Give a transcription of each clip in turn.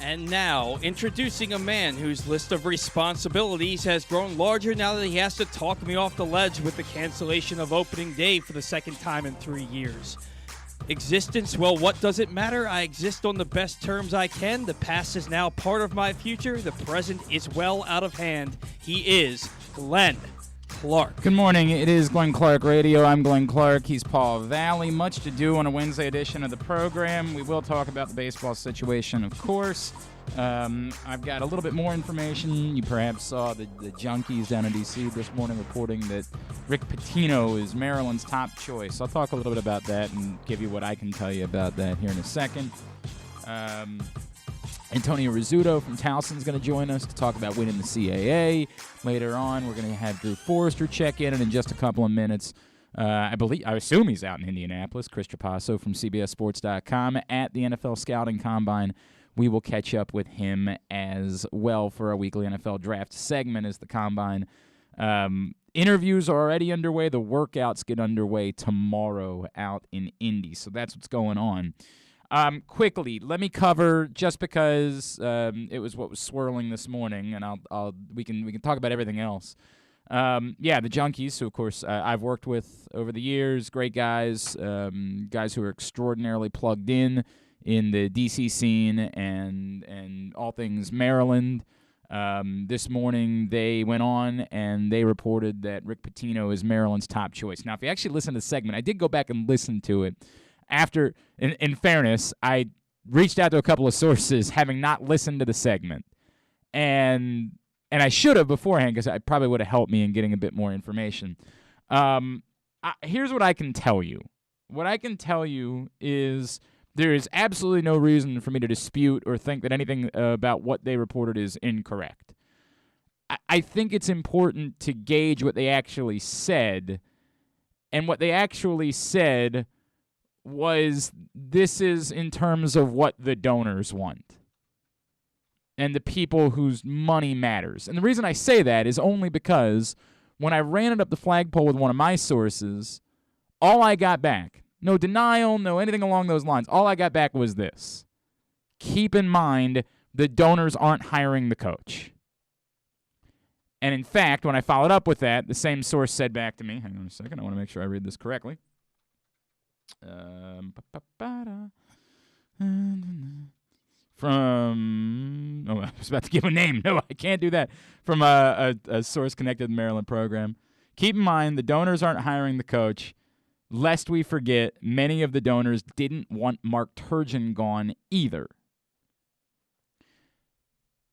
And now, introducing a man whose list of responsibilities has grown larger now that he has to talk me off the ledge with the cancellation of opening day for the second time in 3 years. Existence, well, what does it matter? I exist on the best terms I can. The past is now part of my future. The present is well out of hand. He is Glenn Clark. Good morning. It is Glenn Clark Radio. I'm Glenn Clark. He's Paul Valley. Much to do on a Wednesday edition of the program. We will talk about the baseball situation, of course. I've got a little bit more information. You perhaps saw the junkies down in D.C. this morning reporting that Rick Pitino is Maryland's top choice. I'll talk a little bit about that and give you what I can tell you about that here in a second. Antonio Rizzuto from Towson is going to join us to talk about winning the CAA. Later on, we're going to have Drew Forrester check in, and in just a couple of minutes, I assume he's out in Indianapolis. Chris Trapasso from CBSSports.com at the NFL Scouting Combine. We will catch up with him as well for our weekly NFL Draft segment as the Combine. Interviews are already underway. The workouts get underway tomorrow out in Indy, so that's what's going on. Quickly, let me cover, just because it was what was swirling this morning, and we can talk about everything else. The junkies, who of course I've worked with over the years, great guys, guys who are extraordinarily plugged in the DC scene and all things Maryland. This morning they went on and they reported that Rick Pitino is Maryland's top choice. Now, if you actually listen to the segment, I did go back and listen to it. After, in fairness, I reached out to a couple of sources having not listened to the segment. And I should have beforehand, because it probably would have helped me in getting a bit more information. Here's what I can tell you. What I can tell you is there is absolutely no reason for me to dispute or think that anything about what they reported is incorrect. I think it's important to gauge what they actually said. And what they actually said was, this is in terms of what the donors want and the people whose money matters. And the reason I say that is only because when I ran it up the flagpole with one of my sources, all I got back, no denial, no anything along those lines, all I got back was this: keep in mind the donors aren't hiring the coach. And in fact, when I followed up with that, the same source said back to me, hang on a second, I want to make sure I read this correctly. I was about to give a name. No, I can't do that. From a source connected to the Maryland program. Keep in mind, the donors aren't hiring the coach. Lest we forget, many of the donors didn't want Mark Turgeon gone either.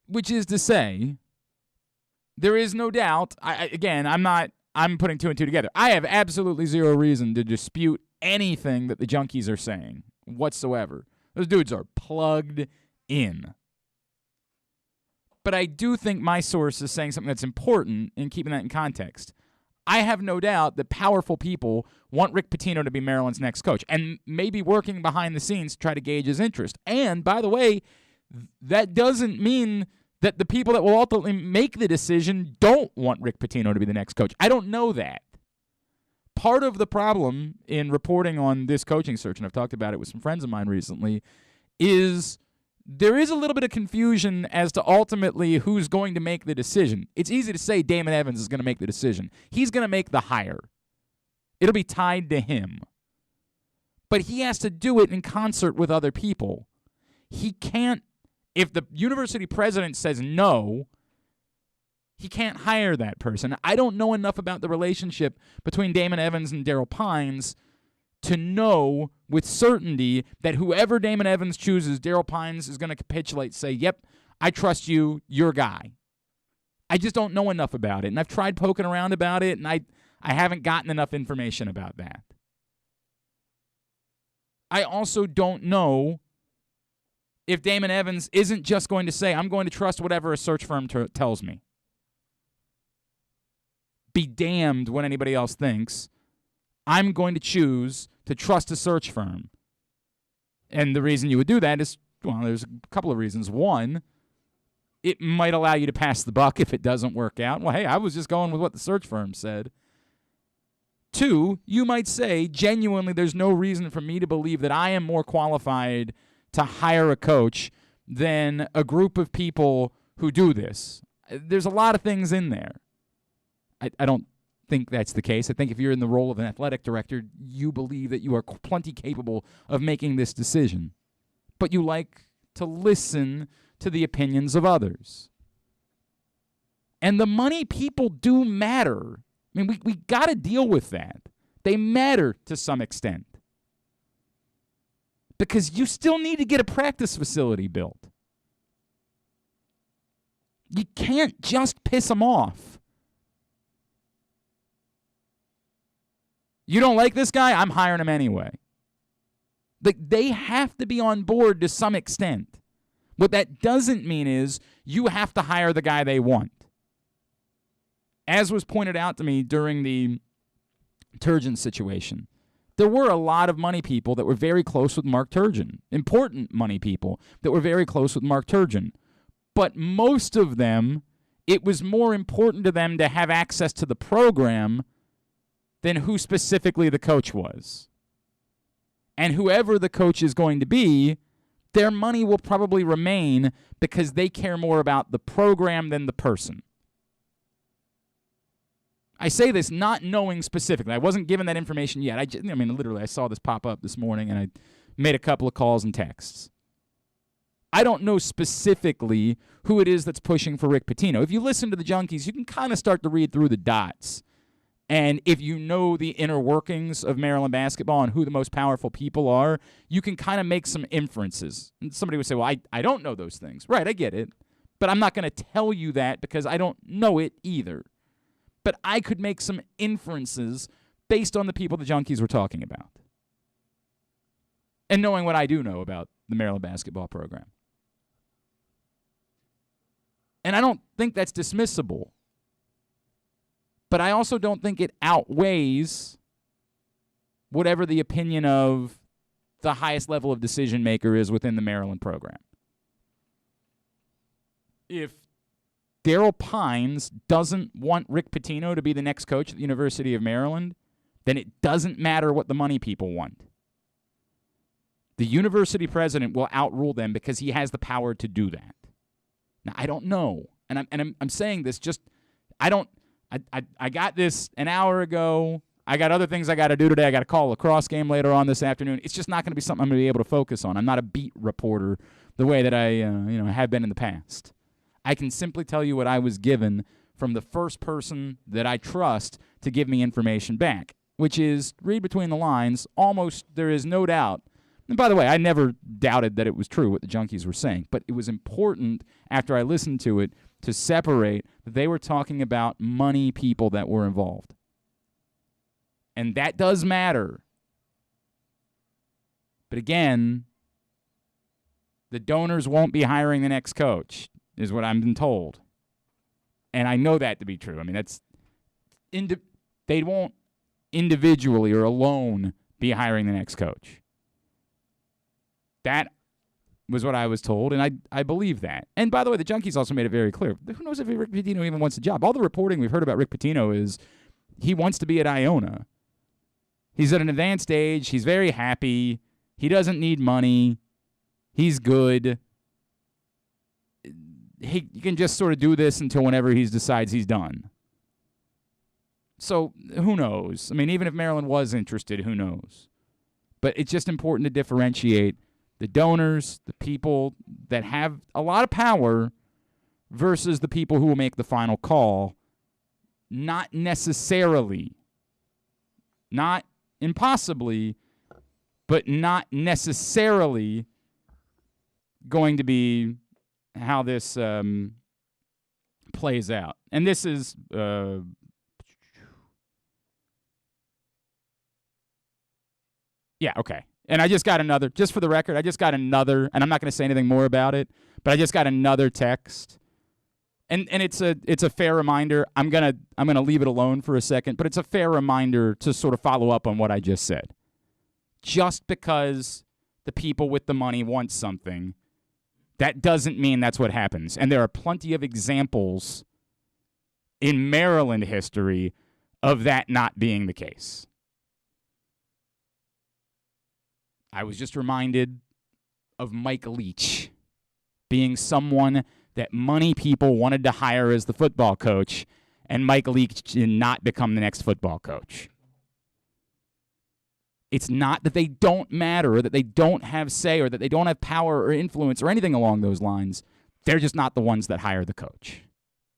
Which is to say, there is no doubt, I'm putting two and two together. I have absolutely zero reason to dispute anything that the junkies are saying whatsoever. Those dudes are plugged in. But I do think my source is saying something that's important in keeping that in context. I have no doubt that powerful people want Rick Pitino to be Maryland's next coach and maybe working behind the scenes to try to gauge his interest. And, by the way, that doesn't mean that the people that will ultimately make the decision don't want Rick Pitino to be the next coach. I don't know that. Part of the problem in reporting on this coaching search, and I've talked about it with some friends of mine recently, is there is a little bit of confusion as to ultimately who's going to make the decision. It's easy to say Damon Evans is going to make the decision. He's going to make the hire. It'll be tied to him. But he has to do it in concert with other people. He can't, if the university president says no, he can't hire that person. I don't know enough about the relationship between Damon Evans and Daryl Pines to know with certainty that whoever Damon Evans chooses, Daryl Pines is going to capitulate, say, yep, I trust you, your guy. I just don't know enough about it, and I've tried poking around about it, and I haven't gotten enough information about that. I also don't know if Damon Evans isn't just going to say, I'm going to trust whatever a search firm tells me. Be damned what anybody else thinks. I'm going to choose to trust a search firm. And the reason you would do that is, well, there's a couple of reasons. One, it might allow you to pass the buck if it doesn't work out. Well, hey, I was just going with what the search firm said. Two, you might say, genuinely, there's no reason for me to believe that I am more qualified to hire a coach than a group of people who do this. There's a lot of things in there. I don't think that's the case. I think if you're in the role of an athletic director, you believe that you are plenty capable of making this decision. But you like to listen to the opinions of others. And the money people do matter. I mean, we got to deal with that. They matter to some extent. Because you still need to get a practice facility built. You can't just piss them off. You don't like this guy? I'm hiring him anyway. They have to be on board to some extent. What that doesn't mean is you have to hire the guy they want. As was pointed out to me during the Turgeon situation, there were a lot of money people that were very close with Mark Turgeon, important money people that were very close with Mark Turgeon. But most of them, it was more important to them to have access to the program than who specifically the coach was. And whoever the coach is going to be, their money will probably remain because they care more about the program than the person. I say this not knowing specifically. I wasn't given that information yet. Literally, I saw this pop up this morning, and I made a couple of calls and texts. I don't know specifically who it is that's pushing for Rick Pitino. If you listen to the Junkies, you can kind of start to read through the dots. And if you know the inner workings of Maryland basketball and who the most powerful people are, you can kind of make some inferences. And somebody would say, well, I don't know those things. Right, I get it. But I'm not going to tell you that because I don't know it either. But I could make some inferences based on the people the Junkies were talking about. And knowing what I do know about the Maryland basketball program. And I don't think that's dismissible. But I also don't think it outweighs whatever the opinion of the highest level of decision maker is within the Maryland program. If Daryl Pines doesn't want Rick Pitino to be the next coach at the University of Maryland, then it doesn't matter what the money people want. The university president will outrule them because he has the power to do that. Now, I don't know, and I'm saying this just, I got this an hour ago. I got other things I got to do today. I got to call a lacrosse game later on this afternoon. It's just not going to be something I'm going to be able to focus on. I'm not a beat reporter the way that I have been in the past. I can simply tell you what I was given from the first person that I trust to give me information back, which is, read between the lines, almost there is no doubt. And by the way, I never doubted that it was true what the Junkies were saying, but it was important after I listened to it to separate that they were talking about money people that were involved. And that does matter. But again, the donors won't be hiring the next coach, is what I've been told. And I know that to be true. I mean, they won't individually or alone be hiring the next coach. That was what I was told, and I believe that. And by the way, the Junkies also made it very clear. Who knows if Rick Pitino even wants a job? All the reporting we've heard about Rick Pitino is he wants to be at Iona. He's at an advanced age. He's very happy. He doesn't need money. He's good. He can just sort of do this until whenever he decides he's done. So who knows? I mean, even if Maryland was interested, who knows? But it's just important to differentiate the donors, the people that have a lot of power versus the people who will make the final call. Not necessarily, not impossibly, but not necessarily going to be how this plays out. And this is okay. And I just got another, just for the record, and I'm not going to say anything more about it, but I just got another text. And it's a fair reminder. I'm gonna leave it alone for a second, but it's a fair reminder to sort of follow up on what I just said. Just because the people with the money want something, that doesn't mean that's what happens. And there are plenty of examples in Maryland history of that not being the case. I was just reminded of Mike Leach being someone that money people wanted to hire as the football coach, and Mike Leach did not become the next football coach. It's not that they don't matter or that they don't have say or that they don't have power or influence or anything along those lines. They're just not the ones that hire the coach.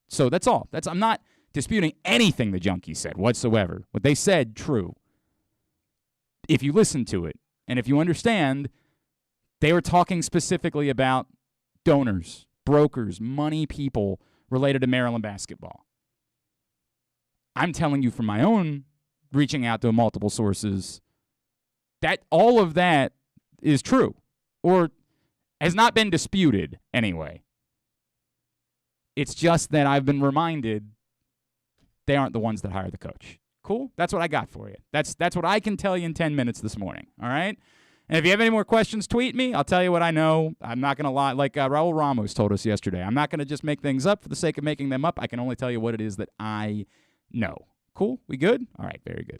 So that's all. I'm not disputing anything the Junkies said whatsoever. What they said, true. If you listen to it and if you understand, they were talking specifically about donors, brokers, money people related to Maryland basketball. I'm telling you from my own reaching out to multiple sources that all of that is true or has not been disputed anyway. It's just that I've been reminded they aren't the ones that hire the coach. Cool? That's what I got for you. That's what I can tell you in 10 minutes this morning, all right? And if you have any more questions, tweet me. I'll tell you what I know. I'm not going to lie. Like Raul Ramos told us yesterday, I'm not going to just make things up for the sake of making them up. I can only tell you what it is that I know. Cool? We good? All right, very good.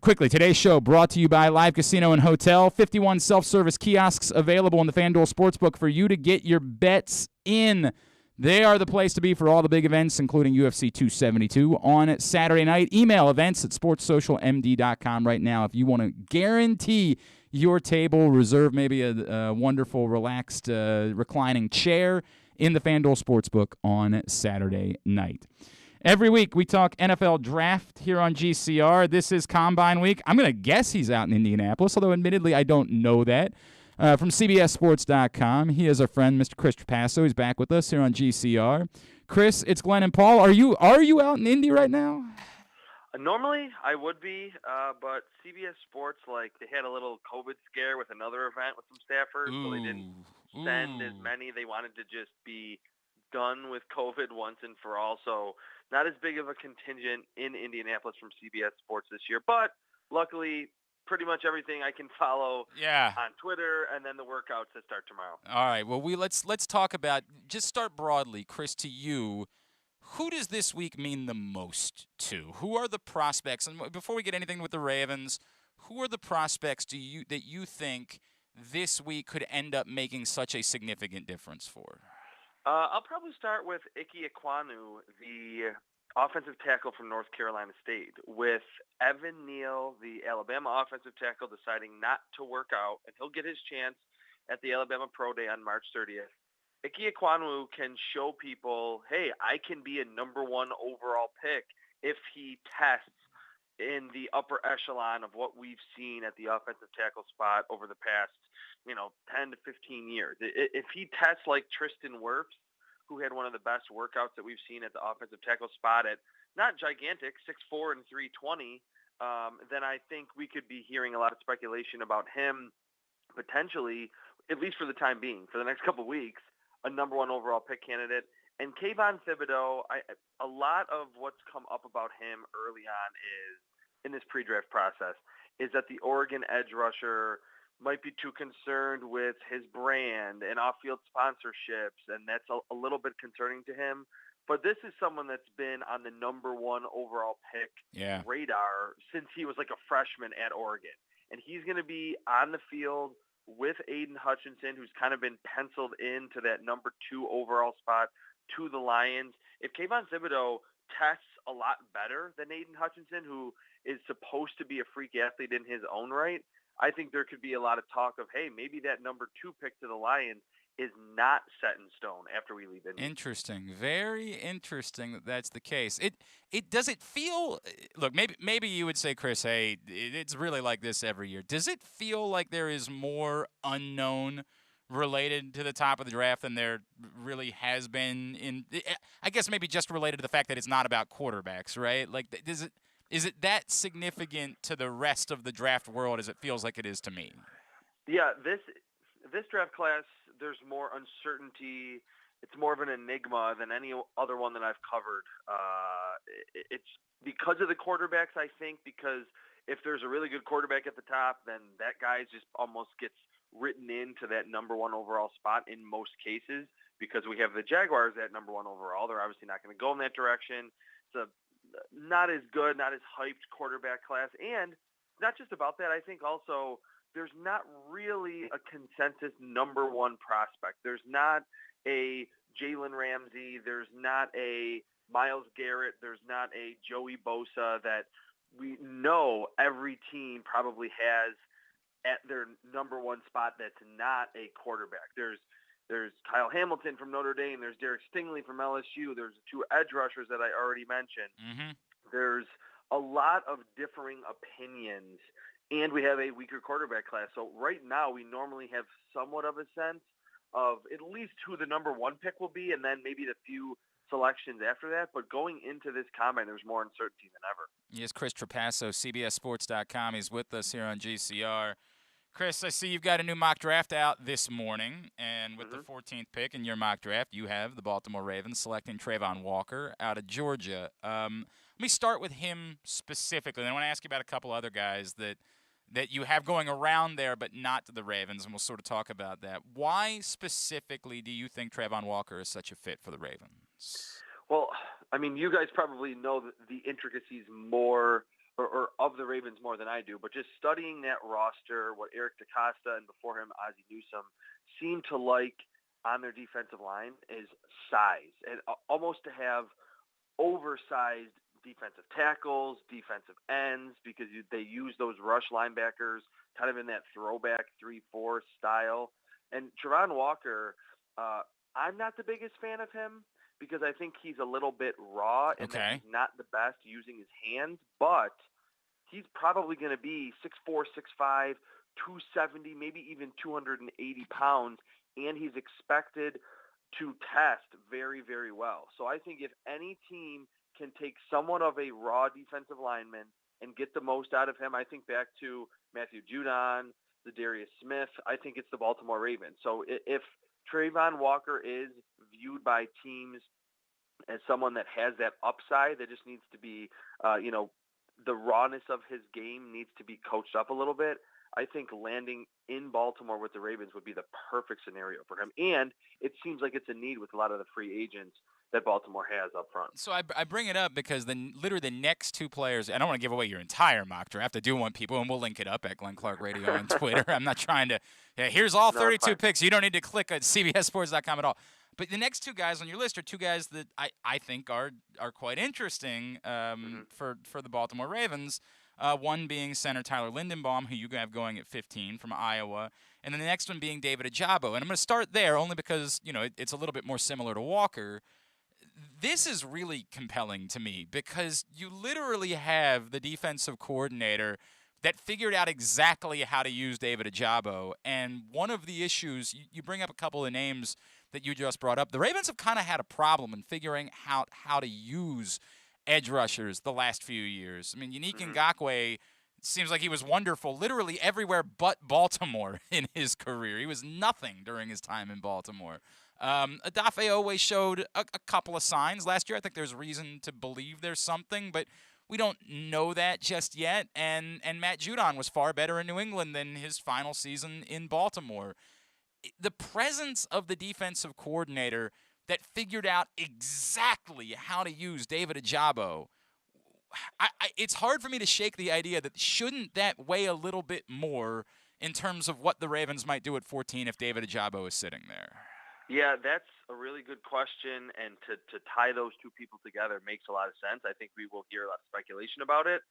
Quickly, today's show brought to you by Live Casino and Hotel. 51 self-service kiosks available in the FanDuel Sportsbook for you to get your bets in. They are the place to be for all the big events, including UFC 272 on Saturday night. Email events at sportssocialmd.com right now if you want to guarantee your table, reserve maybe a wonderful, relaxed, reclining chair in the FanDuel Sportsbook on Saturday night. Every week we talk NFL draft here on GCR. This is Combine Week. I'm going to guess he's out in Indianapolis, although admittedly I don't know that. From CBSSports.com, he is our friend, Mr. Chris Trapasso. He's back with us here on GCR. Chris, it's Glenn and Paul. Are you out in Indy right now? Normally I would be, but CBS Sports, they had a little COVID scare with another event with some staffers, so they didn't send as many. They wanted to just be done with COVID once and for all, so not as big of a contingent in Indianapolis from CBS Sports this year, but luckily pretty much everything I can follow on Twitter, and then the workouts that start tomorrow. All right, well, let's talk about, just start broadly, Chris, to you. Who does this week mean the most to? Who are the prospects? And before we get anything with the Ravens, who are the prospects that you think this week could end up making such a significant difference for? I'll probably start with Ike Ekwonu, the offensive tackle from North Carolina State, with Evan Neal, the Alabama offensive tackle, deciding not to work out, and he'll get his chance at the Alabama Pro Day on March 30th. Ike Ekwonu can show people, hey, I can be a number one overall pick if he tests in the upper echelon of what we've seen at the offensive tackle spot over the past 10 to 15 years. If he tests like Tristan Wirfs, who had one of the best workouts that we've seen at the offensive tackle spot at not gigantic, 6'4" and 320, then I think we could be hearing a lot of speculation about him potentially, at least for the time being, for the next couple of weeks, a number one overall pick candidate. And Kayvon Thibodeau, a lot of what's come up about him early on is, in this pre-draft process, is that the Oregon edge rusher might be too concerned with his brand and off-field sponsorships, and that's a little bit concerning to him. But this is someone that's been on the number one overall pick radar since he was like a freshman at Oregon. And he's going to be on the field with Aiden Hutchinson, who's kind of been penciled into that number 2 overall spot to the Lions. If Kayvon Thibodeau tests a lot better than Aiden Hutchinson, who is supposed to be a freak athlete in his own right, I think there could be a lot of talk of, hey, maybe that number 2 pick to the Lions is not set in stone after we leave Indy. Interesting. Very interesting that that's the case. It does it feel, look, maybe you would say, Chris, hey, it's really like this every year. Does it feel like there is more unknown related to the top of the draft than there really has been I guess maybe just related to the fact that it's not about quarterbacks, right? Like, is it that significant to the rest of the draft world as it feels like it is to me? Yeah, this draft class, there's more uncertainty. It's more of an enigma than any other one that I've covered. It's because of the quarterbacks, I think, because if there's a really good quarterback at the top, then that guy just almost gets written into that number 1 overall spot in most cases, because we have the Jaguars at number 1 overall. They're obviously not going to go in that direction. It's a not as good, not as hyped quarterback class. And not just about that, I think also there's not really a consensus number one prospect. There's not a Jalen Ramsey. There's not a Myles Garrett. There's not a Joey Bosa that we know every team probably has at their number one spot that's not a quarterback. There's Kyle Hamilton from Notre Dame. There's Derek Stingley from LSU. There's the two edge rushers that I already mentioned. Mm-hmm. There's a lot of differing opinions, and we have a weaker quarterback class. So right now we normally have somewhat of a sense of at least who the number one pick will be, and then maybe the few selections after that. But going into this combine, there's more uncertainty than ever. Yes, Chris Trapasso, CBSSports.com. He's with us here on GCR. Chris, I see you've got a new mock draft out this morning, and with the 14th pick in your mock draft, you have the Baltimore Ravens selecting Trayvon Walker out of Georgia. Let me start with him specifically, and I want to ask you about a couple other guys that you have going around there but not to the Ravens, and we'll sort of talk about that. Why specifically do you think Trayvon Walker is such a fit for the Ravens? Well, I mean, you guys probably know the intricacies more or of the Ravens more than I do, but just studying that roster, what Eric DeCosta and before him Ozzie Newsome seem to like on their defensive line is size, and almost to have oversized defensive tackles, defensive ends, because they use those rush linebackers kind of in that throwback 3-4 style. And Trayvon Walker, I'm not the biggest fan of him because I think he's a little bit raw and that he's not the best using his hands, but he's probably going to be 6'4", 6'5", 270, maybe even 280 pounds, and he's expected to test very, very well. So I think if any team can take somewhat of a raw defensive lineman and get the most out of him, I think back to Matthew Judon, Zadarius Smith, I think it's the Baltimore Ravens. So if Trayvon Walker is viewed by teams as someone that has that upside, that just needs to be, the rawness of his game needs to be coached up a little bit, I think landing in Baltimore with the Ravens would be the perfect scenario for him. And it seems like it's a need with a lot of the free agents that Baltimore has up front. So I bring it up because literally the next two players, I don't want to give away your entire mock draft. I do want people, and we'll link it up at Glenn Clark Radio on Twitter. I'm not trying to, here's all 32 picks. You don't need to click at CBSSports.com at all. But the next two guys on your list are two guys that I think are quite interesting for the Baltimore Ravens. One being center Tyler Lindenbaum, who you have going at 15 from Iowa, and then the next one being David Ojabo. And I'm going to start there only because, it's a little bit more similar to Walker. This is really compelling to me because you literally have the defensive coordinator that figured out exactly how to use David Ojabo. And one of the issues, you bring up a couple of names that you just brought up. The Ravens have kind of had a problem in figuring out how to use edge rushers the last few years. I mean, Yannick Ngakoue seems like he was wonderful literally everywhere but Baltimore in his career. He was nothing during his time in Baltimore. Odafe Oweh showed a couple of signs last year. I think there's reason to believe there's something, but we don't know that just yet. And Matt Judon was far better in New England than his final season in Baltimore. The presence of the defensive coordinator that figured out exactly how to use David Ojabo, it's hard for me to shake the idea that shouldn't that weigh a little bit more in terms of what the Ravens might do at 14 if David Ojabo is sitting there? Yeah, that's a really good question, and to tie those two people together makes a lot of sense. I think we will hear a lot of speculation about it.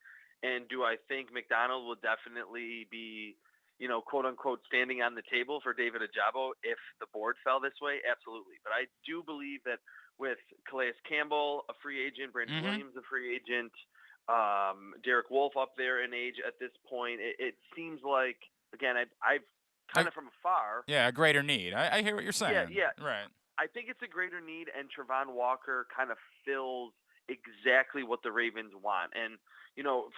And do I think McDonald will definitely be, quote-unquote, standing on the table for David Ojabo if the board fell this way? Absolutely. But I do believe that with Calais Campbell, a free agent, Brandon Williams, a free agent, Derek Wolfe up there in age at this point, it seems like, again, I've kind of from afar. Yeah, a greater need. I hear what you're saying. Yeah. Right. I think it's a greater need, and Trayvon Walker kind of fills exactly what the Ravens want. And,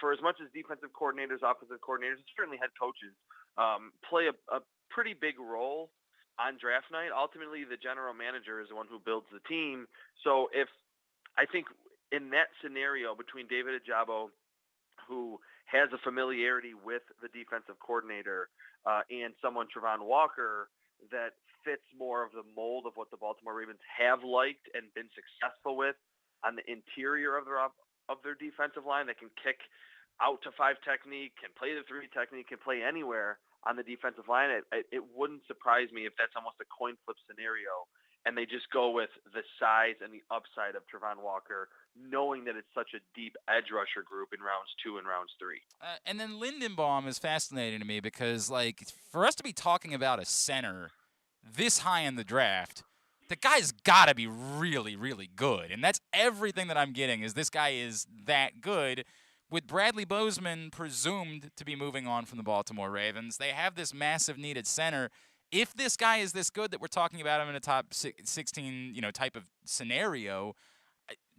for as much as defensive coordinators, offensive coordinators, and certainly head coaches play a pretty big role on draft night, ultimately the general manager is the one who builds the team. So I think in that scenario between David Ojabo, who has a familiarity with the defensive coordinator, and someone, Trayvon Walker, that fits more of the mold of what the Baltimore Ravens have liked and been successful with on the interior of their defensive line, that can kick out to 5 technique, can play the 3 technique, can play anywhere. on the defensive line. It wouldn't surprise me if that's almost a coin flip scenario, and they just go with the size and the upside of Trevon Walker, knowing that it's such a deep edge rusher group in rounds 2 and rounds 3. And then Lindenbaum is fascinating to me because, like, for us to be talking about a center this high in the draft, the guy's got to be really, really good. And that's everything that I'm getting is this guy is that good. With Bradley Bozeman presumed to be moving on from the Baltimore Ravens, they have this massive need at center. If this guy is this good that we're talking about him in a top 16, type of scenario,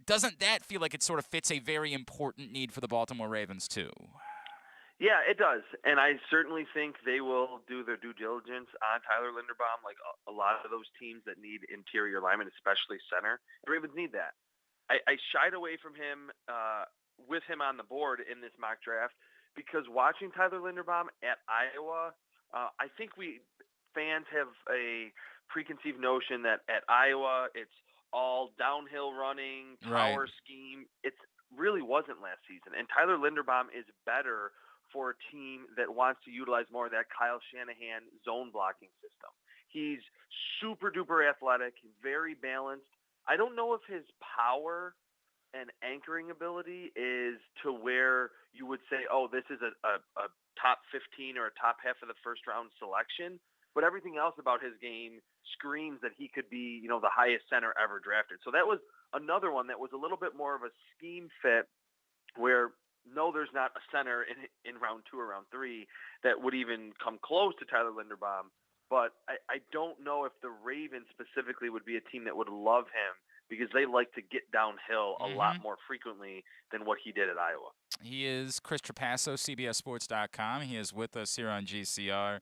doesn't that feel like it sort of fits a very important need for the Baltimore Ravens too? Yeah, it does. And I certainly think they will do their due diligence on Tyler Linderbaum, like a lot of those teams that need interior linemen, especially center. The Ravens need that. I shied away from him with him on the board in this mock draft because watching Tyler Linderbaum at Iowa, I think we fans have a preconceived notion that at Iowa it's all downhill running, power scheme. It really wasn't last season. And Tyler Linderbaum is better for a team that wants to utilize more of that Kyle Shanahan zone blocking system. He's super duper athletic, very balanced. I don't know if his power and anchoring ability is to where you would say, oh, this is a top 15 or a top half of the first round selection. But everything else about his game screams that he could be, the highest center ever drafted. So that was another one that was a little bit more of a scheme fit where, no, there's not a center in round 2 or round 3 that would even come close to Tyler Linderbaum. But I don't know if the Ravens specifically would be a team that would love him because they like to get downhill a lot more frequently than what he did at Iowa. He is Chris Trapasso, CBSSports.com. He is with us here on GCR.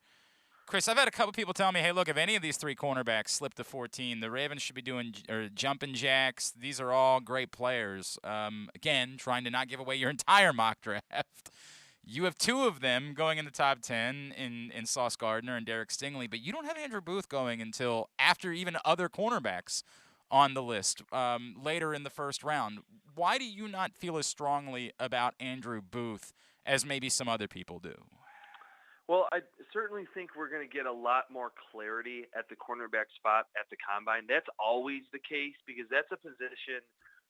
Chris, I've had a couple people tell me, hey, look, if any of these 3 cornerbacks slip to 14, the Ravens should be doing jumping jacks. These are all great players. Again, trying to not give away your entire mock draft. You have 2 of them going in the top 10 in Sauce Gardner and Derek Stingley, but you don't have Andrew Booth going until after even other cornerbacks on the list later in the first round. Why do you not feel as strongly about Andrew Booth as maybe some other people do? Well, I certainly think we're going to get a lot more clarity at the cornerback spot at the combine. That's always the case because that's a position,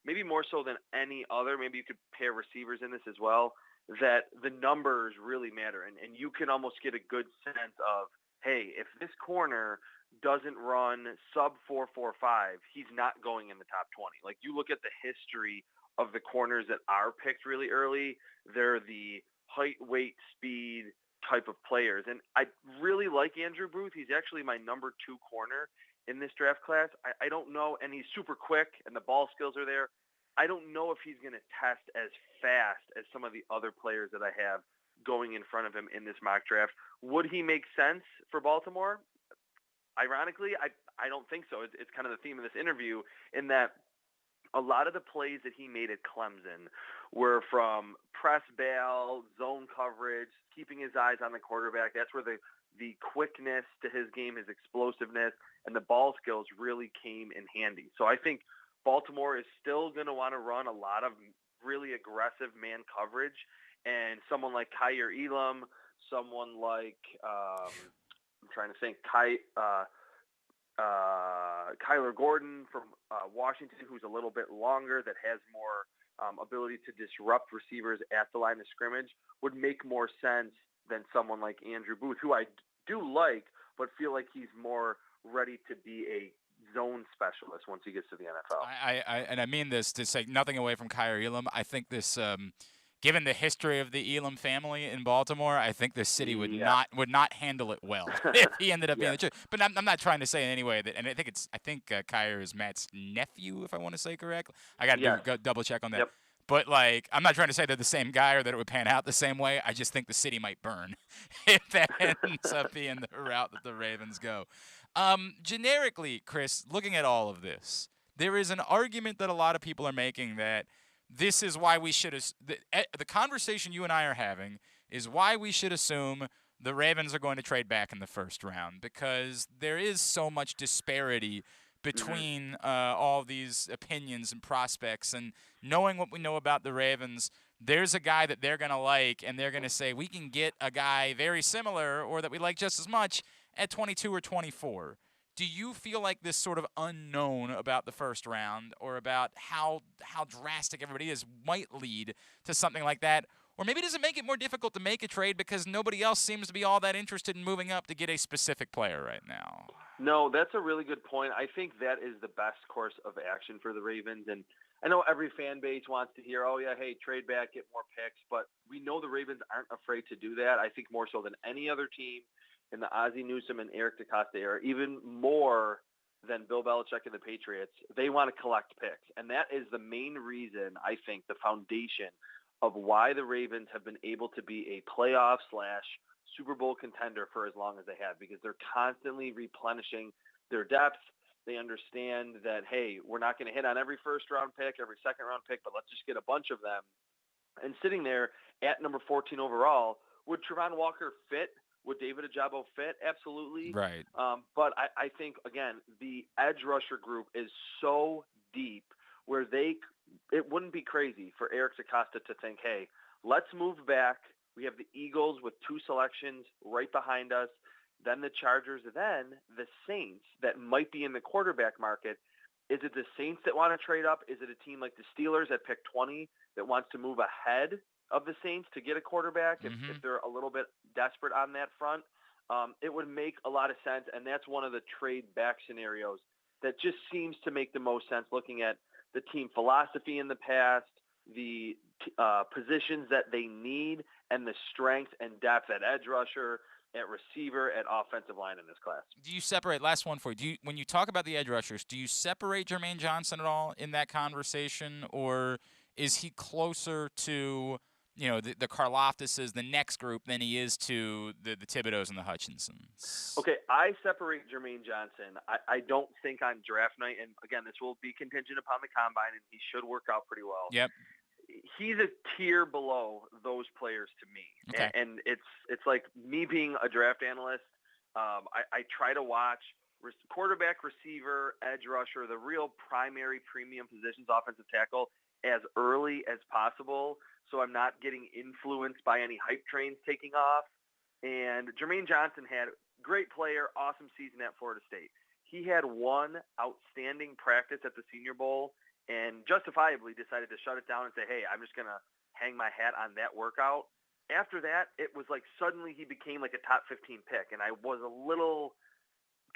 maybe more so than any other, maybe you could pair receivers in this as well, that the numbers really matter. And you can almost get a good sense of, hey, if this corner doesn't run sub 4.45, he's not going in the top 20. Like you look at the history of the corners that are picked really early, they're the height, weight, speed type of players. And I really like Andrew Booth. He's actually my number 2 corner in this draft class. I don't know, and he's super quick and the ball skills are there. I don't know if he's going to test as fast as some of the other players that I have going in front of him in this mock draft. Would he make sense for Baltimore? Ironically, I don't think so. It's kind of the theme of this interview in that a lot of the plays that he made at Clemson were from press bail, zone coverage, keeping his eyes on the quarterback. That's where the quickness to his game, his explosiveness, and the ball skills really came in handy. So I think Baltimore is still going to want to run a lot of really aggressive man coverage, and someone like Kyer Elam, someone like I'm trying to think, Kyler Gordon from Washington, who's a little bit longer, that has more ability to disrupt receivers at the line of scrimmage, would make more sense than someone like Andrew Booth, who I do like, but feel like he's more ready to be a zone specialist once he gets to the NFL. I mean this to say nothing away from Kyer Elam. I think this, given the history of the Elam family in Baltimore, I think this city would not handle it well if he ended up being the truth. But I'm not trying to say in any way that, and I think Kyer is Matt's nephew, if I want to say correctly. I got to go double check on that. Yep. But, like, I'm not trying to say they're the same guy or that it would pan out the same way. I just think the city might burn if that ends up being the route that the Ravens go. Generically, Chris, looking at all of this, there is an argument that a lot of people are making that this is why we should the conversation you and I are having is why we should assume the Ravens are going to trade back in the first round, because there is so much disparity between all these opinions and prospects. And knowing what we know about the Ravens, there's a guy that they're going to like, and they're going to say, we can get a guy very similar or that we like just as much at 22 or 24. Do you feel like this sort of unknown about the first round or about how drastic everybody is might lead to something like that? Or maybe does it make it more difficult to make a trade because nobody else seems to be all that interested in moving up to get a specific player right now? No, that's a really good point. I think that is the best course of action for the Ravens. And I know every fan base wants to hear, oh, yeah, hey, trade back, get more picks. But we know the Ravens aren't afraid to do that. I think more so than any other team in the Ozzie Newsome and Eric DeCosta era, even more than Bill Belichick and the Patriots, they want to collect picks. And that is the main reason, I think, the foundation of why the Ravens have been able to be a playoff / Super Bowl contender for as long as they have, because they're constantly replenishing their depth. They understand that, hey, we're not going to hit on every first-round pick, every second-round pick, but let's just get a bunch of them. And sitting there at number 14 overall, would Trevon Walker fit? Would David Ojabo fit? Absolutely. Right. But I think, again, the edge rusher group is so deep where it wouldn't be crazy for Eric DeCosta to think, hey, let's move back. We have the Eagles with 2 selections right behind us, then the Chargers, then the Saints that might be in the quarterback market. Is it the Saints that want to trade up? Is it a team like the Steelers at pick 20 that wants to move ahead of the Saints to get a quarterback if they're a little bit desperate on that front? It would make a lot of sense, and that's one of the trade back scenarios that just seems to make the most sense looking at the team philosophy in the past, the positions that they need, and the strength and depth at edge rusher, at receiver, at offensive line in this class. Do you separate, last one for you, when you talk about the edge rushers, do you separate Jermaine Johnson at all in that conversation, or is he closer to the Karlaftises, the next group, than he is to the Thibodeaus and the Hutchinsons? Okay, I separate Jermaine Johnson. I don't think on draft night, and again, this will be contingent upon the combine, and he should work out pretty well. Yep. He's a tier below those players to me. Okay. And it's like me being a draft analyst, I try to watch quarterback, receiver, edge rusher, the real primary premium positions, offensive tackle, as early as possible, so I'm not getting influenced by any hype trains taking off. And Jermaine Johnson had great player, awesome season at Florida State. He had one outstanding practice at the Senior Bowl and justifiably decided to shut it down and say, hey, I'm just going to hang my hat on that workout. After that, it was like suddenly he became like a top 15 pick, and I was a little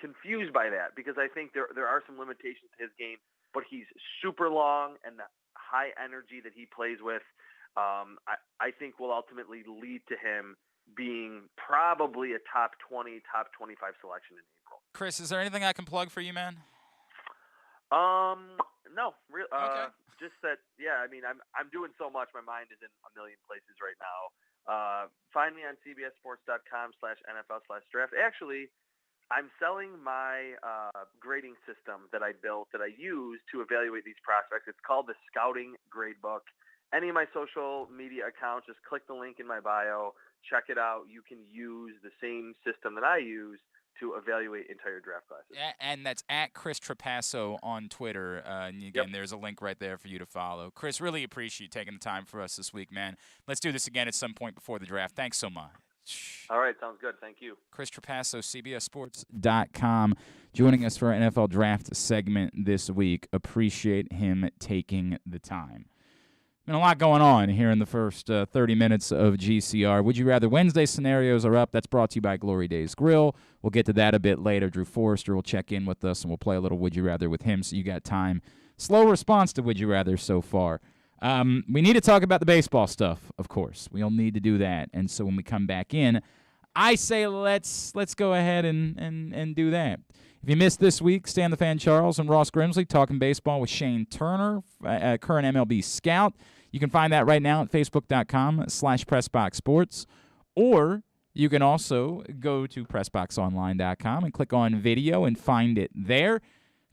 confused by that because I think there are some limitations to his game, but he's super long, and the high energy that he plays with, I think will ultimately lead to him being probably a top 20, top 25 selection in April. Chris, is there anything I can plug for you, man? No, okay. Just that. Yeah, I mean, I'm doing so much. My mind is in a million places right now. Find me on cbssports.com/NFL/draft. Actually, I'm selling my grading system that I built that I use to evaluate these prospects. It's called the Scouting Gradebook. Any of my social media accounts, just click the link in my bio, check it out. You can use the same system that I use to evaluate entire draft classes. And that's at Chris Trapasso on Twitter. And again, There's a link right there for you to follow. Chris, really appreciate you taking the time for us this week, man. Let's do this again at some point before the draft. Thanks so much. All right, sounds good. Thank you. Chris Trapasso, CBSSports.com, joining us for our NFL draft segment this week. Appreciate him taking the time. Been a lot going on here in the first 30 minutes of GCR. Would You Rather Wednesday scenarios are up. That's brought to you by Glory Days Grill. We'll get to that a bit later. Drew Forrester will check in with us, and we'll play a little Would You Rather with him, so you got time. Slow response to Would You Rather so far. We need to talk about the baseball stuff, of course. We'll need to do that. And so when we come back in, I say let's go ahead and do that. If you missed this week, Stan the Fan Charles and Ross Grimsley talking baseball with Shane Turner, current MLB scout. You can find that right now at facebook.com/PressBoxSports, or you can also go to PressBoxOnline.com and click on video and find it there.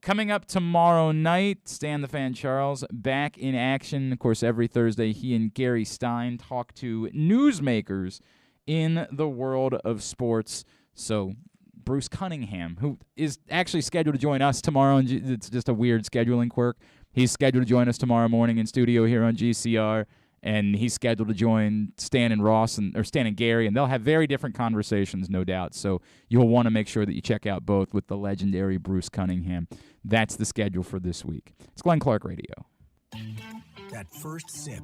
Coming up tomorrow night, Stan the Fan Charles back in action. Of course, every Thursday, he and Gary Stein talk to newsmakers in the world of sports. So Bruce Cunningham, who is actually scheduled to join us tomorrow, and it's just a weird scheduling quirk. He's scheduled to join us tomorrow morning in studio here on GCR, and he's scheduled to join Stan and Gary, and they'll have very different conversations, no doubt. So you'll want to make sure that you check out both with the legendary Bruce Cunningham. That's the schedule for this week. It's Glenn Clark Radio. That first sip.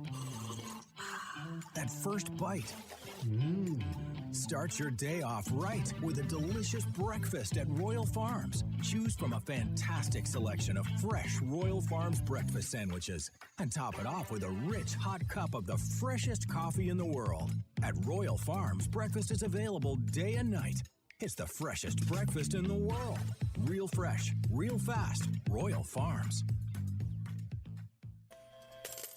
That first bite. Start your day off right with a delicious breakfast at Royal Farms. Choose from a fantastic selection of fresh Royal Farms breakfast sandwiches and top it off with a rich hot cup of the freshest coffee in the world. At Royal Farms, breakfast is available day and night. It's the freshest breakfast in the world. Real fresh, real fast. Royal Farms.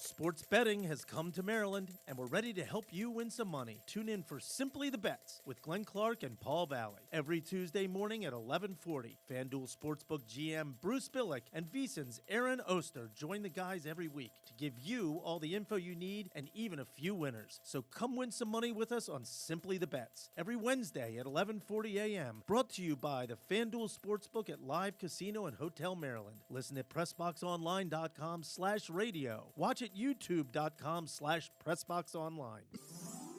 Sports betting has come to Maryland, and we're ready to help you win some money. Tune in for Simply the Bets with Glenn Clark and Paul Valley every Tuesday morning at 11:40. FanDuel Sportsbook GM Bruce Billick and VSiN's Aaron Oster join the guys every week to give you all the info you need and even a few winners. So come win some money with us on Simply the Bets every Wednesday at 11:40 a.m. Brought to you by the FanDuel Sportsbook at Live Casino and Hotel Maryland. Listen at PressBoxOnline.com/radio. Watch at YouTube.com/PressBoxOnline.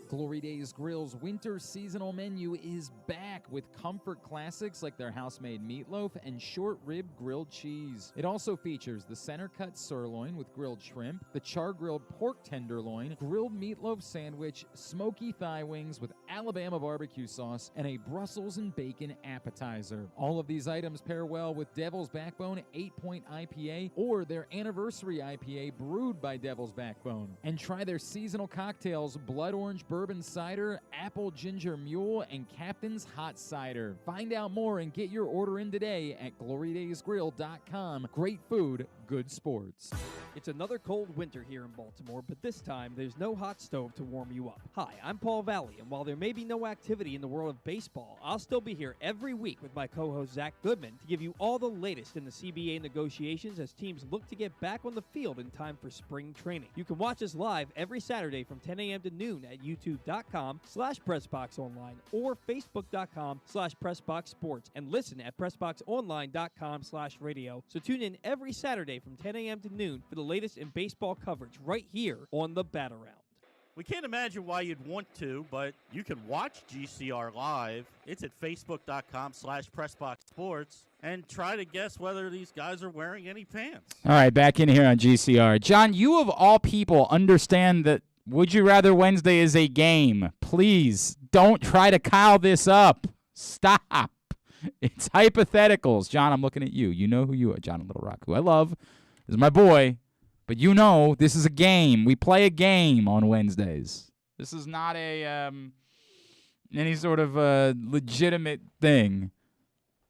Glory Days Grill's winter seasonal menu is back with comfort classics like their house-made meatloaf and short rib grilled cheese. It also features the center-cut sirloin with grilled shrimp, the char-grilled pork tenderloin, grilled meatloaf sandwich, smoky thigh wings with Alabama barbecue sauce, and a Brussels and bacon appetizer. All of these items pair well with Devil's Backbone 8-Point IPA or their anniversary IPA brewed by Devil's Backbone. And try their seasonal cocktails, Blood Orange Bourbon Cider, Apple Ginger Mule, and Captain's Hot Cider. Find out more and get your order in today at glorydaysgrill.com. Great food, good sports. It's another cold winter here in Baltimore, but this time there's no hot stove to warm you up. Hi, I'm Paul Valley, and while there may be no activity in the world of baseball, I'll still be here every week with my co-host Zach Goodman to give you all the latest in the CBA negotiations as teams look to get back on the field in time for spring training. You can watch us live every Saturday from 10 a.m. to noon at youtube.com/PressBoxOnline or facebook.com/PressBoxSports and listen at PressBoxOnline.com/radio. So tune in every Saturday from 10 a.m. to noon for the latest in baseball coverage right here on the Bat Around. We can't imagine why you'd want to, but you can watch GCR live. It's at facebook.com/PressBoxSports and try to guess whether these guys are wearing any pants. All right, back in here on GCR. John, you of all people understand that Would You Rather Wednesday is a game. Please don't try to Kyle this up. Stop. It's hypotheticals. John, I'm looking at you. You know who you are. John Little Rock, who I love, is my boy. But you know this is a game. We play a game on Wednesdays. This is not a any sort of legitimate thing.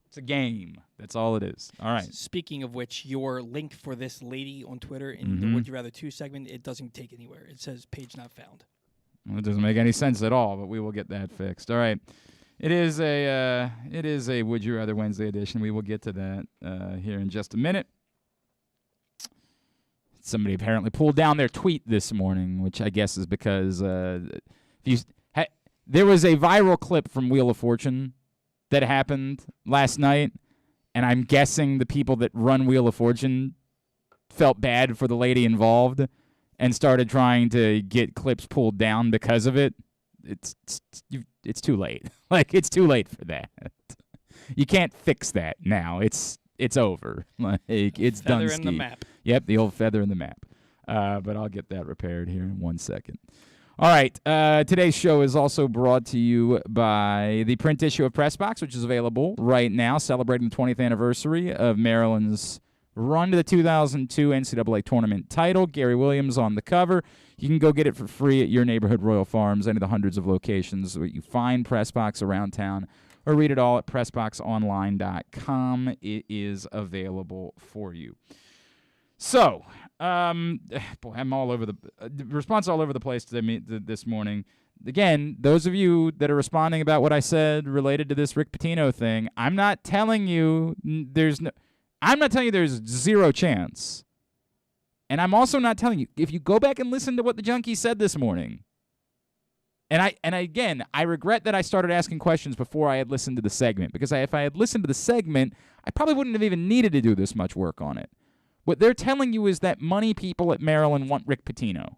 It's a game. That's all it is. All right. Speaking of which, your link for this lady on Twitter in the Would You Rather 2 segment, it doesn't take anywhere. It says page not found. Well, it doesn't make any sense at all, but we will get that fixed. All right. It is a Would You Rather Wednesday edition. We will get to that here in just a minute. Somebody apparently pulled down their tweet this morning, which I guess is because there was a viral clip from Wheel of Fortune that happened last night, and I'm guessing the people that run Wheel of Fortune felt bad for the lady involved and started trying to get clips pulled down because of it. It's too late. Like, it's too late for that. You can't fix that now. It's over. Like, it's done. Feather in the map. Yep, the old feather in the map. But I'll get that repaired here in 1 second. All right, today's show is also brought to you by the print issue of PressBox, which is available right now, celebrating the 20th anniversary of Maryland's run to the 2002 NCAA tournament title. Gary Williams on the cover. You can go get it for free at your neighborhood Royal Farms, any of the hundreds of locations where you find PressBox around town, or read it all at PressBoxOnline.com. It is available for you. So, boy, I'm all over the response all over the place this morning. Again, those of you that are responding about what I said related to this Rick Pitino thing, I'm not telling you there's zero chance. And I'm also not telling you, if you go back and listen to what the junkie said this morning, and again, I regret that I started asking questions before I had listened to the segment, because if I had listened to the segment, I probably wouldn't have even needed to do this much work on it. What they're telling you is that money people at Maryland want Rick Pitino.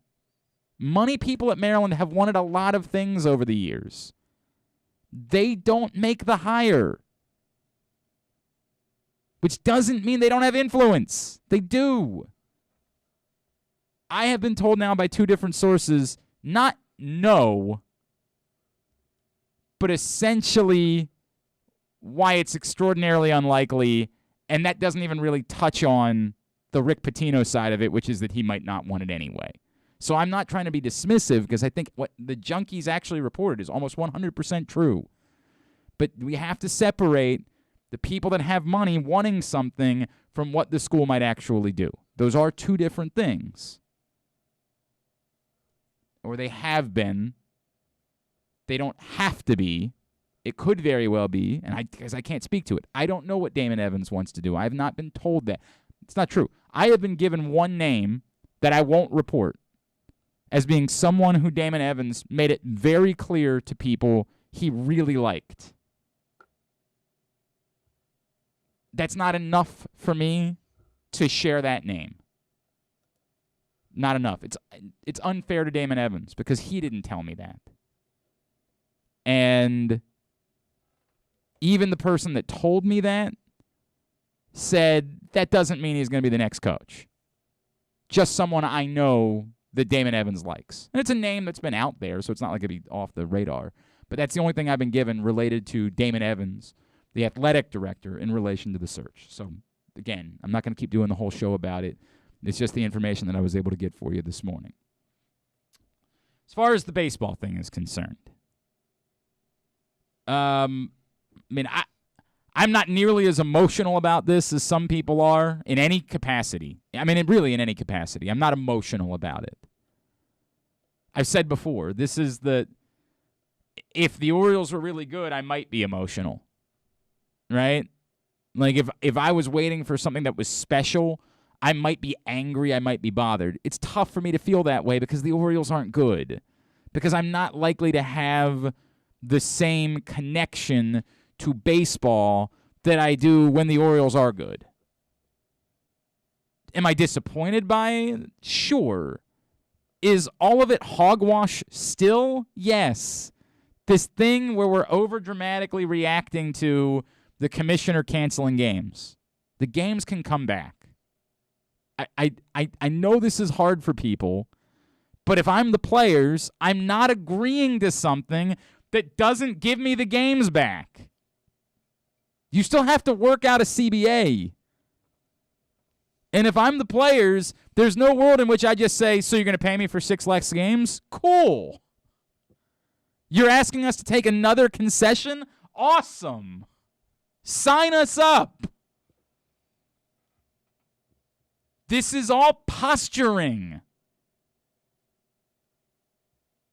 Money people at Maryland have wanted a lot of things over the years. They don't make the hire. Which doesn't mean they don't have influence. They do. I have been told now by 2 different sources, not no, but essentially why it's extraordinarily unlikely, and that doesn't even really touch on the Rick Pitino side of it, which is that he might not want it anyway. So I'm not trying to be dismissive because I think what the Junkies actually reported is almost 100% true. But we have to separate the people that have money wanting something from what the school might actually do. Those are 2 different things. Or they have been. They don't have to be. It could very well be, and because I can't speak to it. I don't know what Damon Evans wants to do. I have not been told that. It's not true. I have been given one name that I won't report as being someone who Damon Evans made it very clear to people he really liked. That's not enough for me to share that name. Not enough. It's unfair to Damon Evans because he didn't tell me that. And even the person that told me that said that doesn't mean he's going to be the next coach. Just someone I know that Damon Evans likes. And it's a name that's been out there, so it's not like it'd be off the radar. But that's the only thing I've been given related to Damon Evans, the athletic director, in relation to the search. So, again, I'm not going to keep doing the whole show about it. It's just the information that I was able to get for you this morning. As far as the baseball thing is concerned, I'm not nearly as emotional about this as some people are in any capacity. Really in any capacity. I'm not emotional about it. I've said before, if the Orioles were really good, I might be emotional. Right? Like if I was waiting for something that was special, I might be angry, I might be bothered. It's tough for me to feel that way because the Orioles aren't good. Because I'm not likely to have the same connection to baseball that I do when the Orioles are good. Am I disappointed by it? Sure. Is all of it hogwash still? Yes. This thing where we're over-dramatically reacting to the commissioner canceling games. The games can come back. I know this is hard for people, but if I'm the players, I'm not agreeing to something that doesn't give me the games back. You still have to work out a CBA. And if I'm the players, there's no world in which I just say, so you're going to pay me for 6 less games? Cool. You're asking us to take another concession? Awesome. Sign us up. This is all posturing.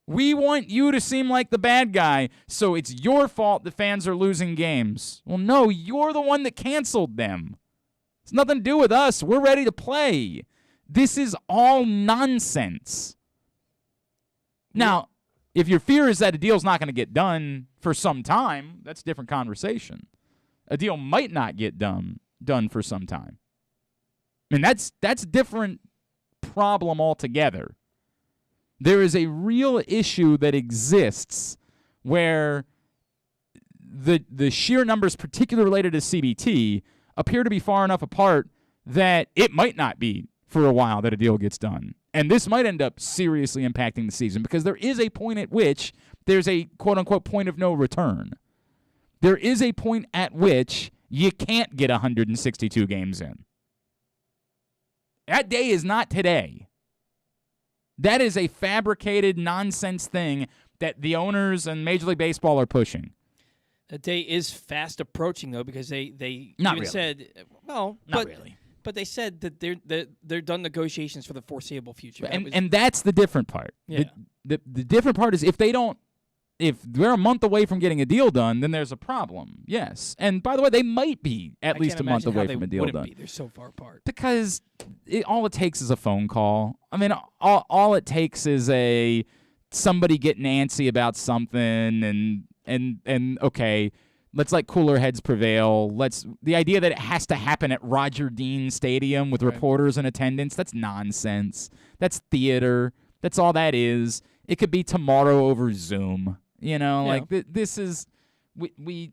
We want you to seem like the bad guy, so it's your fault the fans are losing games. Well, no, you're the one that canceled them. It's nothing to do with us. We're ready to play. This is all nonsense. Now, if your fear is that a deal's not going to get done for some time, that's a different conversation. A deal might not get done for some time. That's a different problem altogether. There is a real issue that exists where the sheer numbers, particularly related to CBT, appear to be far enough apart that it might not be for a while that a deal gets done. And this might end up seriously impacting the season because there is a point at which there's a quote-unquote point of no return. There is a point at which you can't get 162 games in. That day is not today. That is a fabricated nonsense thing that the owners and Major League Baseball are pushing. The day is fast approaching, though, because they not even really. Said, well, not really. But they said that they're done negotiations for the foreseeable future. And that's the different part. Yeah. The different part is if they're a month away from getting a deal done, then there's a problem. Yes. And by the way, they might be at least a month away from a deal done. They're so far apart. Because all it takes is a phone call. All it takes is somebody getting antsy about something and okay, let's let cooler heads prevail. The idea that it has to happen at Roger Dean Stadium with reporters in attendance, that's nonsense. That's theater. That's all that is. It could be tomorrow over Zoom. This is we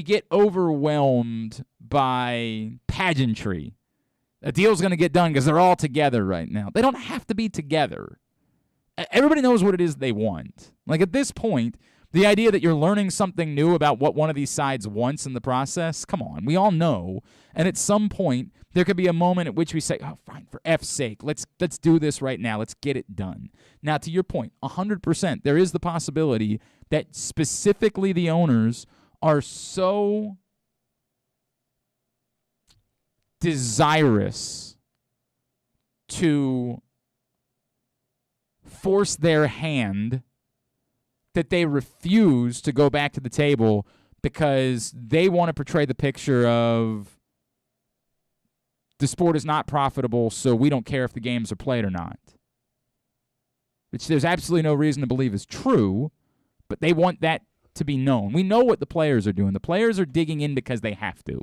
get overwhelmed by pageantry. A deal's going to get done because they're all together right now. They don't have to be together. Everybody knows what it is they want. Like, at this point, the idea that you're learning something new about what one of these sides wants in the process, come on, we all know. And at some point, there could be a moment at which we say, oh, fine, for F's sake, let's do this right now. Let's get it done. Now, to your point, 100%, there is the possibility that specifically the owners are so desirous to force their hand that they refuse to go back to the table because they want to portray the picture of the sport is not profitable, so we don't care if the games are played or not. Which there's absolutely no reason to believe is true, but they want that to be known. We know what the players are doing. The players are digging in because they have to.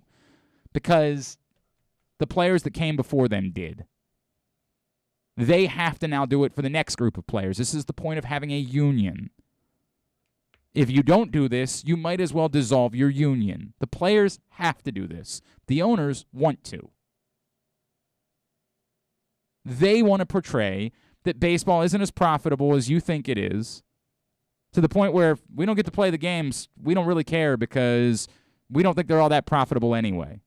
Because the players that came before them did. They have to now do it for the next group of players. This is the point of having a union. If you don't do this, you might as well dissolve your union. The players have to do this. The owners want to. They want to portray that baseball isn't as profitable as you think it is, to the point where if we don't get to play the games, we don't really care because we don't think they're all that profitable anyway.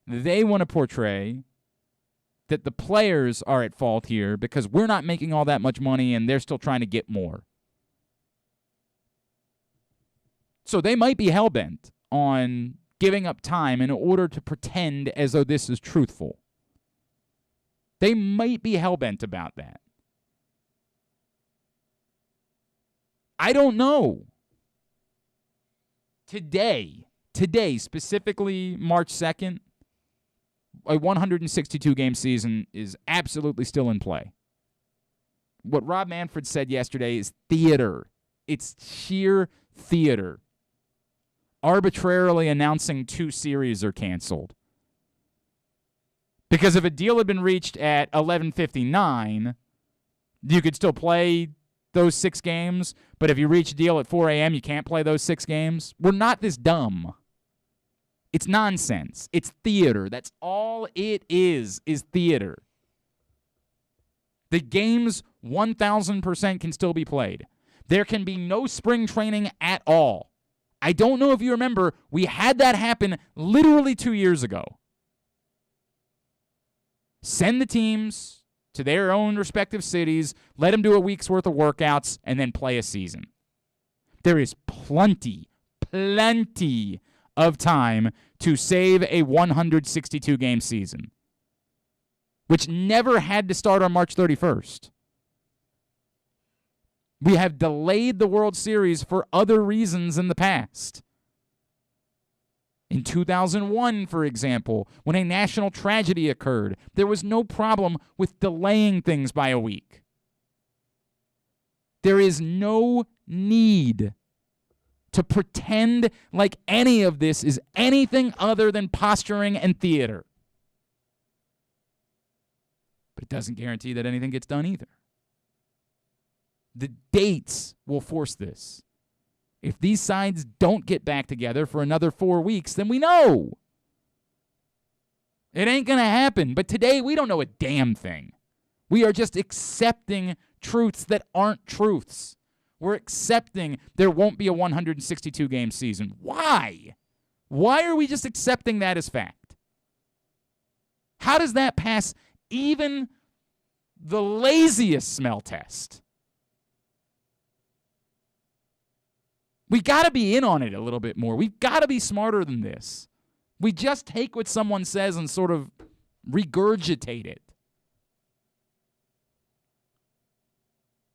They want to portray that the players are at fault here because we're not making all that much money and they're still trying to get more. So they might be hell-bent on giving up time in order to pretend as though this is truthful. They might be hell-bent about that. I don't know. Today, specifically March 2nd, a 162-game season is absolutely still in play. What Rob Manfred said yesterday is theater. It's sheer theater. Arbitrarily announcing 2 series are canceled. Because if a deal had been reached at 11:59, you could still play those 6 games, but if you reach a deal at 4 a.m., you can't play those 6 games. We're not this dumb. It's nonsense. It's theater. That's all it is theater. The games 1,000% can still be played. There can be no spring training at all. I don't know if you remember, we had that happen literally 2 years ago. Send the teams to their own respective cities, let them do a week's worth of workouts, and then play a season. There is plenty of time to save a 162-game season, which never had to start on March 31st. We have delayed the World Series for other reasons in the past. In 2001, for example, when a national tragedy occurred, there was no problem with delaying things by a week. There is no need to pretend like any of this is anything other than posturing and theater. But it doesn't guarantee that anything gets done either. The dates will force this. If these sides don't get back together for another 4 weeks, then we know. It ain't going to happen. But today, we don't know a damn thing. We are just accepting truths that aren't truths. We're accepting there won't be a 162-game season. Why? Why are we just accepting that as fact? How does that pass even the laziest smell test? We got to be in on it a little bit more. We've got to be smarter than this. We just take what someone says and sort of regurgitate it.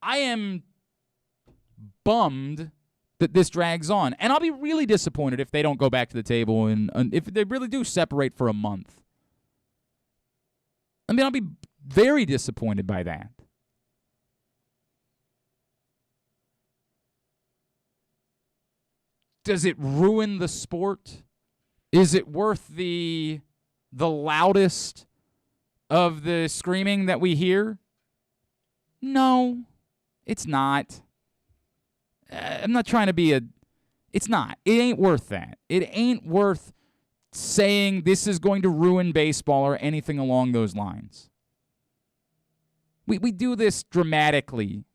I am bummed that this drags on. And I'll be really disappointed if they don't go back to the table and if they really do separate for a month. I mean, I'll be very disappointed by that. Does it ruin the sport? Is it worth the loudest of the screaming that we hear? No, it's not. I'm not trying to be it's not. It ain't worth that. It ain't worth saying this is going to ruin baseball or anything along those lines. We do this dramatically.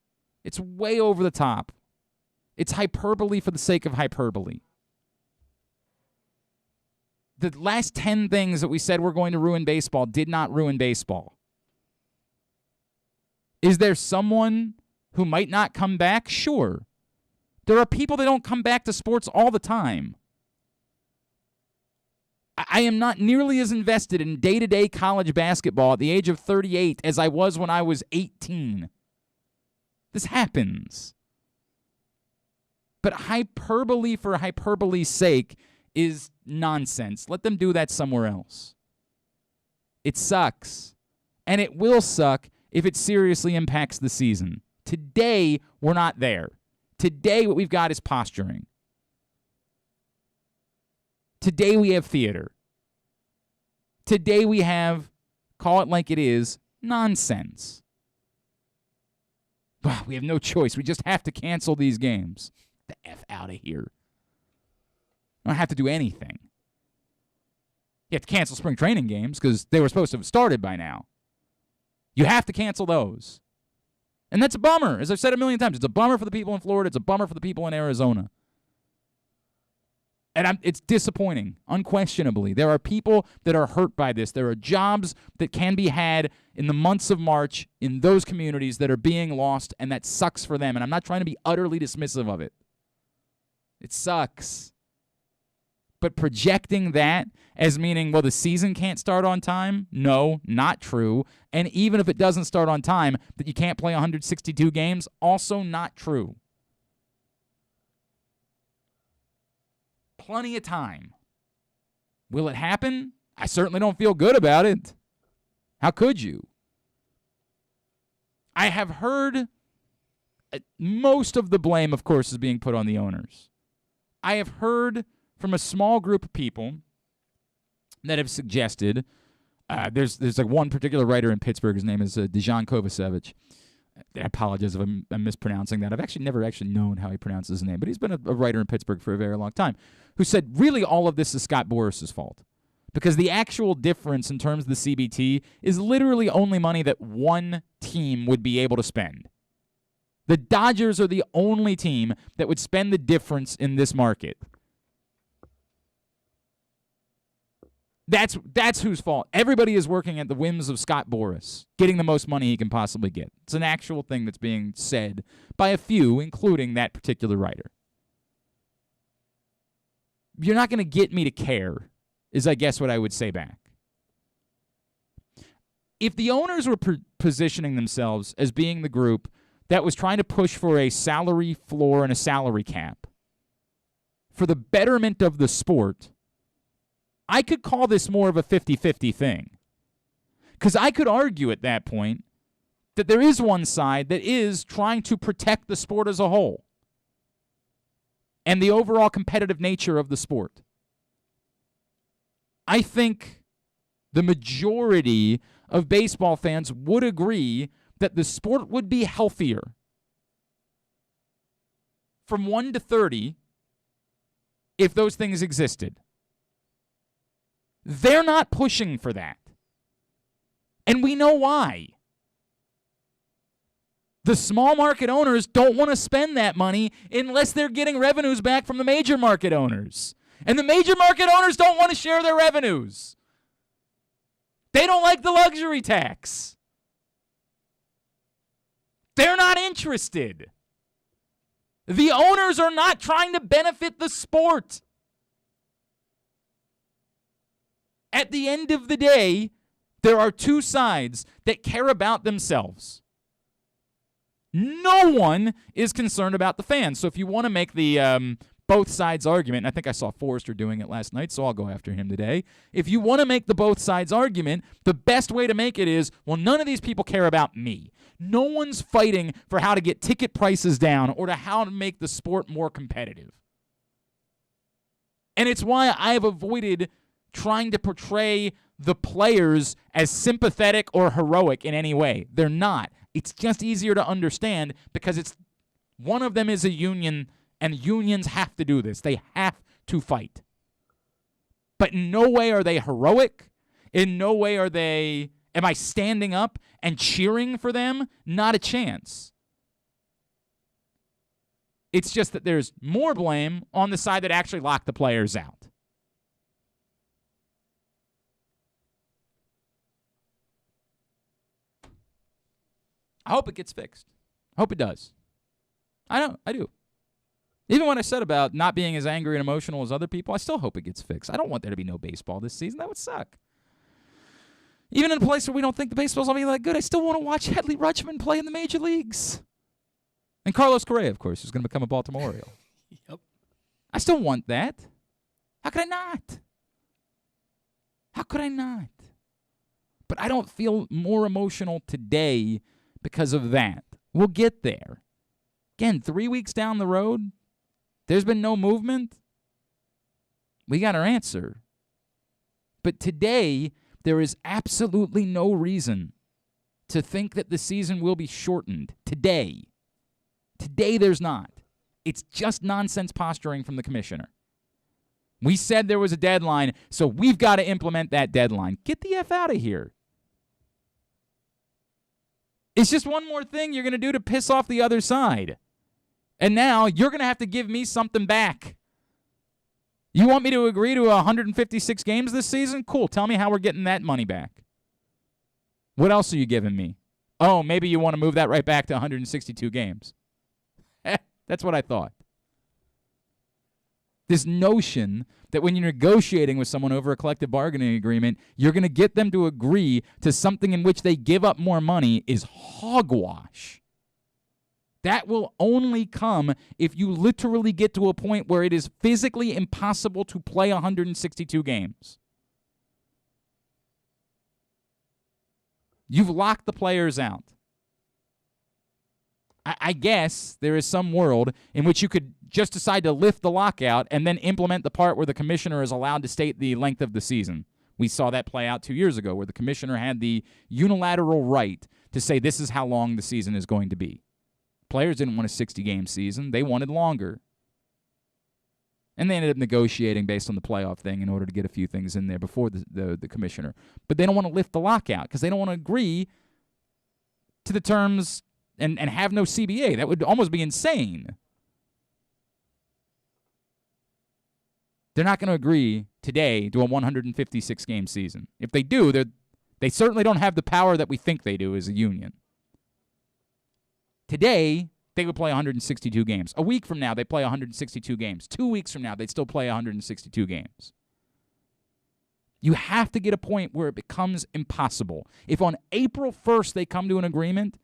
It's way over the top. It's hyperbole for the sake of hyperbole. The last 10 things that we said were going to ruin baseball did not ruin baseball. Is there someone who might not come back? Sure. There are people that don't come back to sports all the time. I am not nearly as invested in day-to-day college basketball at the age of 38 as I was when I was 18. This happens. But hyperbole for hyperbole's sake is nonsense. Let them do that somewhere else. It sucks. And it will suck if it seriously impacts the season. Today, we're not there. Today, what we've got is posturing. Today, we have theater. Today, we have, call it like it is, nonsense. Well, we have no choice. We just have to cancel these games. Get the F out of here. I don't have to do anything. You have to cancel spring training games because they were supposed to have started by now. You have to cancel those. And that's a bummer. As I've said a million times, it's a bummer for the people in Florida. It's a bummer for the people in Arizona. And it's disappointing, unquestionably. There are people that are hurt by this. There are jobs that can be had in the months of March in those communities that are being lost, and that sucks for them. And I'm not trying to be utterly dismissive of it. It sucks. But projecting that as meaning, well, the season can't start on time? No, not true. And even if it doesn't start on time, that you can't play 162 games? Also not true. Plenty of time. Will it happen? I certainly don't feel good about it. How could you? I have heard most of the blame, of course, is being put on the owners. I have heard from a small group of people that have suggested, there's like one particular writer in Pittsburgh, his name is Dejan Kovacevic. I apologize if I'm mispronouncing that. I've actually never known how he pronounces his name, but he's been a writer in Pittsburgh for a very long time, who said really all of this is Scott Boras' fault. Because the actual difference in terms of the CBT is literally only money that one team would be able to spend. The Dodgers are the only team that would spend the difference in this market. That's whose fault. Everybody is working at the whims of Scott Boras, getting the most money he can possibly get. It's an actual thing that's being said by a few, including that particular writer. You're not going to get me to care, is I guess what I would say back. If the owners were positioning themselves as being the group that was trying to push for a salary floor and a salary cap for the betterment of the sport, I could call this more of a 50-50 thing. Because I could argue at that point that there is one side that is trying to protect the sport as a whole and the overall competitive nature of the sport. I think the majority of baseball fans would agree that the sport would be healthier from 1 to 30 if those things existed. They're not pushing for that. And we know why. The small market owners don't want to spend that money unless they're getting revenues back from the major market owners. And the major market owners don't want to share their revenues. They don't like the luxury tax. They're not interested. The owners are not trying to benefit the sport. At the end of the day, there are two sides that care about themselves. No one is concerned about the fans. So if you want to make the both sides argument, and I think I saw Forrester doing it last night, so I'll go after him today. If you want to make the both sides argument, the best way to make it is, well, none of these people care about me. No one's fighting for how to get ticket prices down or to how to make the sport more competitive. And it's why I have avoided trying to portray the players as sympathetic or heroic in any way. They're not. It's just easier to understand because it's one of them is a union, and unions have to do this. They have to fight. But in no way are they heroic. In no way am I standing up and cheering for them? Not a chance. It's just that there's more blame on the side that actually locked the players out. I hope it gets fixed. I hope it does. I do. Even what I said about not being as angry and emotional as other people, I still hope it gets fixed. I don't want there to be no baseball this season. That would suck. Even in a place where we don't think the baseball's going to be that good, I still want to watch Adley Rutschman play in the major leagues. And Carlos Correa, of course, is going to become a Baltimore Oriole. Yep. I still want that. How could I not? How could I not? But I don't feel more emotional today because of that. We'll get there. Again, 3 weeks down the road, there's been no movement. We got our answer. But today, there is absolutely no reason to think that the season will be shortened. Today, there's not. It's just nonsense posturing from the commissioner. We said there was a deadline, so we've got to implement that deadline. Get the F out of here. It's just one more thing you're going to do to piss off the other side. And now you're going to have to give me something back. You want me to agree to 156 games this season? Cool. Tell me how we're getting that money back. What else are you giving me? Oh, maybe you want to move that right back to 162 games. That's what I thought. This notion that when you're negotiating with someone over a collective bargaining agreement, you're going to get them to agree to something in which they give up more money is hogwash. That will only come if you literally get to a point where it is physically impossible to play 162 games. You've locked the players out. I guess there is some world in which you could just decide to lift the lockout and then implement the part where the commissioner is allowed to state the length of the season. We saw that play out 2 years ago where the commissioner had the unilateral right to say this is how long the season is going to be. Players didn't want a 60-game season. They wanted longer. And they ended up negotiating based on the playoff thing in order to get a few things in there before the commissioner. But they don't want to lift the lockout because they don't want to agree to the terms and have no CBA. That would almost be insane. They're not going to agree today to a 156-game season. If they do, they certainly don't have the power that we think they do as a union. Today, they would play 162 games. A week from now, they play 162 games. 2 weeks from now, they'd still play 162 games. You have to get a point where it becomes impossible. If on April 1st they come to an agreement,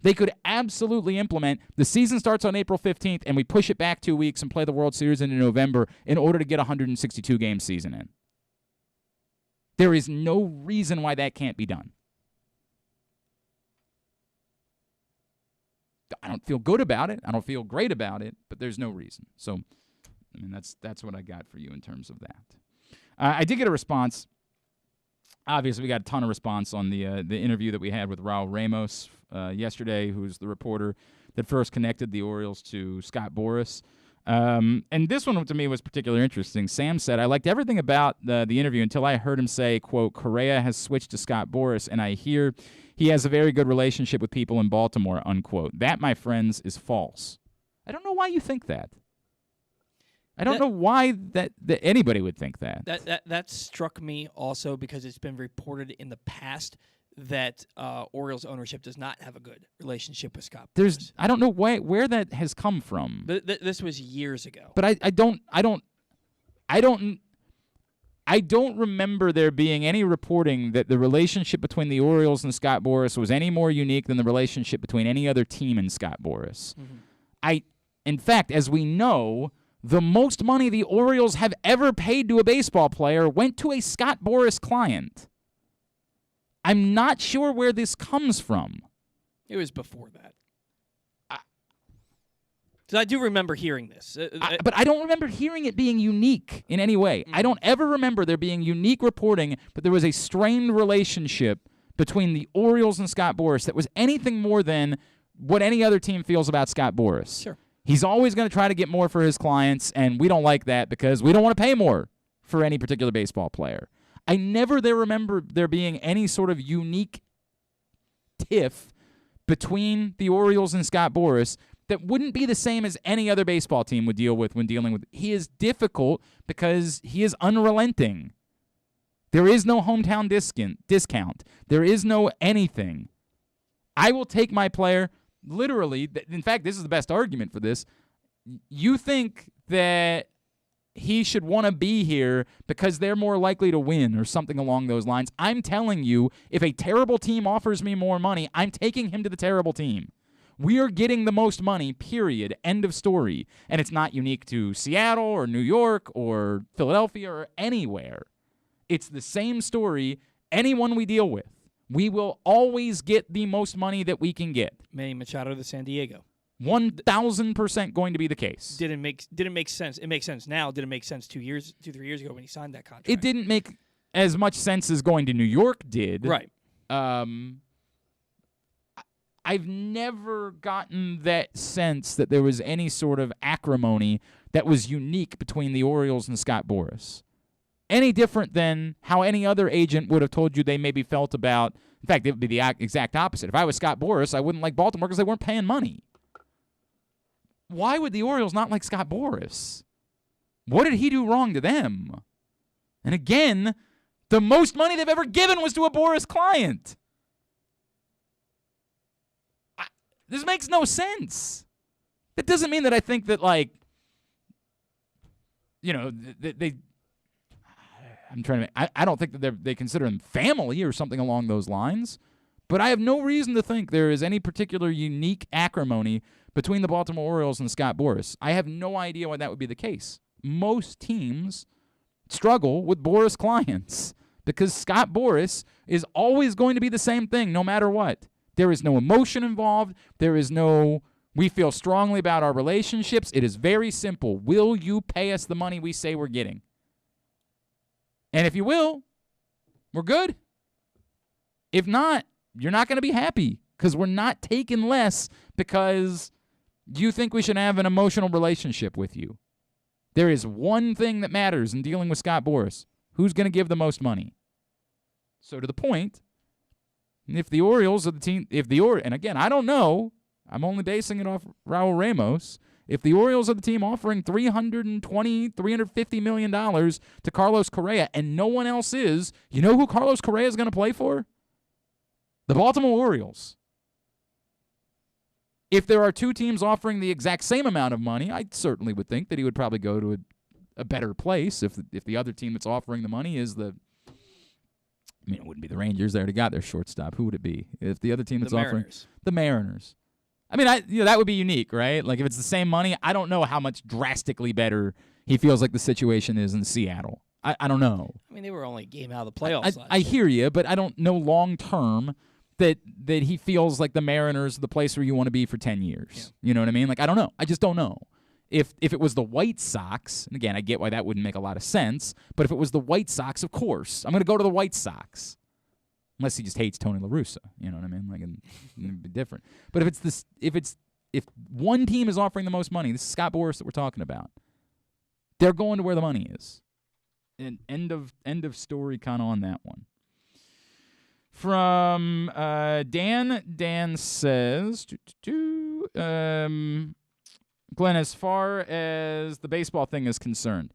they could absolutely implement the season starts on April 15th and we push it back 2 weeks and play the World Series into November in order to get a 162-game season in. There is no reason why that can't be done. I don't feel good about it. I don't feel great about it, but there's no reason. So, I mean, that's what I got for you in terms of that. I did get a response. Obviously, we got a ton of response on the interview that we had with Raul Ramos yesterday, who's the reporter that first connected the Orioles to Scott Boras. And this one to me was particularly interesting. Sam said, I liked everything about the interview until I heard him say, quote, Correa has switched to Scott Boras, and I hear he has a very good relationship with people in Baltimore, unquote. That, my friends, is false. I don't know why you think that. I don't know why that anybody would think that. That struck me also because it's been reported in the past that Orioles ownership does not have a good relationship with Scott Boras. I don't know where that has come from. This was years ago. But I don't remember there being any reporting that the relationship between the Orioles and Scott Boras was any more unique than the relationship between any other team and Scott Boras. Mm-hmm. In fact, as we know, the most money the Orioles have ever paid to a baseball player went to a Scott Boras client. I'm not sure where this comes from. It was before that. So I do remember hearing this. But I don't remember hearing it being unique in any way. I don't ever remember there being unique reporting, but there was a strained relationship between the Orioles and Scott Boras that was anything more than what any other team feels about Scott Boras. Sure. He's always going to try to get more for his clients, and we don't like that because we don't want to pay more for any particular baseball player. I never remember there being any sort of unique tiff between the Orioles and Scott Boras that wouldn't be the same as any other baseball team would deal with when dealing with. He is difficult because he is unrelenting. There is no hometown discount. There is no anything. I will take my player literally. In fact, this is the best argument for this. You think that he should want to be here because they're more likely to win or something along those lines. I'm telling you, if a terrible team offers me more money, I'm taking him to the terrible team. We are getting the most money, period, end of story. And it's not unique to Seattle or New York or Philadelphia or anywhere. It's the same story, anyone we deal with. We will always get the most money that we can get. Manny Machado to San Diego. 1,000% going to be the case. Didn't make sense. It makes sense now. Didn't make sense 3 years ago when he signed that contract. It didn't make as much sense as going to New York did. Right. I've never gotten that sense that there was any sort of acrimony that was unique between the Orioles and Scott Boras. Any different than how any other agent would have told you they maybe felt about. In fact, it would be the exact opposite. If I was Scott Boras, I wouldn't like Baltimore because they weren't paying money. Why would the Orioles not like Scott Boras? What did he do wrong to them? And again, the most money they've ever given was to a Boras client. This makes no sense. That doesn't mean that I think that, like, you know, I don't think that they consider them family or something along those lines. But I have no reason to think there is any particular unique acrimony between the Baltimore Orioles and Scott Boras. I have no idea why that would be the case. Most teams struggle with Boras clients because Scott Boras is always going to be the same thing no matter what. There is no emotion involved. There is no, we feel strongly about our relationships. It is very simple. Will you pay us the money we say we're getting? And if you will, we're good. If not, you're not going to be happy because we're not taking less because you think we should have an emotional relationship with you. There is one thing that matters in dealing with Scott Boras. Who's going to give the most money? So to the point, if the Orioles are the team, and again, I don't know, I'm only basing it off Raul Ramos. If the Orioles are the team offering $350 million to Carlos Correa and no one else is, you know who Carlos Correa is going to play for? The Baltimore Orioles. If there are two teams offering the exact same amount of money, I certainly would think that he would probably go to a better place if the other team that's offering the money is the, I mean, it wouldn't be the Rangers. They already got their shortstop. Who would it be? If the other team that's offering the Mariners. I mean, that would be unique, right? Like if it's the same money, I don't know how much drastically better he feels like the situation is in Seattle. I don't know. I mean, they were only a game out of the playoffs. I hear you, but I don't know long term that he feels like the Mariners are the place where you want to be for 10 years. Yeah. You know what I mean? Like I don't know. I just don't know. If it was the White Sox, and again, I get why that wouldn't make a lot of sense, but if it was the White Sox, of course, I'm going to go to the White Sox. Unless he just hates Tony La Russa, you know what I mean? Like, it'd be different. But if one team is offering the most money, this is Scott Boras that we're talking about. They're going to where the money is. And end of story, kind of on that one. From Dan says, Glenn, as far as the baseball thing is concerned,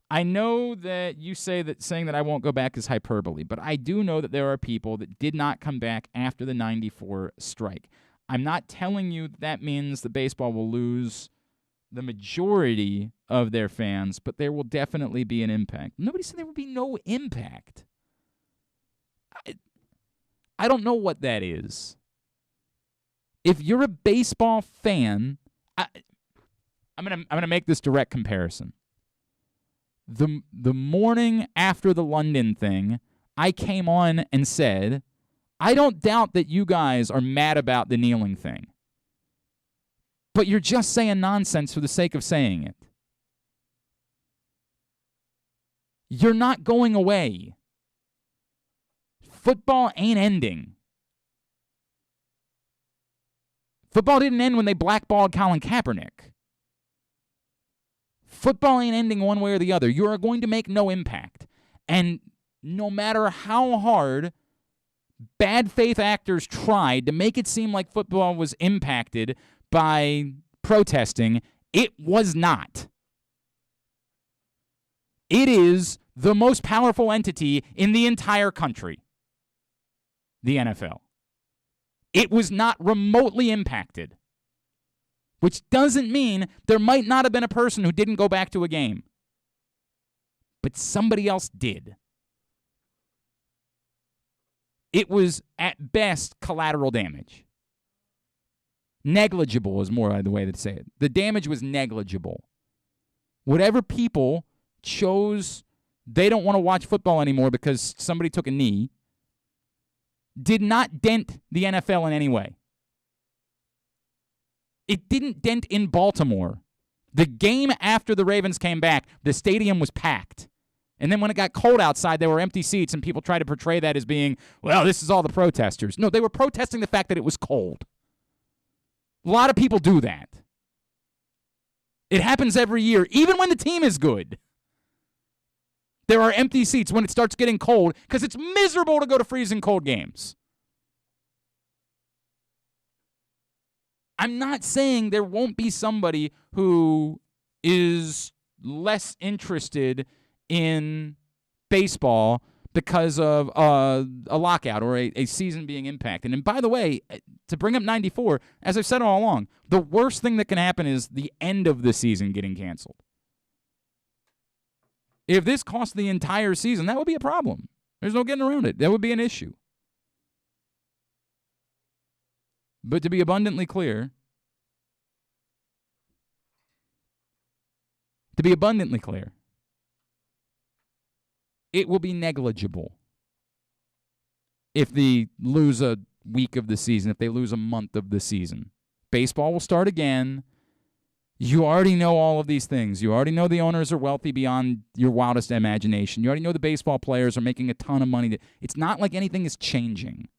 I know that you say that saying that I won't go back is hyperbole, but I do know that there are people that did not come back after the 94 strike. I'm not telling you that means that baseball will lose the majority of their fans, but there will definitely be an impact. Nobody said there will be no impact. I don't know what that is. If you're a baseball fan, I'm gonna make this direct comparison. The morning after the London thing, I came on and said, I don't doubt that you guys are mad about the kneeling thing. But you're just saying nonsense for the sake of saying it. You're not going away. Football ain't ending. Football didn't end when they blackballed Colin Kaepernick. Football ain't ending one way or the other. You are going to make no impact. And no matter how hard bad faith actors tried to make it seem like football was impacted by protesting, it was not. It is the most powerful entity in the entire country, the NFL. It was not remotely impacted, which doesn't mean there might not have been a person who didn't go back to a game, but somebody else did. It was, at best, collateral damage. Negligible is more the way to say it. The damage was negligible. Whatever people chose they don't want to watch football anymore because somebody took a knee did not dent the NFL in any way. It didn't dent in Baltimore. The game after the Ravens came back, the stadium was packed. And then when it got cold outside, there were empty seats, and people tried to portray that as being, well, this is all the protesters. No, they were protesting the fact that it was cold. A lot of people do that. It happens every year, even when the team is good. There are empty seats when it starts getting cold because it's miserable to go to freezing cold games. I'm not saying there won't be somebody who is less interested in baseball because of a lockout or a season being impacted. And by the way, to bring up 94, as I've said all along, the worst thing that can happen is the end of the season getting canceled. If this cost the entire season, that would be a problem. There's no getting around it. That would be an issue. But to be abundantly clear, it will be negligible if they lose a week of the season, if they lose a month of the season. Baseball will start again. You already know all of these things. You already know the owners are wealthy beyond your wildest imagination. You already know the baseball players are making a ton of money. It's not like anything is changing.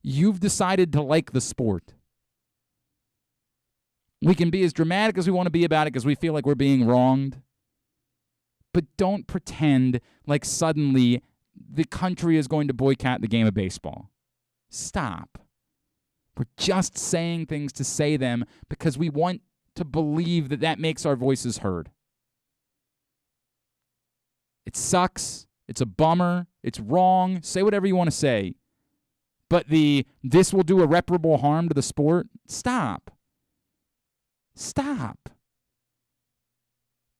You've decided to like the sport. We can be as dramatic as we want to be about it because we feel like we're being wronged. But don't pretend like suddenly the country is going to boycott the game of baseball. Stop. We're just saying things to say them because we want to believe that that makes our voices heard. It sucks. It's a bummer. It's wrong. Say whatever you want to say. But this will do irreparable harm to the sport. Stop. Stop.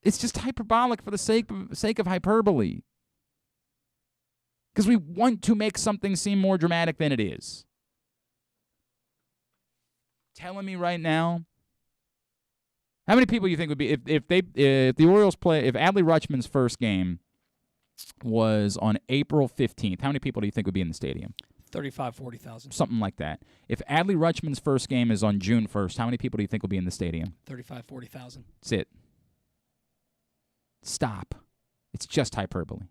It's just hyperbolic for the sake of hyperbole. Because we want to make something seem more dramatic than it is. Telling me right now, how many people you think would be if the Orioles play, if Adley Rutschman's first game was on April 15th, how many people do you think would be in the stadium? 40,000. Something like that. If Adley Rutschman's first game is on June 1st, how many people do you think will be in the stadium? 40,000. That's it. Stop. It's just hyperbole.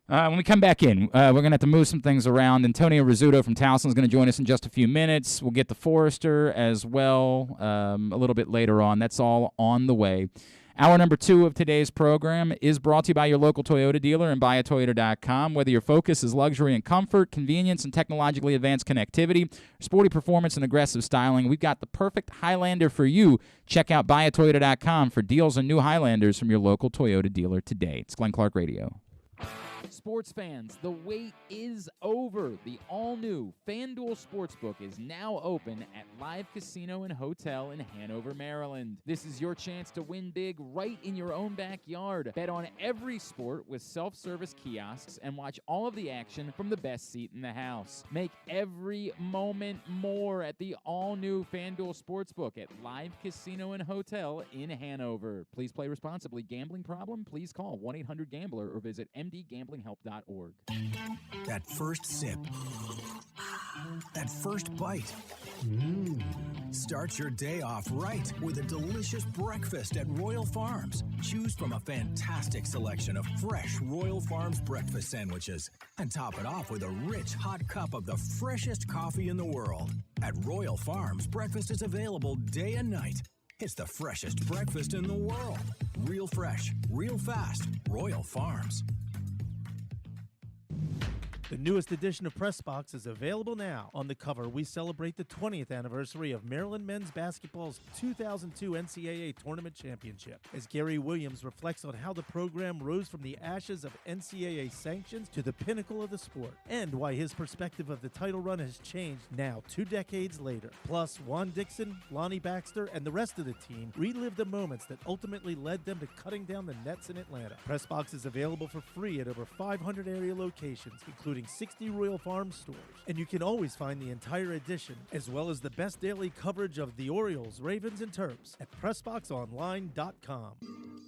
When we come back in, we're going to have to move some things around. Antonio Rizzuto from Towson is going to join us in just a few minutes. We'll get to Forrester as well a little bit later on. That's all on the way. Hour number 2 of today's program is brought to you by your local Toyota dealer and buyatoyota.com. Whether your focus is luxury and comfort, convenience and technologically advanced connectivity, sporty performance and aggressive styling, we've got the perfect Highlander for you. Check out buyatoyota.com for deals on new Highlanders from your local Toyota dealer today. It's Glenn Clark Radio. Sports fans, the wait is over. The all-new FanDuel Sportsbook is now open at Live Casino and Hotel in Hanover, Maryland. This is your chance to win big right in your own backyard. Bet on every sport with self-service kiosks and watch all of the action from the best seat in the house. Make every moment more at the all-new FanDuel Sportsbook at Live Casino and Hotel in Hanover. Please play responsibly. Gambling problem? Please call 1-800-GAMBLER or visit mdgamblinghelp.org. That first sip. That first bite. Start your day off right with a delicious breakfast at Royal Farms. Choose from a fantastic selection of fresh Royal Farms breakfast sandwiches and top it off with a rich hot cup of the freshest coffee in the world. At Royal Farms, breakfast is available day and night. It's the freshest breakfast in the world. Real fresh, real fast. Royal Farms. The newest edition of Press Box is available now. On the cover, we celebrate the 20th anniversary of Maryland men's basketball's 2002 NCAA Tournament Championship, as Gary Williams reflects on how the program rose from the ashes of NCAA sanctions to the pinnacle of the sport, and why his perspective of the title run has changed now 2 decades later. Plus, Juan Dixon, Lonnie Baxter, and the rest of the team relive the moments that ultimately led them to cutting down the nets in Atlanta. Press Box is available for free at over 500 area locations, including 60 Royal Farms stores. And you can always find the entire edition, as well as the best daily coverage of the Orioles, Ravens, and Terps at PressBoxOnline.com.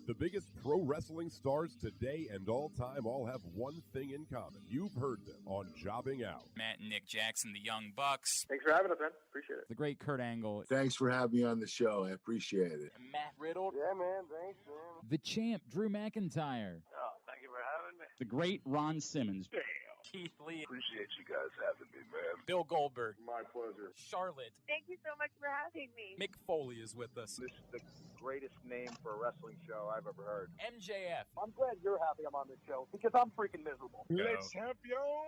The biggest pro wrestling stars today and all time all have one thing in common. You've heard them on Jobbing Out. Matt and Nick Jackson, the Young Bucks. Thanks for having us, man. Appreciate it. The great Kurt Angle. Thanks for having me on the show. I appreciate it. Matt Riddle. Yeah, man. Thanks, man. The champ, Drew McIntyre. Oh, thank you for having me. The great Ron Simmons. Keith Lee. Appreciate you guys having me, man. Bill Goldberg. My pleasure. Charlotte. Thank you so much for having me. Mick Foley is with us. This is the greatest name for a wrestling show I've ever heard. MJF. I'm glad you're happy I'm on this show because I'm freaking miserable. Le champion!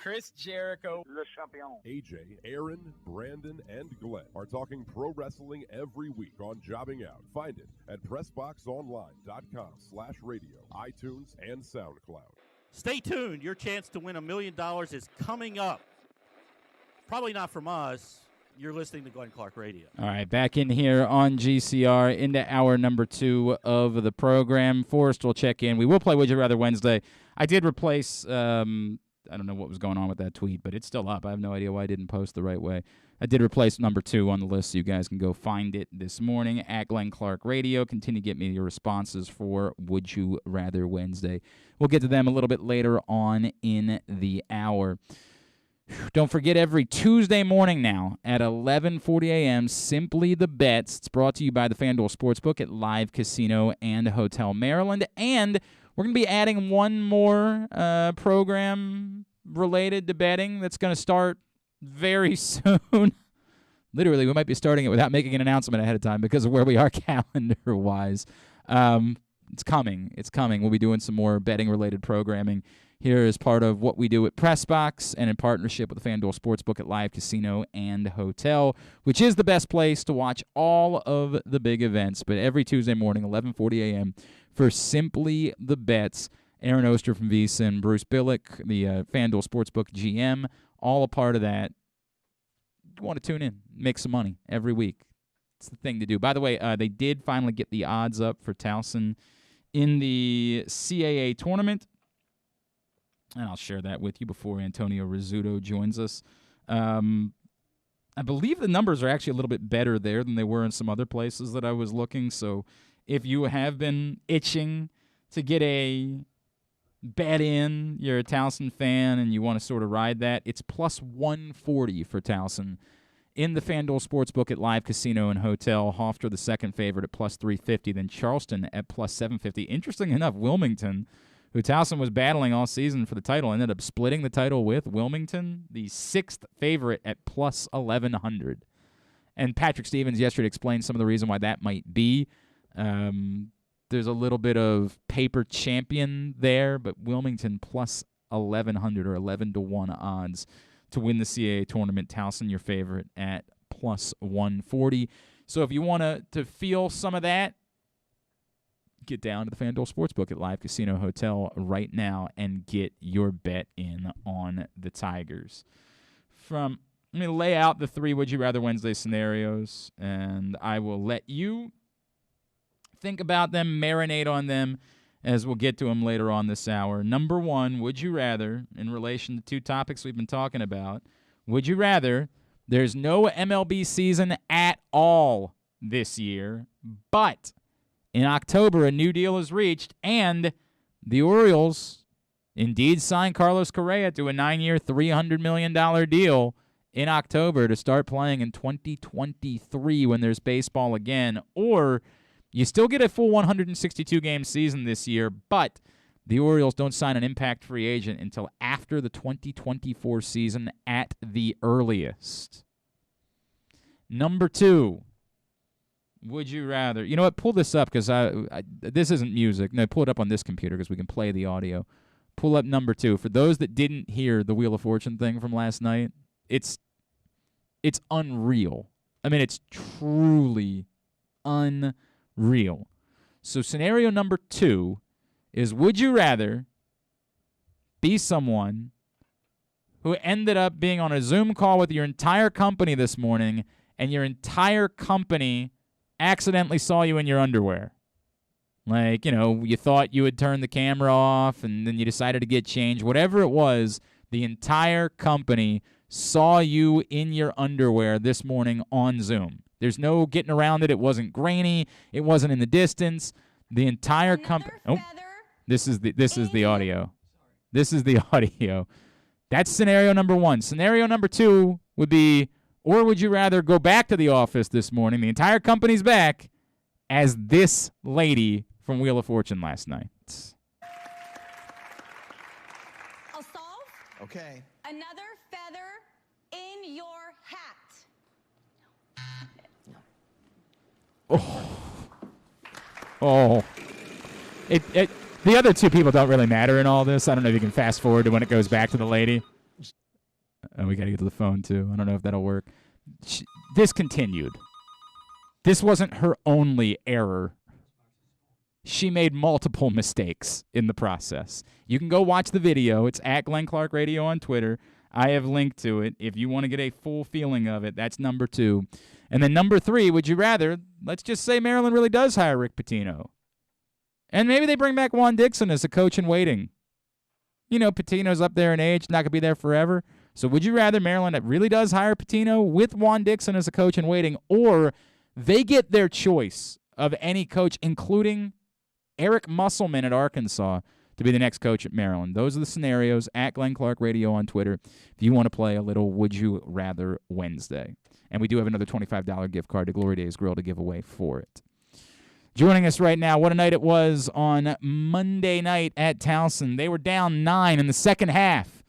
Chris Jericho. Le champion. AJ, Aaron, Brandon, and Glenn are talking pro wrestling every week on Jobbing Out. Find it at PressBoxOnline.com/radio, iTunes, and SoundCloud. Stay tuned. Your chance to win $1 million is coming up. Probably not from us. You're listening to Glenn Clark Radio. All right, back in here on GCR into hour number 2 of the program. Forrester will check in. We will play Would You Rather Wednesday. I did replace, I don't know what was going on with that tweet, but it's still up. I have no idea why I didn't post the right way. I did replace number 2 on the list, so you guys can go find it this morning at Glenn Clark Radio. Continue to get me your responses for Would You Rather Wednesday. We'll get to them a little bit later on in the hour. Don't forget, every Tuesday morning now at 11:40 a.m., Simply the Bets. It's brought to you by the FanDuel Sportsbook at Live Casino and Hotel Maryland. And we're going to be adding one more program related to betting that's going to start very soon. Literally, we might be starting it without making an announcement ahead of time because of where we are calendar-wise. It's coming. It's coming. We'll be doing some more betting-related programming here as part of what we do at PressBox and in partnership with the FanDuel Sportsbook at Live Casino and Hotel, which is the best place to watch all of the big events. But every Tuesday morning, 11:40 a.m., for Simply the Bets, Aaron Oster from VSiN, Bruce Billick, the FanDuel Sportsbook GM, all a part of that. You want to tune in, make some money every week. It's the thing to do. By the way, they did finally get the odds up for Towson in the CAA tournament, and I'll share that with you before Antonio Rizzuto joins us. I believe the numbers are actually a little bit better there than they were in some other places that I was looking, so if you have been itching to get a bet in, you're a Towson fan, and you want to sort of ride that, it's plus 140 for Towson in the FanDuel Sportsbook at Live Casino and Hotel. Hofstra, the second favorite, at plus 350, then Charleston at plus 750. Interesting enough, Wilmington, who Towson was battling all season for the title, ended up splitting the title with Wilmington, the sixth favorite at plus 1,100. And Patrick Stevens yesterday explained some of the reason why that might be. There's a little bit of paper champion there, but Wilmington plus 1,100 or 11-1 odds to win the CAA tournament. Towson, your favorite, at plus 140. So if you want to feel some of that, get down to the FanDuel Sportsbook at Live Casino Hotel right now and get your bet in on the Tigers. Let me lay out the 3 Would You Rather Wednesday scenarios, and I will let you think about them, marinate on them, as we'll get to them later on this hour. Number 1, would you rather, in relation to 2 topics we've been talking about, would you rather there's no MLB season at all this year, but in October a new deal is reached, and the Orioles indeed signed Carlos Correa to a 9-year, $300 million deal in October to start playing in 2023 when there's baseball again, or you still get a full 162-game season this year, but the Orioles don't sign an impact free agent until after the 2024 season at the earliest. Number 2, would you rather? You know what? Pull this up because this isn't music. No, pull it up on this computer because we can play the audio. Pull up number 2. For those that didn't hear the Wheel of Fortune thing from last night, it's unreal. I mean, it's truly unreal. So scenario number 2 is, would you rather be someone who ended up being on a Zoom call with your entire company this morning and your entire company accidentally saw you in your underwear? Like, you thought you had turned the camera off and then you decided to get changed. Whatever it was, the entire company saw you in your underwear this morning on Zoom. There's no getting around it. It wasn't grainy. It wasn't in the distance. The entire company. Oh, this is the audio. This is the audio. That's scenario number 1. Scenario number 2 would be, or would you rather go back to the office this morning, the entire company's back, as this lady from Wheel of Fortune last night? I'll solve. Okay. Another feather in your hat. Oh. The other 2 people don't really matter in all this. I don't know if you can fast forward to when it goes back to the lady. Oh, we got to get to the phone, too. I don't know if that'll work. This continued. This wasn't her only error. She made multiple mistakes in the process. You can go watch the video. It's at Glenn Clark Radio on Twitter. I have linked to it. If you want to get a full feeling of it, that's number 2. And then number 3, would you rather, let's just say Maryland really does hire Rick Pitino. And maybe they bring back Juan Dixon as a coach in waiting. Pitino's up there in age, not going to be there forever. So would you rather Maryland really does hire Pitino with Juan Dixon as a coach in waiting, or they get their choice of any coach, including Eric Musselman at Arkansas, to be the next coach at Maryland? Those are the scenarios at Glenn Clark Radio on Twitter if you want to play a little Would You Rather Wednesday. And we do have another $25 gift card to Glory Days Grill to give away for it. Joining us right now, what a night it was on Monday night at Towson. They were down 9 in the second half,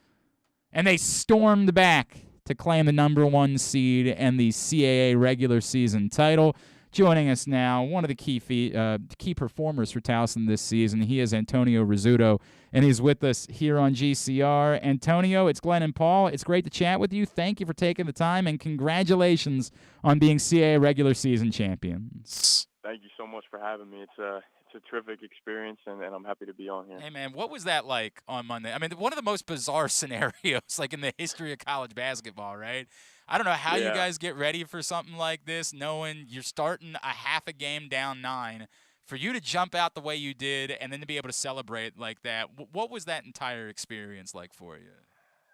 and they stormed back to claim the number 1 seed and the CAA regular season title. Joining us now, one of the key performers for Towson this season. He is Antonio Rizzuto, and he's with us here on GCR. Antonio, it's Glenn and Paul. It's great to chat with you. Thank you for taking the time, and congratulations on being CAA regular season champions. Thank you so much for having me. It's a terrific experience, and I'm happy to be on here. Hey, man, what was that like on Monday? I mean, one of the most bizarre scenarios, like in the history of college basketball, right? I don't know how you guys get ready for something like this, knowing you're starting a half a game down 9. For you to jump out the way you did and then to be able to celebrate like that, what was that entire experience like for you?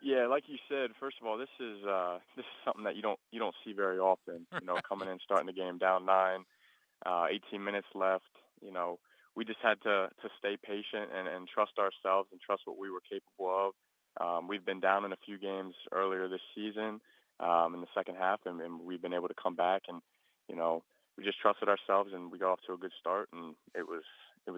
Yeah, like you said, first of all, this is something that you don't see very often. Coming in, starting the game down 9. 18 minutes left. We just had to stay patient and trust ourselves and trust what we were capable of. We've been down in a few games earlier this season in the second half, and we've been able to come back. And we just trusted ourselves, and we got off to a good start, and it was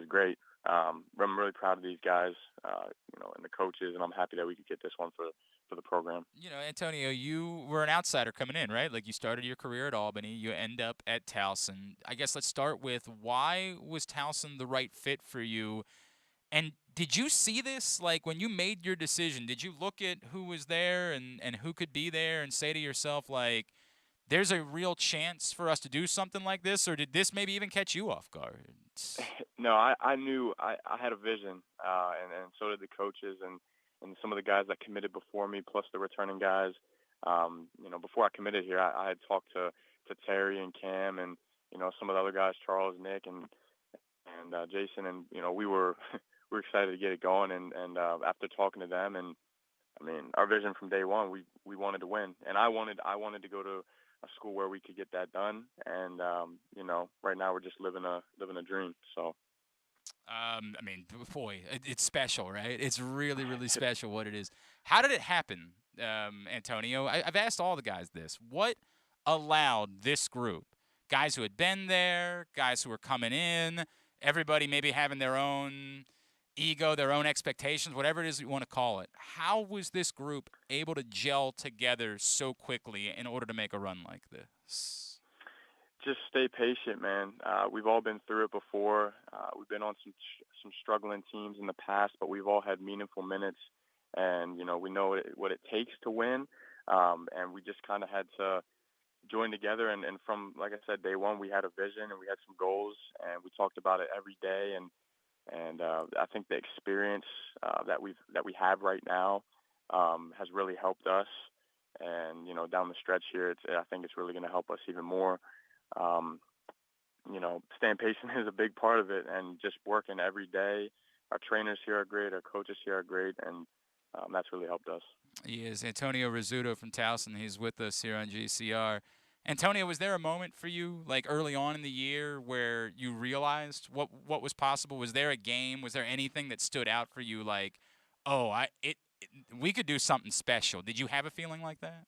great. I'm really proud of these guys, and the coaches, and I'm happy that we could get this one for the program. Antonio, you were an outsider coming in, right? Like, you started your career at Albany. You end up at Towson. I guess let's start with, why was Towson the right fit for you? And did you see this? Like, when you made your decision, did you look at who was there and who could be there and say to yourself, like, there's a real chance for us to do something like this? Or did this maybe even catch you off guard? No, I knew I had a vision, and so did the coaches and some of the guys that committed before me, plus the returning guys. Before I committed here, I had talked to Terry and Cam and, some of the other guys, Charles, Nick, and Jason, and, we were excited to get it going. And after talking to them, and I mean, our vision from day one, we wanted to win, and I wanted to go to a school where we could get that done. And right now we're just living a dream. So. I mean, boy, it's special, right? It's really, really special what it is. How did it happen? Antonio. I've asked all the guys this. What allowed this group, guys who had been there, guys who were coming in, everybody maybe having their own ego, their own expectations, whatever it is you want to call it. How was this group able to gel together so quickly in order to make a run like this? Just stay patient, man. We've all been through it before. We've been on some struggling teams in the past, but we've all had meaningful minutes, and we know what it takes to win. And we just kind of had to join together. And from, like I said, day one, we had a vision and we had some goals, and we talked about it every day. And I think the experience that we have right now has really helped us. And down the stretch here, I think it's really going to help us even more. Staying patient is a big part of it, and just working every day. Our trainers here are great. Our coaches here are great, and that's really helped us. He is Antonio Rizzuto from Towson. He's with us here on GCR. Antonio, was there a moment for you, like early on in the year, where you realized what was possible? Was there a game? Was there anything that stood out for you, like, we could do something special? Did you have a feeling like that?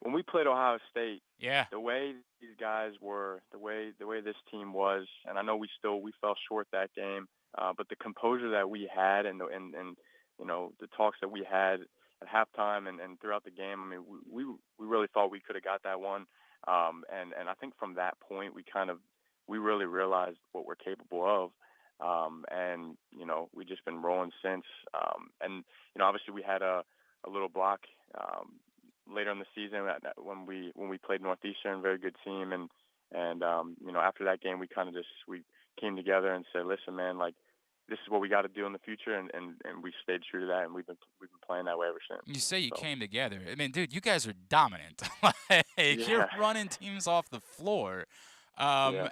When we played Ohio State, yeah, the way these guys were, the way this team was, and I know we fell short that game, but the composure that we had and the talks that we had at halftime and throughout the game, I mean, we really thought we could have got that one, and I think from that point we really realized what we're capable of, and we just been rolling since, and obviously we had a little block later in the season when we played Northeastern, very good team, and after that game we came together and said, listen, man, like, this is what we got to do in the future, and we stayed true to that, and we've been playing that way ever since. You say you came together. I mean, dude, you guys are dominant. You're running teams off the floor. And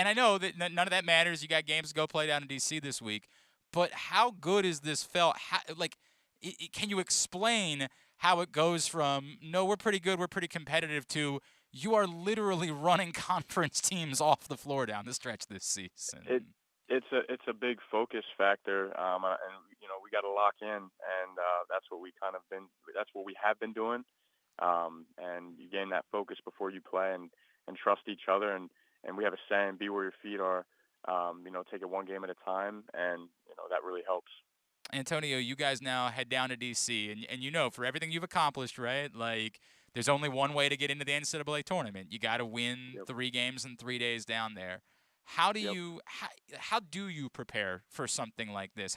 I know that none of that matters. You got games to go play down in D.C. this week. But how good is this felt? Can you explain how it goes from, no, we're pretty good, we're pretty competitive, to you are literally running conference teams off the floor down the stretch this season? It's a big focus factor, and we got to lock in, and that's what we have been doing, and you gain that focus before you play, and trust each other, and we have a saying, be where your feet are, take it one game at a time, and that really helps. Antonio, you guys now head down to D.C., and for everything you've accomplished, right, like, there's only one way to get into the NCAA tournament. You got to win 3 games in 3 days down there. How do you prepare for something like this?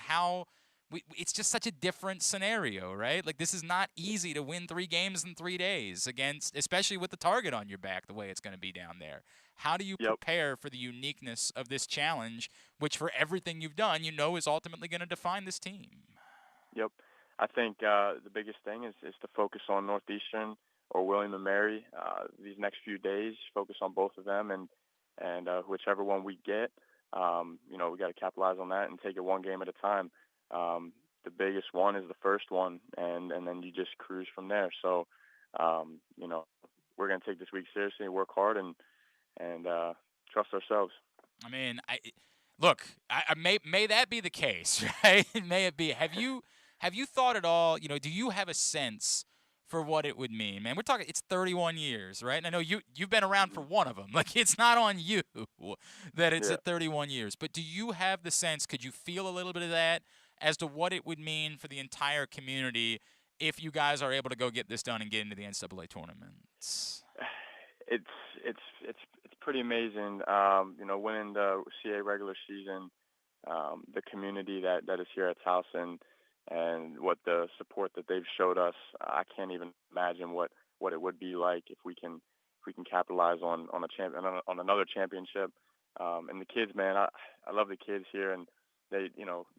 It's just such a different scenario, right? Like, this is not easy to win 3 games in 3 days especially with the target on your back the way it's going to be down there. How do you prepare for the uniqueness of this challenge, which for everything you've done, is ultimately going to define this team? Yep. I think the biggest thing is to focus on Northeastern or William & Mary these next few days, focus on both of them, and whichever one we get, we got to capitalize on that and take it one game at a time. The biggest one is the first one, and then you just cruise from there. So, we're going to take this week seriously, work hard, and trust ourselves. I mean, may that be the case, right? May it be. Have you thought at all, do you have a sense for what it would mean, man? We're talking, it's 31 years, right? And I know you've been around for one of them. Like, it's not on you that it's at 31 years. But do you have the sense, could you feel a little bit of that as to what it would mean for the entire community if you guys are able to go get this done and get into the NCAA tournament? It's pretty amazing, winning the CA regular season, the community that is here at Towson, and what the support that they've showed us. I can't even imagine what it would be like if we can capitalize on another championship. And the kids, man, I love the kids here, and they,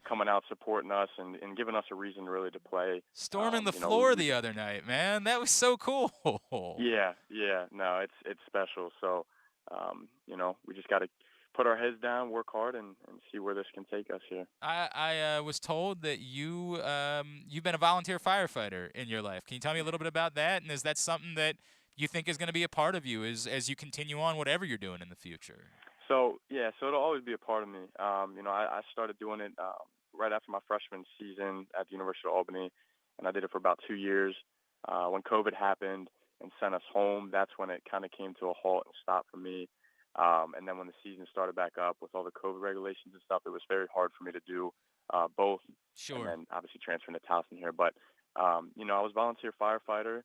coming out supporting us and giving us a reason really to play. Storming the floor the other night, man. That was so cool. Yeah. No, it's special. So, we just got to put our heads down, work hard, and see where this can take us here. I was told that you've been a volunteer firefighter in your life. Can you tell me a little bit about that? And is that something that you think is going to be a part of you as you continue on whatever you're doing in the future? So it'll always be a part of me. I started doing it right after my freshman season at the University of Albany, and I did it for about 2 years. when COVID happened and sent us home, that's when it kind of came to a halt and stopped for me. And then when the season started back up with all the COVID regulations and stuff, it was very hard for me to do both. Sure. And then obviously transferring to Towson here. But, I was volunteer firefighter,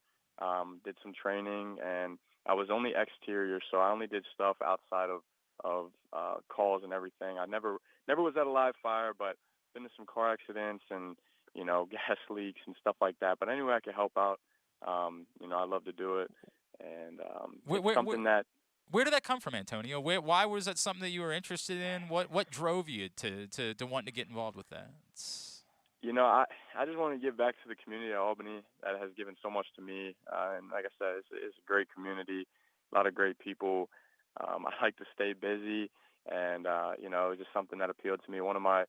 did some training, and I was only exterior, so I only did stuff outside of calls and everything. I never was at a live fire, but been to some car accidents and, gas leaks and stuff like that. But anyway, I could help out. I love to do it. And it's something that... Where did that come from, Antonio? Why was that something that you were interested in? What drove you to want to get involved with that? I just want to give back to the community of Albany that has given so much to me. And like I said, it's a great community, a lot of great people. I like to stay busy, and it was just something that appealed to me. One of my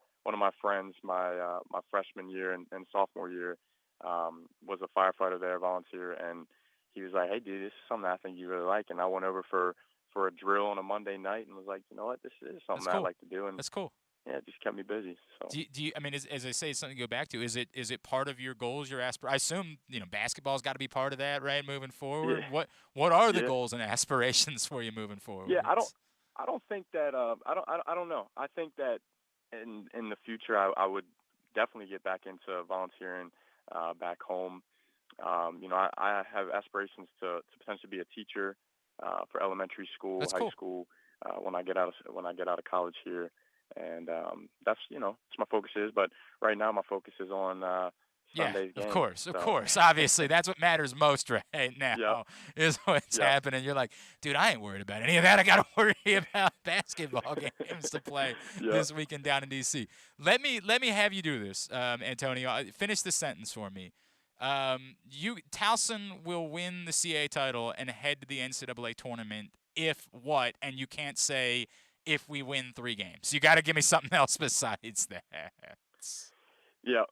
friends, my freshman year and sophomore year, was a firefighter there, volunteer, and he was like, "Hey, dude, this is something I think you really like." And I went over for a drill on a Monday night and was like, "You know what? This is something I like to do." And that's cool. Yeah, it just kept me busy. So. Do you? I mean, as I say, it's something to go back to. Is it part of your goals? I assume basketball's got to be part of that, right? Moving forward, yeah. What are the goals and aspirations for you moving forward? Yeah, I don't think that. I don't know. I think that in the future, I would definitely get back into volunteering back home. I have aspirations to potentially be a teacher for elementary school, That's high cool. school when I get out of college here. And that's my focus is. But right now, my focus is on Sunday's game. Of course. Obviously, that's what matters most right now. Yep. Is what's happening. You're like, dude, I ain't worried about any of that. I got to worry about basketball games to play this weekend down in D.C. Let me have you do this, Antonio. Finish the sentence for me. Towson will win the CAA title and head to the NCAA tournament if what? And you can't say if we win 3 games. You got to give me something else besides that. Yeah.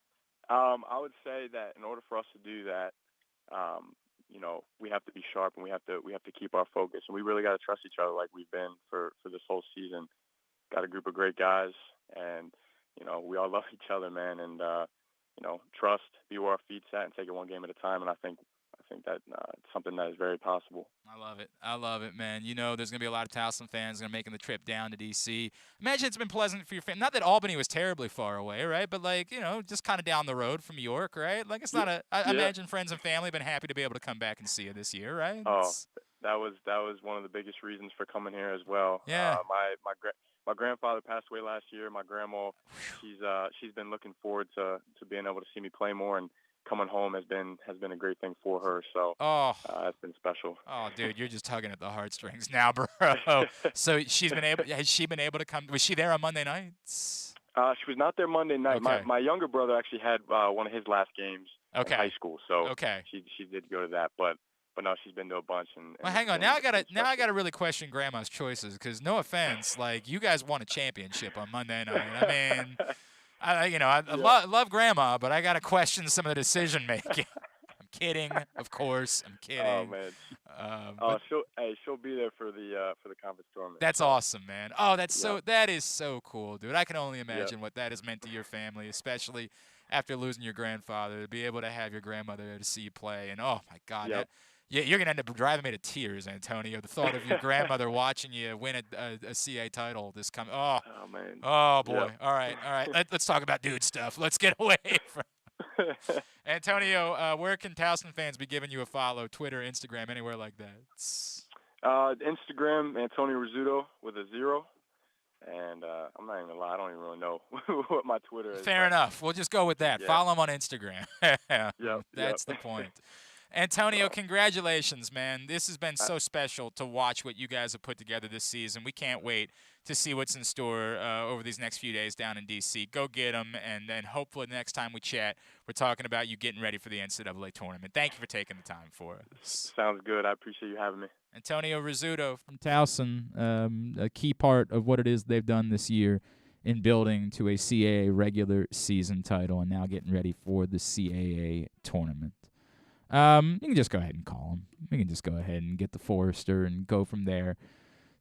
I would say that in order for us to do that, we have to be sharp and we have to keep our focus, and we really got to trust each other like we've been for this whole season. Got a group of great guys, and we all love each other, man. And trust, be where our feet's at, and take it one game at a time. And I think that it's something that is very possible. I love it, man. There's going to be a lot of Towson fans going to making the trip down to D.C. Imagine it's been pleasant for your family. Not that Albany was terribly far away, right? But, just kind of down the road from York, right? It's not I imagine friends and family have been happy to be able to come back and see you this year, right? Oh, that was one of the biggest reasons for coming here as well. Yeah. My grandfather passed away last year. My grandma, she's been looking forward to being able to see me play more, and coming home has been a great thing for her. So it's been special. Oh, dude, you're just tugging at the heartstrings now, bro. So has she been able to come? Was she there on Monday nights? She was not there Monday night. Okay. My younger brother actually had one of his last games in high school, so okay. she did go to that, but no, she's been to a bunch. Well, hang on. Now I gotta really question Grandma's choices, because no offense, you guys won a championship on Monday night. I mean, I love Grandma, but I gotta question some of the decision making. I'm kidding, of course. I'm kidding. Oh man. She'll be there for the conference tournament. That's awesome, man. Oh, that is so cool, dude. I can only imagine what that has meant to your family, especially after losing your grandfather, to be able to have your grandmother there to see you play. And oh my God. Yep. You're going to end up driving me to tears, Antonio. The thought of your grandmother watching you win a CA title this coming. Oh, man. Oh, boy. Yep. All right. Let's talk about dude stuff. Let's get away from Antonio, where can Towson fans be giving you a follow? Twitter, Instagram, anywhere like that? Instagram, Antonio Rizzuto with a 0. And I'm not even going to lie, I don't even really know what my Twitter is. Fair enough. We'll just go with that. Yeah. Follow him on Instagram. That's the Yep. point. Antonio, congratulations, man. This has been so special to watch what you guys have put together this season. We can't wait to see what's in store over these next few days down in D.C. Go get them, and then hopefully the next time we chat, we're talking about you getting ready for the NCAA tournament. Thank you for taking the time for us. Sounds good. I appreciate you having me. Antonio Rizzuto from Towson, a key part of what it is they've done this year in building to a CAA regular season title and now getting ready for the CAA tournament. You can just go ahead and call him. We can just go ahead and get the Forrester and go from there.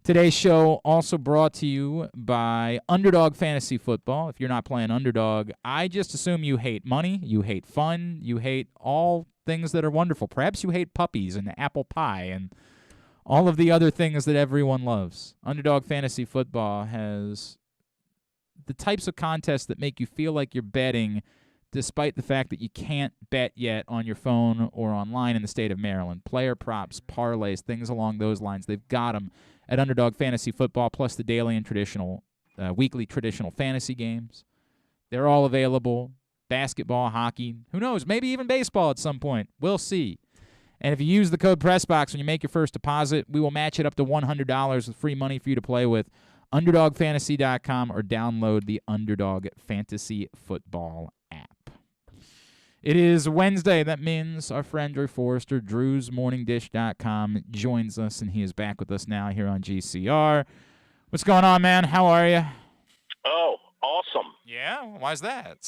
Today's show also brought to you by Underdog Fantasy Football. If you're not playing Underdog, I just assume you hate money, you hate fun, you hate all things that are wonderful. Perhaps you hate puppies and apple pie and all of the other things that everyone loves. Underdog Fantasy Football has the types of contests that make you feel like you're betting despite the fact that you can't bet yet on your phone or online in the state of Maryland. Player props, parlays, things along those lines. They've got them at Underdog Fantasy Football, plus the daily and weekly traditional fantasy games. They're all available. Basketball, hockey, who knows, maybe even baseball at some point. We'll see. And if you use the code PRESSBOX when you make your first deposit, we will match it up to $100 with free money for you to play with. UnderdogFantasy.com or download the Underdog Fantasy Football app. It is Wednesday. That means our friend Drew Forrester, drewsmorningdish.com, joins us, and he is back with us now here on GCR. What's going on, man? How are you? Oh, awesome. Yeah? Why's that?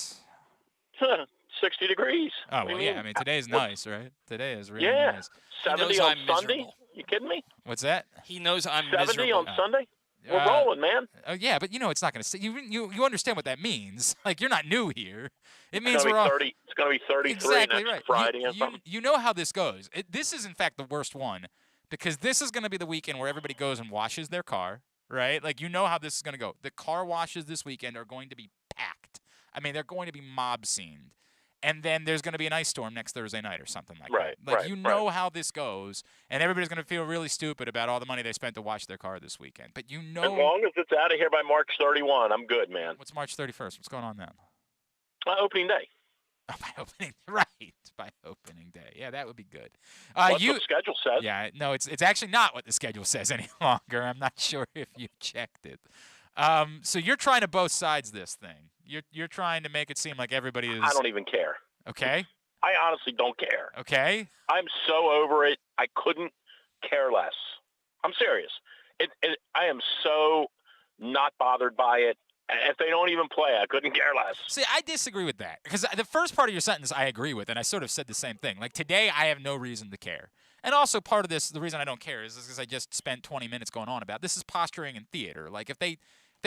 60 degrees. Oh, well, yeah. I mean, today's nice, right? Today is really nice. 70 on Sunday? You kidding me? What's that? He knows I'm 70 miserable. on Sunday? We're rolling, man. Yeah, but it's not going to. You understand what that means? Like, you're not new here. It means it's we're all 30. It's going to be 33 exactly next right. Friday or something. You know how this goes. This is in fact the worst one because this is going to be the weekend where everybody goes and washes their car, right? Like, you know how this is going to go. The car washes this weekend are going to be packed. I mean, they're going to be mob scened. And then there's going to be an ice storm next Thursday night or something like that. Like, you know how this goes, and everybody's going to feel really stupid about all the money they spent to wash their car this weekend. But you know, as long as it's out of here by March 31, I'm good, man. What's March 31st? What's going on then? Opening day. Oh, by opening day. Yeah, that would be good. What the schedule says. Yeah, no, it's actually not what the schedule says any longer. I'm not sure if you checked it. So you're trying to both sides this thing. You're trying to make it seem like everybody is. I don't even care. Okay. I honestly don't care. Okay. I'm so over it. I couldn't care less. I'm serious. I am so not bothered by it. If they don't even play, I couldn't care less. See, I disagree with that because the first part of your sentence I agree with, and I sort of said the same thing. Like, today, I have no reason to care. And also part of this, the reason I don't care is because I just spent 20 minutes going on about this is posturing in theater. Like, if they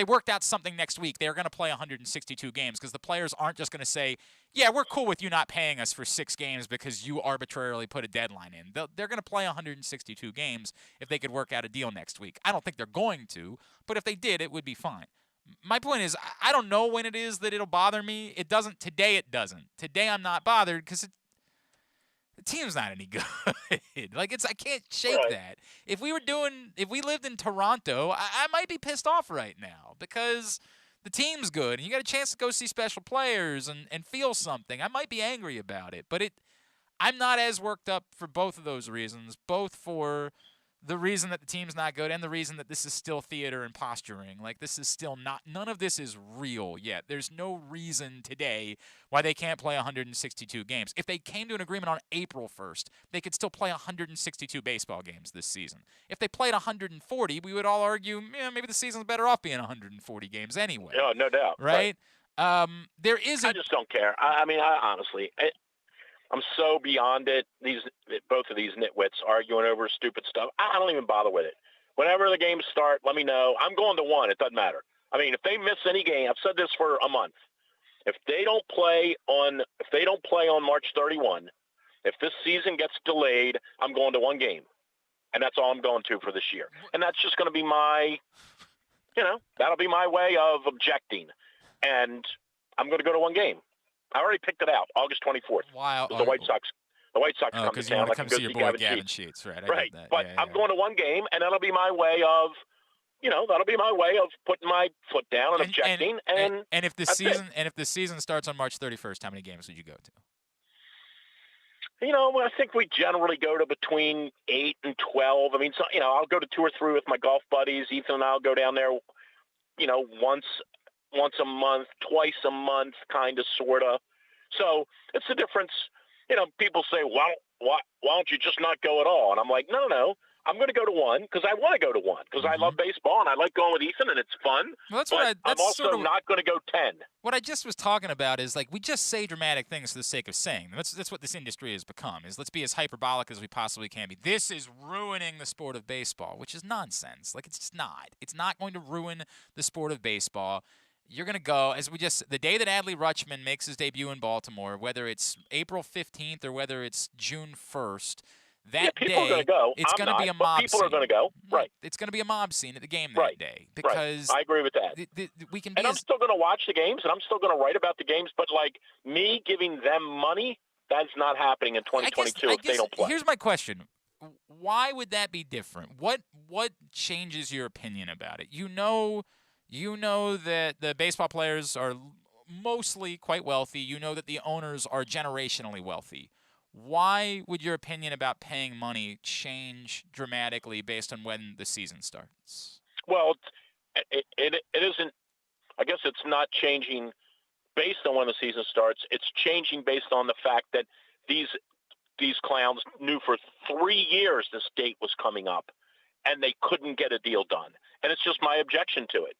worked out something next week, they're going to play 162 games because the players aren't just going to say, yeah, we're cool with you not paying us for 6 games because you arbitrarily put a deadline in. They're going to play 162 games if they could work out a deal next week. I don't think they're going to, but if they did, it would be fine. My point is, I don't know when it is that it'll bother me. It doesn't. Today it doesn't. Today I'm not bothered because the team's not any good. Like, I can't shake that. If we lived in Toronto, I might be pissed off right now because the team's good and you got a chance to go see special players and feel something. I might be angry about it, but I'm not as worked up for both of those reasons, both for the reason that the team's not good and the reason that this is still theater and posturing. Like, this is still none of this is real yet. There's no reason today why they can't play 162 games. If they came to an agreement on April 1st, they could still play 162 baseball games this season. If they played 140, we would all argue, maybe the season's better off being 140 games anyway. Yeah, no doubt. Right? There is I just don't care. I mean, honestly, I'm so beyond it. Both of these nitwits arguing over stupid stuff. I don't even bother with it. Whenever the games start, let me know. I'm going to one. It doesn't matter. I mean, if they miss any game, I've said this for a month. If they don't play on March 31, if this season gets delayed, I'm going to one game, and that's all I'm going to for this year. And that's just going to be that'll be my way of objecting, and I'm going to go to one game. I already picked it out, August 24th. Wow. The White Sox come to town. You want to come see your boy Gavin Sheets, right? I right. Get that. But yeah, I'm going to one game, and that'll be my way of, putting my foot down and objecting. And if the season starts on March 31st, how many games would you go to? I think we generally go to between 8 and 12. I mean, I'll go to 2 or 3 with my golf buddies. Ethan and I'll go down there, once a month, twice a month, kind of, sort of. So it's the difference. People say, why don't you just not go at all? And I'm like, no. I'm going to go to one because I want to go to one because I love baseball and I like going with Ethan and it's fun. Well, I'm also not going to go 10. What I just was talking about is, like, we just say dramatic things for the sake of saying them. That's what this industry has become, is let's be as hyperbolic as we possibly can be. This is ruining the sport of baseball, which is nonsense. Like, it's just not. It's not going to ruin the sport of baseball. you're going to go, the day that Adley Rutschman makes his debut in Baltimore, whether it's April 15th or whether it's June 1st, that people day, are going to go. it's going to be a but mob people scene. are going to go. Right. It's going to be a mob scene at the game that day because I agree with that. We can be and I'm still going to watch the games, and I'm still going to write about the games, but, like, me giving them money, that's not happening in 2022 if they don't play. Here's my question. Why would that be different? What changes your opinion about it? You know that the baseball players are mostly quite wealthy. You know that the owners are generationally wealthy. Why would your opinion about paying money change dramatically based on when the season starts? Well, it isn't. I guess it's not changing based on when the season starts. It's changing based on the fact that these clowns knew for 3 years this date was coming up, and they couldn't get a deal done. And it's just my objection to it.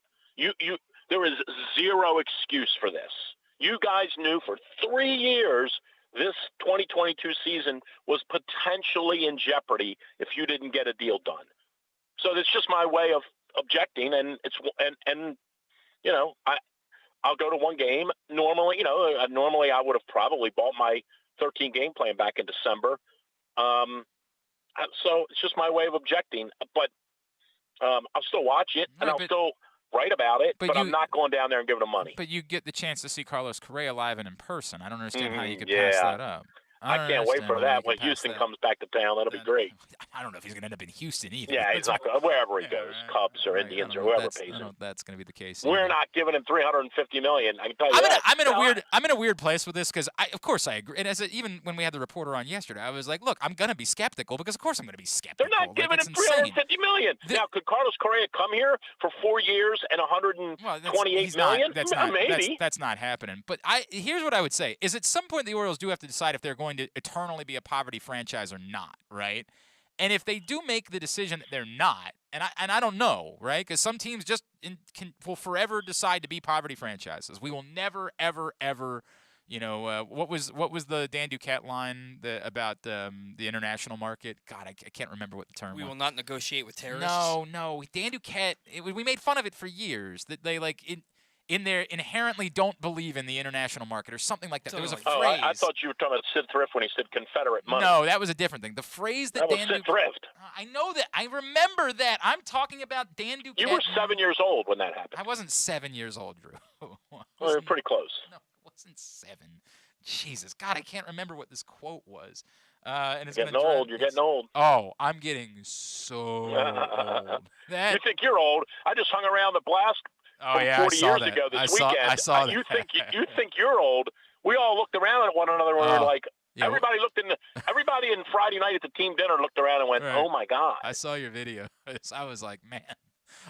There is zero excuse for this. You guys knew for 3 years this 2022 season was potentially in jeopardy if you didn't get a deal done. So that's just my way of objecting, and I'll go to one game. Normally, I would have probably bought my 13 game plan back in December. So it's just my way of objecting, but I'll still watch it and I'll still write about it, but I'm not going down there and giving them money. But you get the chance to see Carlos Correa live and in person. I don't understand how you could pass that up. I can't wait for that when Houston comes back to town. That'll be great. I don't know if he's going to end up in Houston either. Yeah, he's not going wherever he goes, Cubs or Indians or whoever pays him. I don't know if that's going to be the case. We're not giving him $350 million. I can tell you that. I'm in a weird place with this because of course I agree. And even when we had the reporter on yesterday, I was like, look, I'm going to be skeptical because of course I'm going to be skeptical. They're not giving him $350 million. Now, could Carlos Correa come here for 4 years and $128 million? Maybe. That's not happening. But here's what I would say: is at some point the Orioles do have to decide if they're going to eternally be a poverty franchise or not, right? And if they do make the decision that they're not, and I don't know, right? Because some teams just will forever decide to be poverty franchises. We will never, ever, ever, what was the Dan Duquette line about the international market? God, I can't remember what the term was. We will not negotiate with terrorists. No. Dan Duquette, we made fun of it for years. That they in there inherently don't believe in the international market or something like that. There was a phrase. I thought you were talking about Sid Thrift when he said Confederate money. No, that was a different thing. The phrase that Dan Duquette. Thrift. I know that. I remember that. I'm talking about Dan Duquette. You were 7 years old when that happened. I wasn't 7 years old, Drew. Well, you're pretty close. No, I wasn't 7. Jesus, God, I can't remember what this quote was. And it's You're getting old. Oh, I'm getting so old. You think you're old? I just hung around the Blast 40 years ago this weekend. I saw that. You think you're old? We all looked around at one another and we were like, everybody in Friday night at the team dinner looked around and went, "Oh my God!" I saw your video. I was like, man.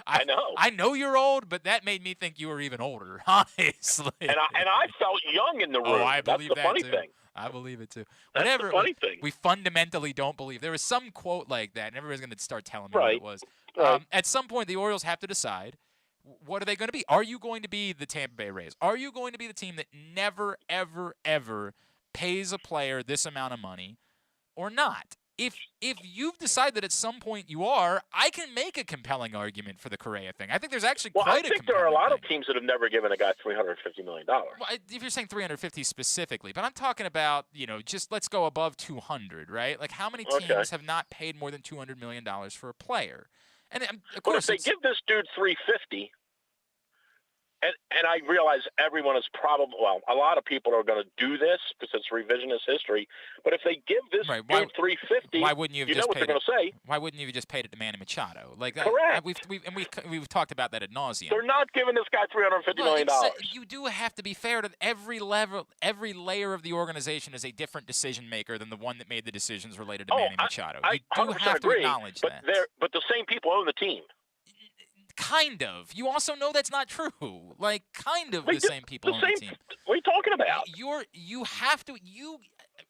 I know. I know you're old, but that made me think you were even older, honestly. And I felt young in the room. Oh, I believe That's the funny thing. I believe it too. That's the funny thing. We fundamentally don't believe. There was some quote like that, and everybody's going to start telling me what it was. Right. At some point, the Orioles have to decide, what are they going to be? Are you going to be the Tampa Bay Rays? Are you going to be the team that never, ever, ever pays a player this amount of money or not? If you've decided that at some point you are, I can make a compelling argument for the Correa thing. I think there's actually quite a compelling I think there are a lot of teams that have never given a guy $350 million. Well, if you're saying 350 specifically, but I'm talking about, just let's go above 200, right? Like how many teams have not paid more than $200 million for a player? And of course, if they give this dude $350, and I realize everyone is probably, a lot of people are going to do this because it's revisionist history. But if they give this dude $350, why wouldn't you have know what they're going to say? Why wouldn't you have just paid it to Manny Machado? Correct. We've talked about that ad nauseum. They're not giving this guy $350 million. You do have to be fair to every layer of the organization is a different decision maker than the one that made the decisions related to Manny Machado. You do have to acknowledge that. But the same people own the team. Kind of. You also know that's not true. The same people on the team. What are you talking about? You have to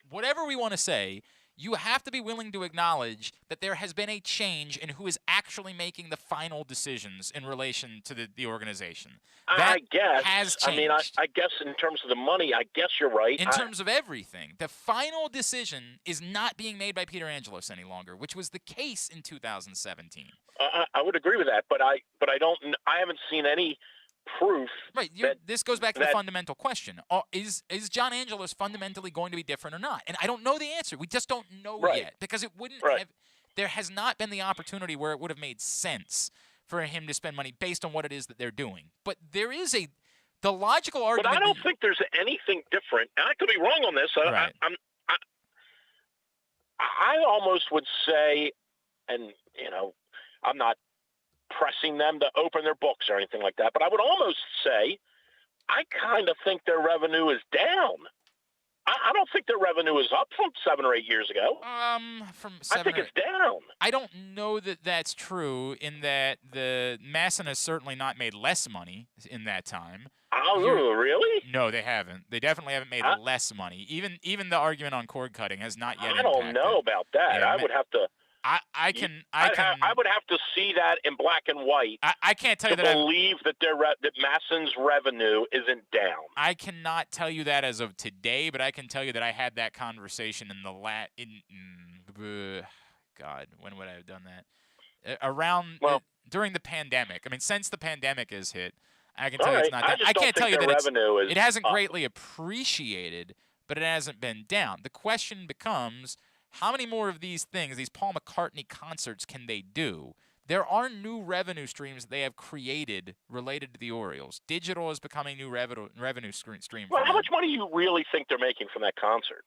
whatever we want to say, you have to be willing to acknowledge that there has been a change in who is actually making the final decisions in relation to the organization. That I guess has changed. I mean, I guess in terms of the money, I guess you're right. In terms of everything, the final decision is not being made by Peter Angelos any longer, which was the case in 2017. I would agree with that, but I haven't seen any proof. Right. This goes back to the fundamental question. Is John Angelos fundamentally going to be different or not? And I don't know the answer. We just don't know yet because it wouldn't have – there has not been the opportunity where it would have made sense for him to spend money based on what it is that they're doing. But there is the logical argument – But I don't think there's anything different. And I could be wrong on this. Right. I almost would say, and, I'm not pressing them to open their books or anything like that, but I would almost say I kind of think their revenue is down. I don't think their revenue is up from 7 or 8 years ago. I think it's down. I don't know that that's true in that the Masson has certainly not made less money in that time. Oh, really? No, they haven't. They definitely haven't made less money. Even the argument on cord cutting has not yet I don't know about that. Yeah, I would have to. I would have to see that in black and white. I can't tell you that. To believe that that Masson's revenue isn't down. I cannot tell you that as of today, but I can tell you that I had that conversation in the God, when would I have done that? During the pandemic. I mean, since the pandemic has hit, I can tell you it's not down. I can't tell you that it hasn't greatly appreciated, but it hasn't been down. The question becomes, how many more of these things, these Paul McCartney concerts, can they do? There are new revenue streams they have created related to the Orioles. Digital is becoming new revenue stream. Well, how much money do you really think they're making from that concert?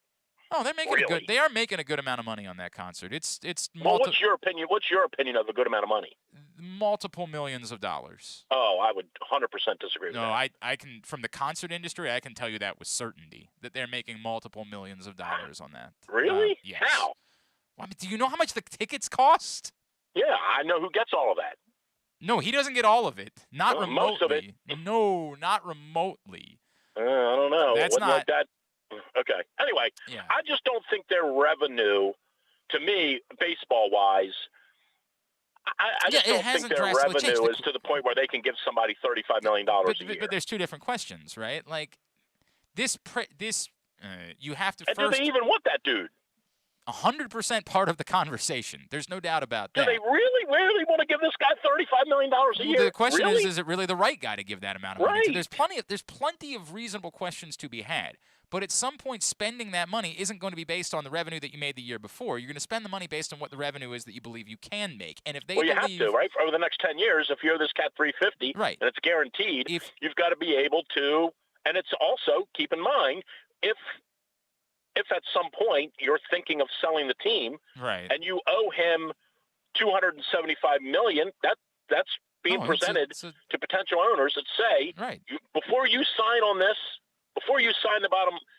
Oh, they're making They are making a good amount of money on that concert. Well, what's your opinion? What's your opinion of a good amount of money? Multiple millions of dollars. Oh, I would 100% disagree with that. No, I can, from the concert industry, I can tell you that with certainty, that they're making multiple millions of dollars on that. Really? Yes. How? Well, I mean, do you know how much the tickets cost? Yeah, I know who gets all of that. No, he doesn't get all of it. Not remotely. Most of it. No, not remotely. I don't know. That's not like that. Okay. Anyway, I just don't think their revenue, to me, baseball-wise, I just don't think their revenue is to the point where they can give somebody $35 million a year. But there's two different questions, right? Like, you have to and first... do they even want that dude? 100% part of the conversation. There's no doubt about that. Do they really want to give this guy $35 million a year? The question really? is it really the right guy to give that amount of money? So there's plenty of reasonable questions to be had. But at some point, spending that money isn't going to be based on the revenue that you made the year before. You're going to spend the money based on what the revenue is that you believe you can make. And if they you have to, right? For over the next 10 years, if you owe this cat $350, right, and it's guaranteed, you've got to be able to. And it's also, keep in mind, if at some point you're thinking of selling the team, right, and you owe him $275 million, that's being presented to potential owners that say, right, before you sign on this. Before you sign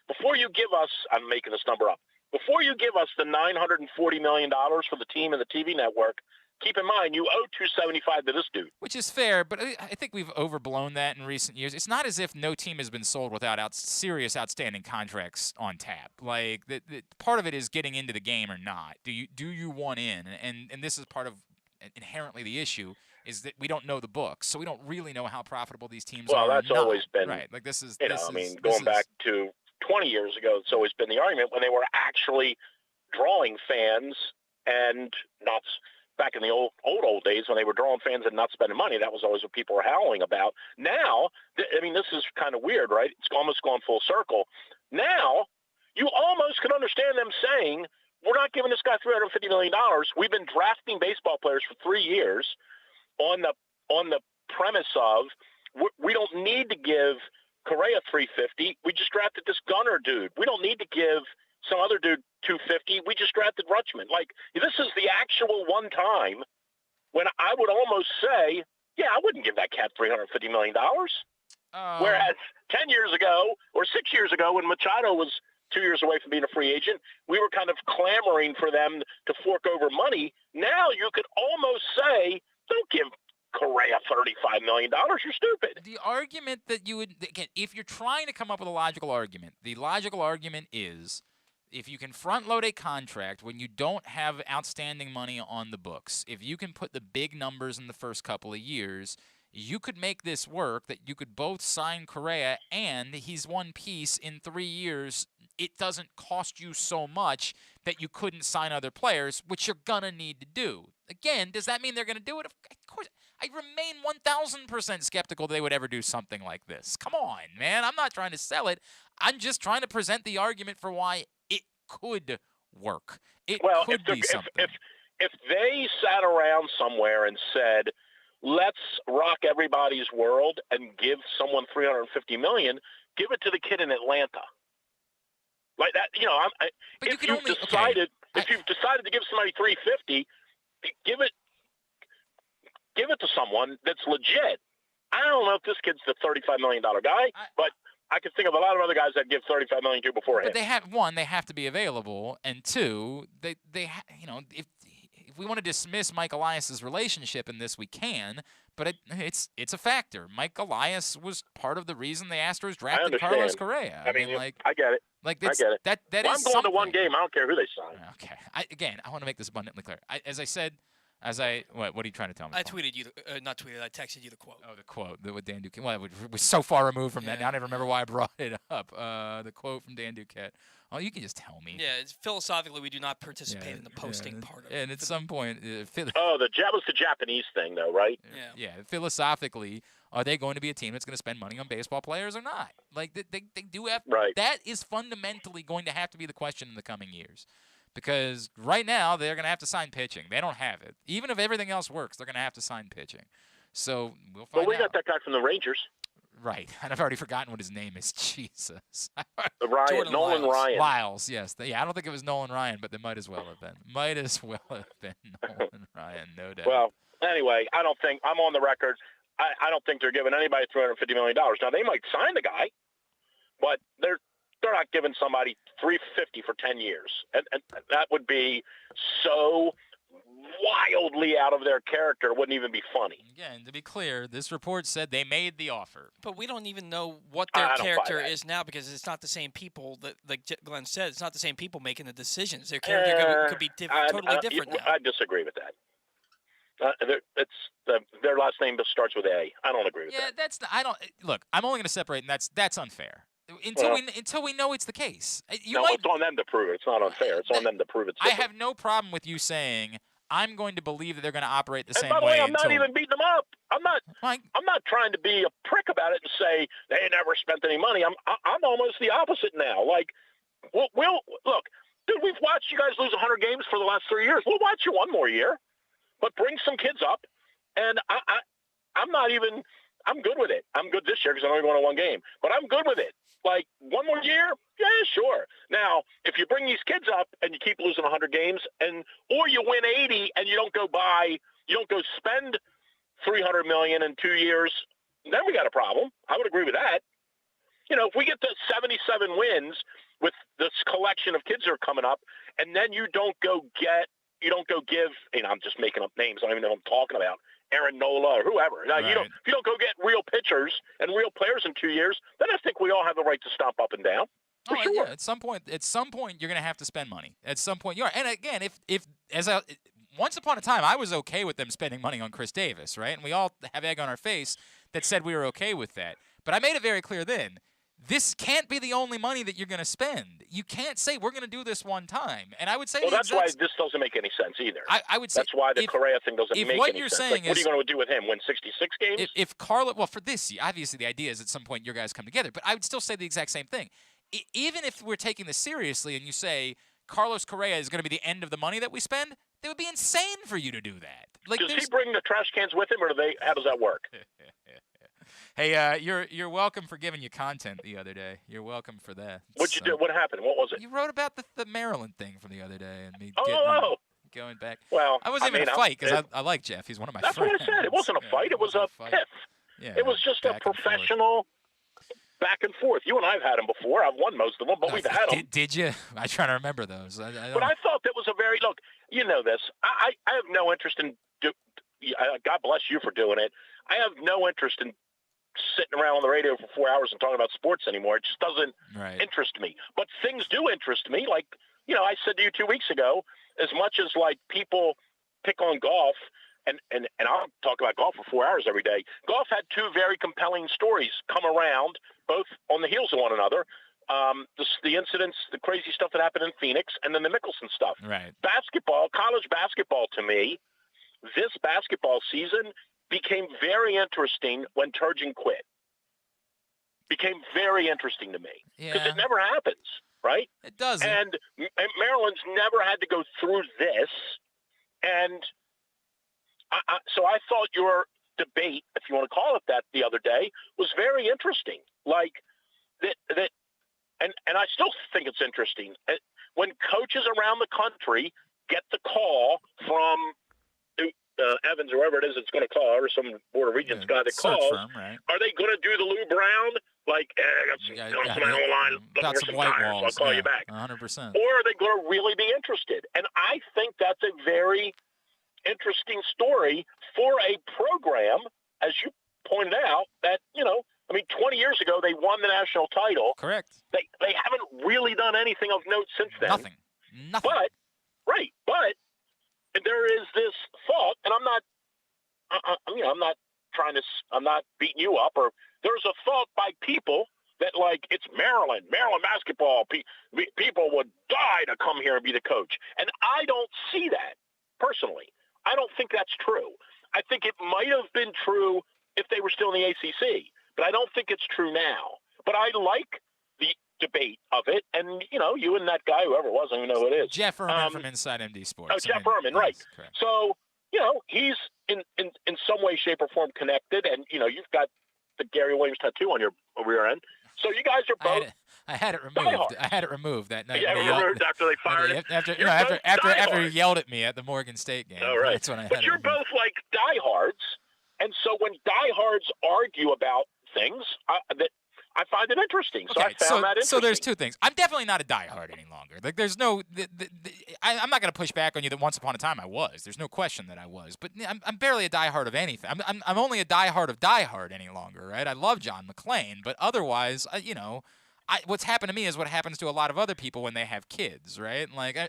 before you give us, I'm making this number up, before you give us the $940 million for the team and the TV network, keep in mind you owe $275 to this dude. Which is fair, but I think we've overblown that in recent years. It's not as if no team has been sold without serious outstanding contracts on tap. Like, the part of it is getting into the game or not. Do you want in? And this is part of inherently the issue, is that we don't know the books, so we don't really know how profitable these teams are. Well, that's always been right. Like this is, going back to 20 years ago, it's always been the argument when they were actually drawing fans and not back in the old days when they were drawing fans and not spending money. That was always what people were howling about. Now, this is kind of weird, right? It's almost gone full circle. Now, you almost can understand them saying, we're not giving this guy $350 million. We've been drafting baseball players for 3 years on the premise of we don't need to give Correa $350. We just drafted this Gunner dude. We don't need to give some other dude $250. We just drafted Rutschman. Like, this is the actual one time when I would almost say, yeah, I wouldn't give that cat $350 million. Whereas 10 years ago or 6 years ago when Machado was 2 years away from being a free agent, we were kind of clamoring for them to fork over money. Now you could almost say, don't give Correa $35 million. You're stupid. The argument that you would, again, if you're trying to come up with a logical argument, the logical argument is if you can front load a contract when you don't have outstanding money on the books, if you can put the big numbers in the first couple of years, you could make this work, that you could both sign Correa and he's one piece in 3 years it doesn't cost you so much that you couldn't sign other players, which you're going to need to do. Again, does that mean they're going to do it? Of course. I remain 1,000% skeptical they would ever do something like this. Come on, man. I'm not trying to sell it. I'm just trying to present the argument for why it could work. It could be something. If they sat around somewhere and said, let's rock everybody's world and give someone $350 million, give it to the kid in Atlanta. Like that, if you've decided to give somebody $350, give it to someone that's legit. I don't know if this kid's the $35 million guy, but I can think of a lot of other guys that give $35 million to before him. But they have to be available, and two, if we want to dismiss Mike Elias's relationship in this, we can. But it's a factor. Mike Elias was part of the reason the Astros drafted Carlos Correa. I get it. I get it. That I'm is going something. to one game. I don't care who they sign. Okay. I want to make this abundantly clear. What are you trying to tell me? I tweeted you, not tweeted, I texted you the quote. Oh, the quote with Dan Duquette. Well, we're so far removed from that. Now I don't even remember why I brought it up. The quote from Dan Duquette. Oh, you can just tell me. Yeah, philosophically, we do not participate in the posting part of it. And at some point... that was the Japanese thing, though, right? Yeah. Philosophically, are they going to be a team that's going to spend money on baseball players or not? Like, they do have... Right. That is fundamentally going to have to be the question in the coming years. Because right now, they're going to have to sign pitching. They don't have it. Even if everything else works, they're going to have to sign pitching. So, we'll find out. But we got that guy from the Rangers. Right. And I've already forgotten what his name is. Jesus. Nolan Ryan. Lyles, yes. I don't think it was Nolan Ryan, but they might as well have been. Nolan Ryan, no doubt. Well, anyway, I'm on the record. I don't think they're giving anybody $350 million. Now, they might sign the guy, but they're not giving somebody $350 for 10 years. And that would be so wildly out of their character, it wouldn't even be funny. Again, to be clear, this report said they made the offer. But we don't even know what their character is now because it's not the same people that, like Glenn said, it's not the same people making the decisions. Their character could be totally different now. I disagree with that. Their last name starts with A. I don't agree with that. Look, I'm only going to separate, and that's unfair. Until we know it's the case. It's on them to prove it. It's not unfair. It's on them to prove it. I have no problem with you saying I'm going to believe that they're going to operate the same way. By the way, I'm not even beating them up. I'm not trying to be a prick about it and say they never spent any money. I'm almost the opposite now. Like, we'll look, dude. We've watched you guys lose 100 games for the last 3 years. We'll watch you one more year, but bring some kids up, and I'm not even. I'm good with it. I'm good this year because I'm only going to one game, but I'm good with it. Like, one more year? Yeah, sure. Now, if you bring these kids up and you keep losing 100 games, or you win 80 and you don't go spend $300 million in 2 years, then we got a problem. I would agree with that. If we get to 77 wins with this collection of kids that are coming up, and then you don't go give, I'm just making up names. I don't even know what I'm talking about. Aaron Nola or whoever. Now, if you don't go get real pitchers and real players in 2 years, then I think we all have the right to stomp up and down. For sure. Yeah, at some point, you're going to have to spend money. At some point, you are. And again, once upon a time, I was okay with them spending money on Chris Davis, right? And we all have egg on our face that said we were okay with that. But I made it very clear then. This can't be the only money that you're going to spend. You can't say we're going to do this one time. And I would say that's why this doesn't make any sense either. I would say that's why the Correa thing doesn't make any sense. What you're saying what are you going to do with him? Win 66 games? If Carlo, well, for this, obviously the idea is at some point your guys come together. But I would still say the exact same thing. Even if we're taking this seriously and you say Carlos Correa is going to be the end of the money that we spend, it would be insane for you to do that. Like, does he bring the trash cans with him, or how does that work? Hey, you're welcome for giving you content the other day. You're welcome for that. What'd you do? What happened? What was it? You wrote about the Maryland thing from the other day and me going back. Well, I wasn't even in a fight because I like Jeff. He's one of my friends. That's what I said. It wasn't a fight. It was a tiff. Yeah, it was just a professional back and forth. You and I have had them before. I've won most of them, but we've had them. Did you? I'm trying to remember those. But I thought that was a very look. You know this. I have no interest in. God bless you for doing it. I have no interest in sitting around on the radio for 4 hours and talking about sports anymore. It just doesn't interest me. But things do interest me. Like, I said to you 2 weeks ago, as much as like people pick on golf, and I'll talk about golf for 4 hours every day. Golf had two very compelling stories come around, both on the heels of one another. the incidents, the crazy stuff that happened in Phoenix, and then the Mickelson stuff. Right. Basketball, college basketball, to me, this basketball season became very interesting when Turgeon quit. Became very interesting to me because it never happens, right? It doesn't. And Maryland's never had to go through this, and so I thought your debate, if you want to call it that, the other day was very interesting. Like that, and I still think it's interesting when coaches around the country get the call from Evans or whoever it is that's going to call, or some Board of Regents guy that calls. Firm, right. Are they going to do the Lou Brown? Like, I got some line, got some white tires, walls. I'll call you back. 100%. Or are they going to really be interested? And I think that's a very interesting story for a program, as you pointed out, that, 20 years ago they won the national title. Correct. They haven't really done anything of note since then. Nothing. But there is this thought, and I'm not beating you up, or there's a thought by people that, like, it's Maryland basketball. People would die to come here and be the coach. And I don't see that, personally. I don't think that's true. I think it might have been true if they were still in the ACC, but I don't think it's true now. But I like the debate of it, and, you and that guy, whoever it was, I don't even know who it is. Jeff Erman from Inside MD Sports. Oh, Jeff Erman, right. Correct. So, he's in some way, shape, or form connected, and, you've got the Gary Williams tattoo on your rear end. So you guys are both. I had it removed. I had it removed that night. Yeah, removed after they fired him. After he yelled at me at the Morgan State game. Oh, right. That's when I had but you're both like diehards, and so when diehards argue about things, I find it interesting. So I found that interesting. So there's two things. I'm definitely not a diehard any longer. Like, there's no. I'm not going to push back on you that once upon a time I was. There's no question that I was. But I'm barely a diehard of anything. I'm only a diehard of diehard any longer, right? I love John McClain, but otherwise, what's happened to me is what happens to a lot of other people when they have kids, right? Like I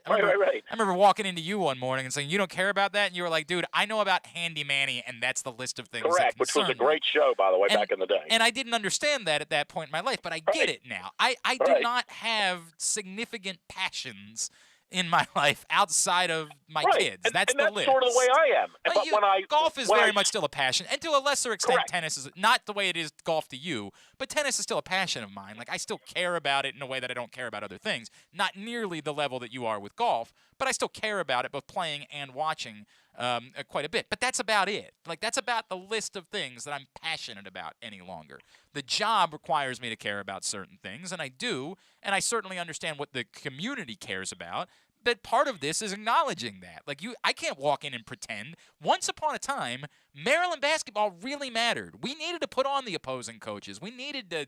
remember walking into you one morning and saying, "You don't care about that," and you were like, "Dude, I know about Handy Manny, and that's the list of things." Correct, which was a great show, by the way, back in the day. And I didn't understand that at that point in my life, but I get it now. I do not have significant passions in my life outside of my kids. That's the list. That's sort of the way I am. But golf is very much still a passion, and to a lesser extent, tennis is not the way it is golf to you, but tennis is still a passion of mine. Like, I still care about it in a way that I don't care about other things. Not nearly the level that you are with golf, but I still care about it, both playing and watching quite a bit. But that's about it. Like, that's about the list of things that I'm passionate about any longer. The job requires me to care about certain things, and I do, and I certainly understand what the community cares about. But part of this is acknowledging that. Like, I can't walk in and pretend. Once upon a time, Maryland basketball really mattered. We needed to put on the opposing coaches. We needed to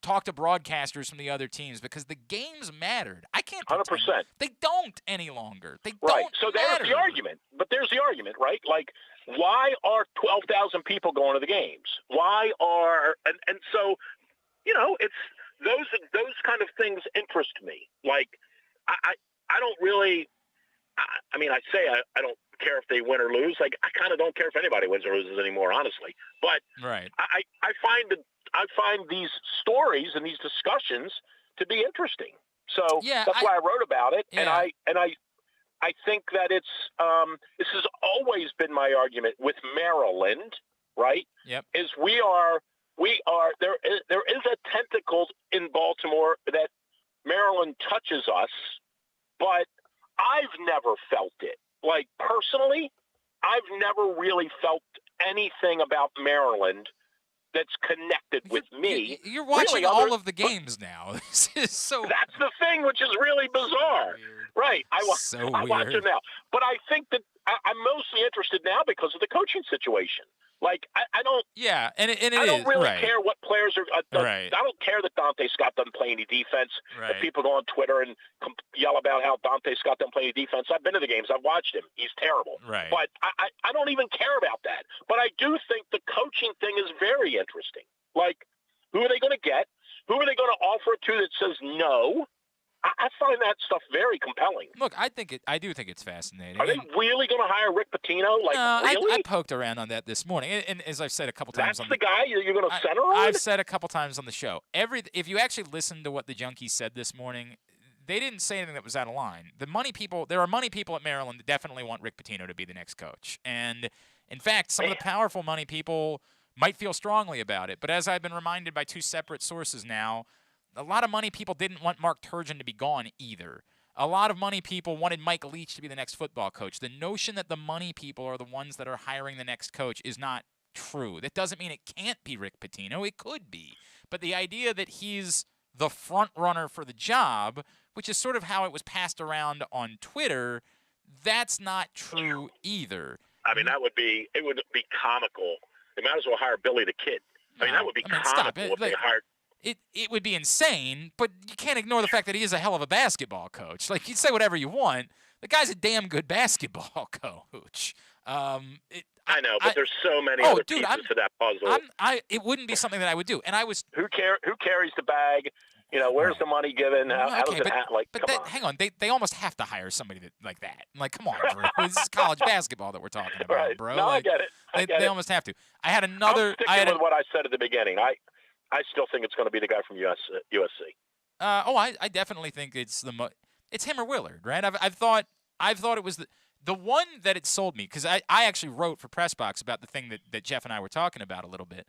talk to broadcasters from the other teams because the games mattered. I can't pretend. 100%. They don't any longer. They right. don't So matter. There's the argument. But there's the argument, right? Like, why are 12,000 people going to the games? Why are – and so, it's those kind of things interest me. Like, I don't really – I don't care if they win or lose. Like, I kind of don't care if anybody wins or loses anymore, honestly. But right. I find these stories and these discussions to be interesting. So that's why I wrote about it. Yeah. And I think that it's this has always been my argument with Maryland, right? Yep. Is we are there is a tentacle in Baltimore that Maryland touches us, but I've never felt it. Like, personally, I've never really felt anything about Maryland that's connected with me. You're watching really all of the games now. This is so. That's the thing, which is really bizarre. Right. I watch it now. But I think that I'm mostly interested now because of the coaching situation. Like, I don't. Yeah, and it I don't is, really right. care what players are. Right. I don't care that Dante Scott doesn't play any defense. Right. That people go on Twitter and yell about how Dante Scott doesn't play any defense. I've been to the games. I've watched him. He's terrible. Right. But I don't even care about that. But I do think the coaching thing is very interesting. Like, who are they going to get? Who are they going to offer it to that says no? I find that stuff very compelling. Look, I do think it's fascinating. Are they really going to hire Rick Pitino? Like, no, really? I poked around on that this morning, and as I've said a couple times, that's the guy you're going to center on. I've said a couple times on the show. If you actually listen to what the Junkies said this morning, they didn't say anything that was out of line. There are money people at Maryland that definitely want Rick Pitino to be the next coach, and in fact, some of the powerful money people might feel strongly about it. But as I've been reminded by two separate sources now, a lot of money people didn't want Mark Turgeon to be gone either. A lot of money people wanted Mike Leach to be the next football coach. The notion that the money people are the ones that are hiring the next coach is not true. That doesn't mean it can't be Rick Pitino. It could be. But the idea that he's the front runner for the job, which is sort of how it was passed around on Twitter, that's not true either. I mean, it would be comical. They might as well hire Billy the Kid. I mean, that would be comical if they hired. It would be insane, but you can't ignore the fact that he is a hell of a basketball coach. Like, you say whatever you want, the guy's a damn good basketball coach. I know, but there's so many other pieces to that puzzle. It wouldn't be something that I would do. And I was who carries the bag? You know, where's the money given? How does it act? Like, come on. Hang on, they almost have to hire somebody like that. Like, come on, Drew. This is college basketball that we're talking about, right. bro. No, like, I get it. They almost have to. I had another. I'm sticking with what I said at the beginning. I still think it's going to be the guy from USC. I definitely think it's it's him or Willard, right? I've thought it was the one that it sold me, because I actually wrote for Pressbox about the thing that Jeff and I were talking about a little bit.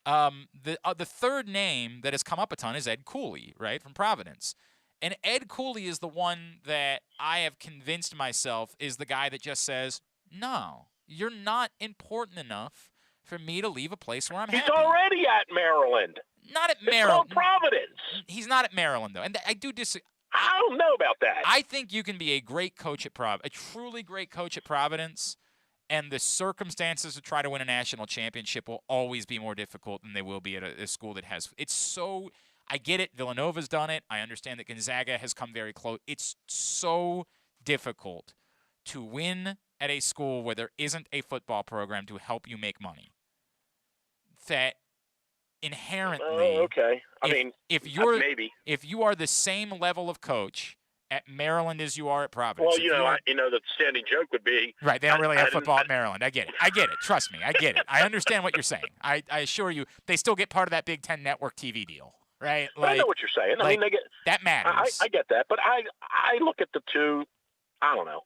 The third name that has come up a ton is Ed Cooley, right, from Providence. And Ed Cooley is the one that I have convinced myself is the guy that just says, no, you're not important enough for me to leave a place where I'm happy. He's already at Maryland. Not at Maryland. It's called Providence. He's not at Maryland, though. And I do disagree. I don't know about that. I think you can be a great coach at a truly great coach at Providence, and the circumstances to try to win a national championship will always be more difficult than they will be at a school that has. It's so. I get it. Villanova's done it. I understand that Gonzaga has come very close. It's so difficult to win at a school where there isn't a football program to help you make money. That inherently, okay. If you are the same level of coach at Maryland as you are at Providence. Well, the standing joke would be right. They don't really have football at Maryland. I get it. Trust me, I get it. I understand what you're saying. I assure you, they still get part of that Big Ten Network TV deal, right? I know what you're saying. I mean, they get that matters. I get that, but I look at the two. I don't know.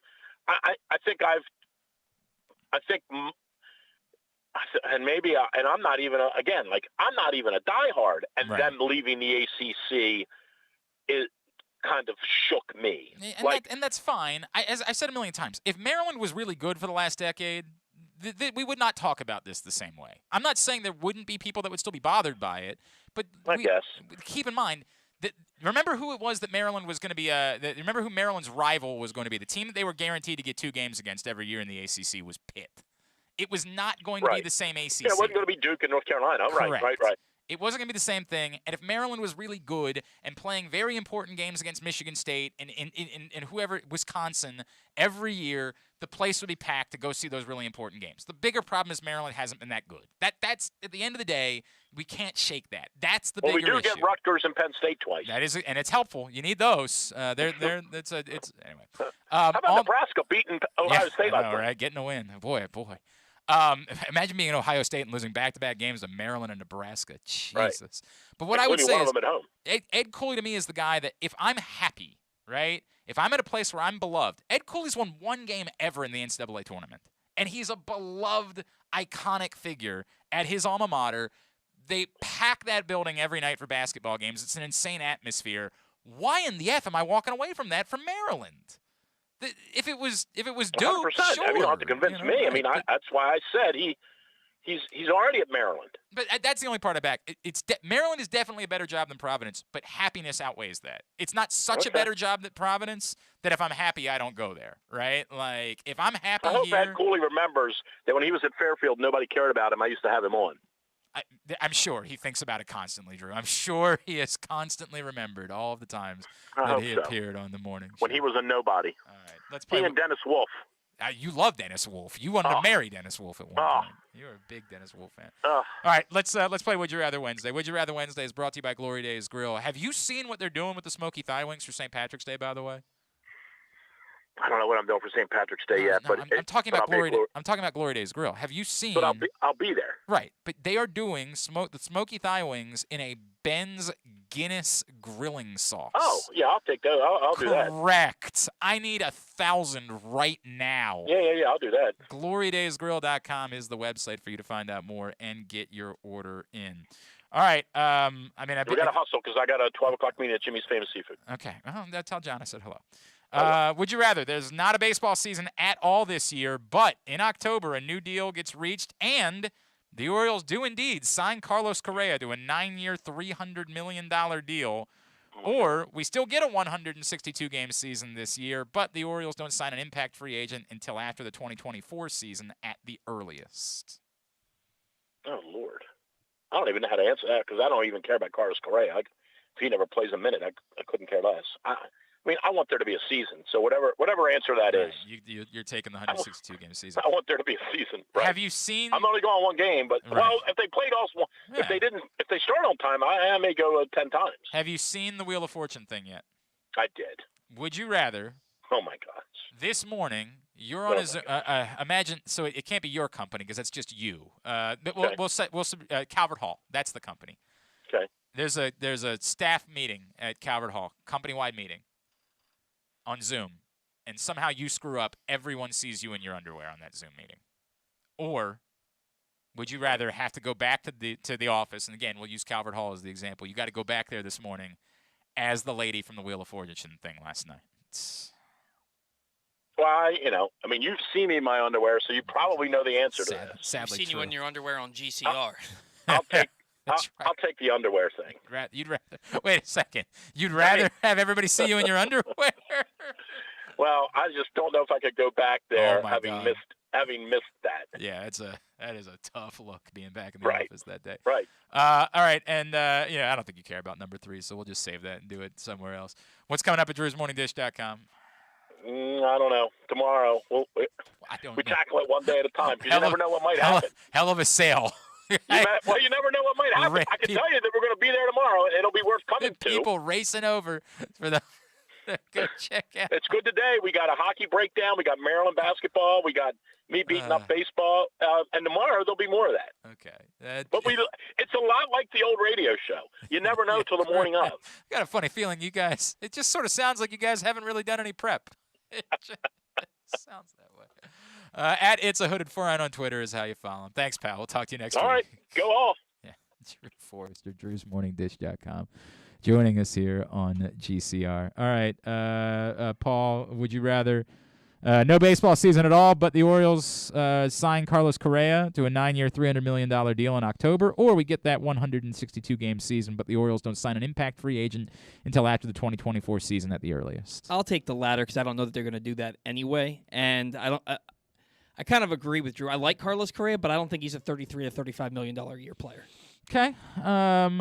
I think and maybe, and I'm not even I'm not even a diehard, and them leaving the ACC is kind of shook me. And that's fine. As I've said a million times, if Maryland was really good for the last decade, we would not talk about this the same way. I'm not saying there wouldn't be people that would still be bothered by it, but keep in mind that remember who it was that Maryland was going to be. Remember who Maryland's rival was going to be. The team that they were guaranteed to get 2 games against every year in the ACC was Pitt. It was not going to be the same ACC. Yeah, it wasn't going to be Duke and North Carolina. Correct. Right. It wasn't going to be the same thing. And if Maryland was really good and playing very important games against Michigan State and whoever, Wisconsin, every year, the place would be packed to go see those really important games. The bigger problem is Maryland hasn't been that good. That's at the end of the day, we can't shake that. That's the bigger issue. Well, we do get Rutgers and Penn State twice. That is, and it's helpful. You need those. Anyway. How about Nebraska beating Ohio State last night? Right? Getting a win. Boy. Imagine being in Ohio State and losing back-to-back games to Maryland and Nebraska. Jesus. Right. But what I would say one is of them at home. Ed Cooley to me is the guy that if I'm happy, right, if I'm at a place where I'm beloved, Ed Cooley's won 1 game ever in the NCAA tournament. And he's a beloved, iconic figure at his alma mater. They pack that building every night for basketball games. It's an insane atmosphere. Why in the F am I walking away from that from Maryland? If it was Duke, 100%. sure. I mean, you don't have to convince me. I mean, that's why I said he's already at Maryland. But that's the only part I back. Maryland is definitely a better job than Providence, but happiness outweighs that. It's not such a better job than Providence that if I'm happy, I don't go there, right? Like, if I'm happy I hope here... Ed Cooley remembers that when he was at Fairfield, nobody cared about him. I used to have him on. I'm sure he thinks about it constantly, Drew. I'm sure he has constantly remembered all of the times that he appeared on the morning show. When he was a nobody. All right, let's play. He and Dennis Wolf. You love Dennis Wolf. You wanted to marry Dennis Wolf at one point. You were a big Dennis Wolf fan. All right, let's play Would You Rather Wednesday. Would You Rather Wednesday is brought to you by Glory Days Grill. Have you seen what they're doing with the smoky thigh wings for St. Patrick's Day, by the way? I don't know what I'm doing for St. Patrick's Day yet, but I'm talking about I'm talking about Glory Days Grill. Have you seen? But I'll be there. Right, but they are doing the smoky thigh wings in a Ben's Guinness grilling sauce. Oh, yeah, I'll take that. I'll do that. Correct. I need 1,000 right now. Yeah, I'll do that. GloryDaysGrill.com is the website for you to find out more and get your order in. All right. We got to hustle because I got a 12 o'clock meeting at Jimmy's Famous Seafood. Okay. Well, tell John I said hello. Would you rather? There's not a baseball season at all this year, but in October, a new deal gets reached, and the Orioles do indeed sign Carlos Correa to a 9-year, $300 million deal. Or we still get a 162-game season this year, but the Orioles don't sign an impact free agent until after the 2024 season at the earliest. Oh, Lord. I don't even know how to answer that because I don't even care about Carlos Correa. If he never plays a minute, I couldn't care less. I mean, I want there to be a season. So whatever answer that is. You're taking the 162-game season. I want there to be a season. Right? Have you seen? I'm only going one game, but well, if they played all, if they start on time, I may go 10 times. Have you seen the Wheel of Fortune thing yet? I did. Would you rather? Oh my gosh. This morning, you're on imagine. So it can't be your company because that's just you. We'll say Calvert Hall. That's the company. Okay. There's a staff meeting at Calvert Hall, company-wide meeting. On Zoom, and somehow you screw up, everyone sees you in your underwear on that Zoom meeting. Or would you rather have to go back to the office, and again, we'll use Calvert Hall as the example. You got to go back there this morning as the lady from the Wheel of Fortune thing last night. Well, you've seen me in my underwear, so you probably know the answer to this. Sadly, I've seen you in your underwear on GCR. I'll take That's right. I'll take the underwear thing. You'd rather wait a second. You'd rather have everybody see you in your underwear? Well, I just don't know if I could go back there having missed that. Yeah, that is a tough look being back in the office that day. Right. All right, and I don't think you care about number 3, so we'll just save that and do it somewhere else. What's coming up at Drew'sMorningDish.com? I don't know. Tomorrow we tackle it one day at a time because you never know what might happen. Hell of a sale. You never know what might happen. I can tell you that we're going to be there tomorrow, and it'll be worth coming to. People racing over for the go check out. It's good today. We got a hockey breakdown. We got Maryland basketball. We got me beating up baseball. And tomorrow there'll be more of that. Okay. But it's a lot like the old radio show. You never know till the morning of. I got a funny feeling you guys, it just sort of sounds like you guys haven't really done any prep. It just sounds that way. At It's a Hooded Foreign on Twitter is how you follow him. Thanks, pal. We'll talk to you next week. All right. Go off. Yeah. Drew Forrester, Drew'sMorningDish.com. Joining us here on GCR. All right, Paul, would you rather no baseball season at all, but the Orioles sign Carlos Correa to a 9-year, $300 million deal in October, or we get that 162-game season, but the Orioles don't sign an impact free agent until after the 2024 season at the earliest? I'll take the latter because I don't know that they're going to do that anyway, and I kind of agree with Drew. I like Carlos Correa, but I don't think he's a $33 to $35 million a year player. Okay. From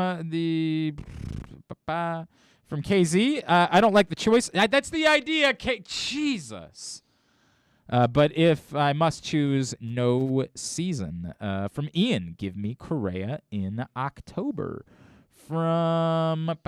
KZ, I don't like the choice. That's the idea. Jesus. But if I must choose no season. From Ian, give me Correa in October. From